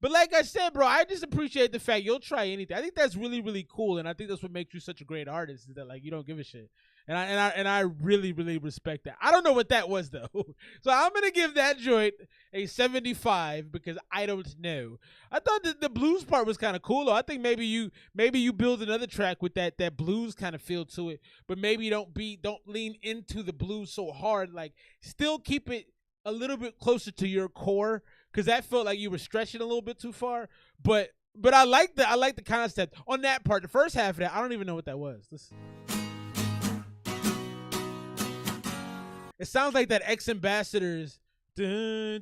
[SPEAKER 1] But like I said, bro, I just appreciate the fact you'll try anything. I think that's really, really cool, and I think that's what makes you such a great artist. Is that like you don't give a shit, and I really, really respect that. I don't know what that was though, so I'm gonna give that joint a 75 because I don't know. I thought that the blues part was kind of cool though. I think maybe you build another track with that blues kind of feel to it, but maybe don't lean into the blues so hard. Like still keep it a little bit closer to your core. Because that felt like you were stretching a little bit too far, but I like the concept on that part. The first half of that, I don't even know what that was. Listen. It sounds like that ex-ambassadors.
[SPEAKER 3] I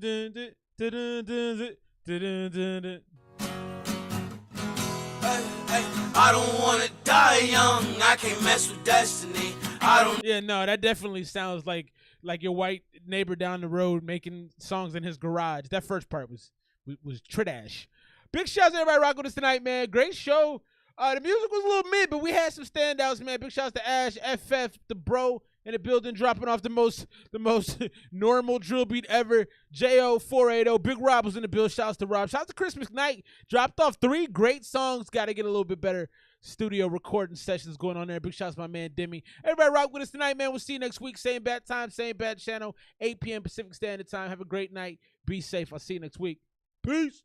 [SPEAKER 3] don't wanna die young. I can't mess with destiny.
[SPEAKER 1] Yeah, no, that definitely sounds like your white neighbor down the road making songs in his garage. That first part was trash. Big shouts to everybody rocking with us tonight, man. Great show. The music was a little mid, but we had some standouts, man. Big shouts to Ash, FF, the bro in the building, dropping off the most normal drill beat ever. JO480. Big Rob was in the build. Shouts to Rob. Shouts to Chris McKnight. Dropped off 3 great songs. Got to get a little bit better studio recording sessions going on there. Big shouts to my man Demi. Everybody rock with us tonight, man. We'll see you next week. Same bat time, same bat channel, 8 p.m. Pacific Standard Time. Have a great night. Be safe. I'll see you next week. Peace.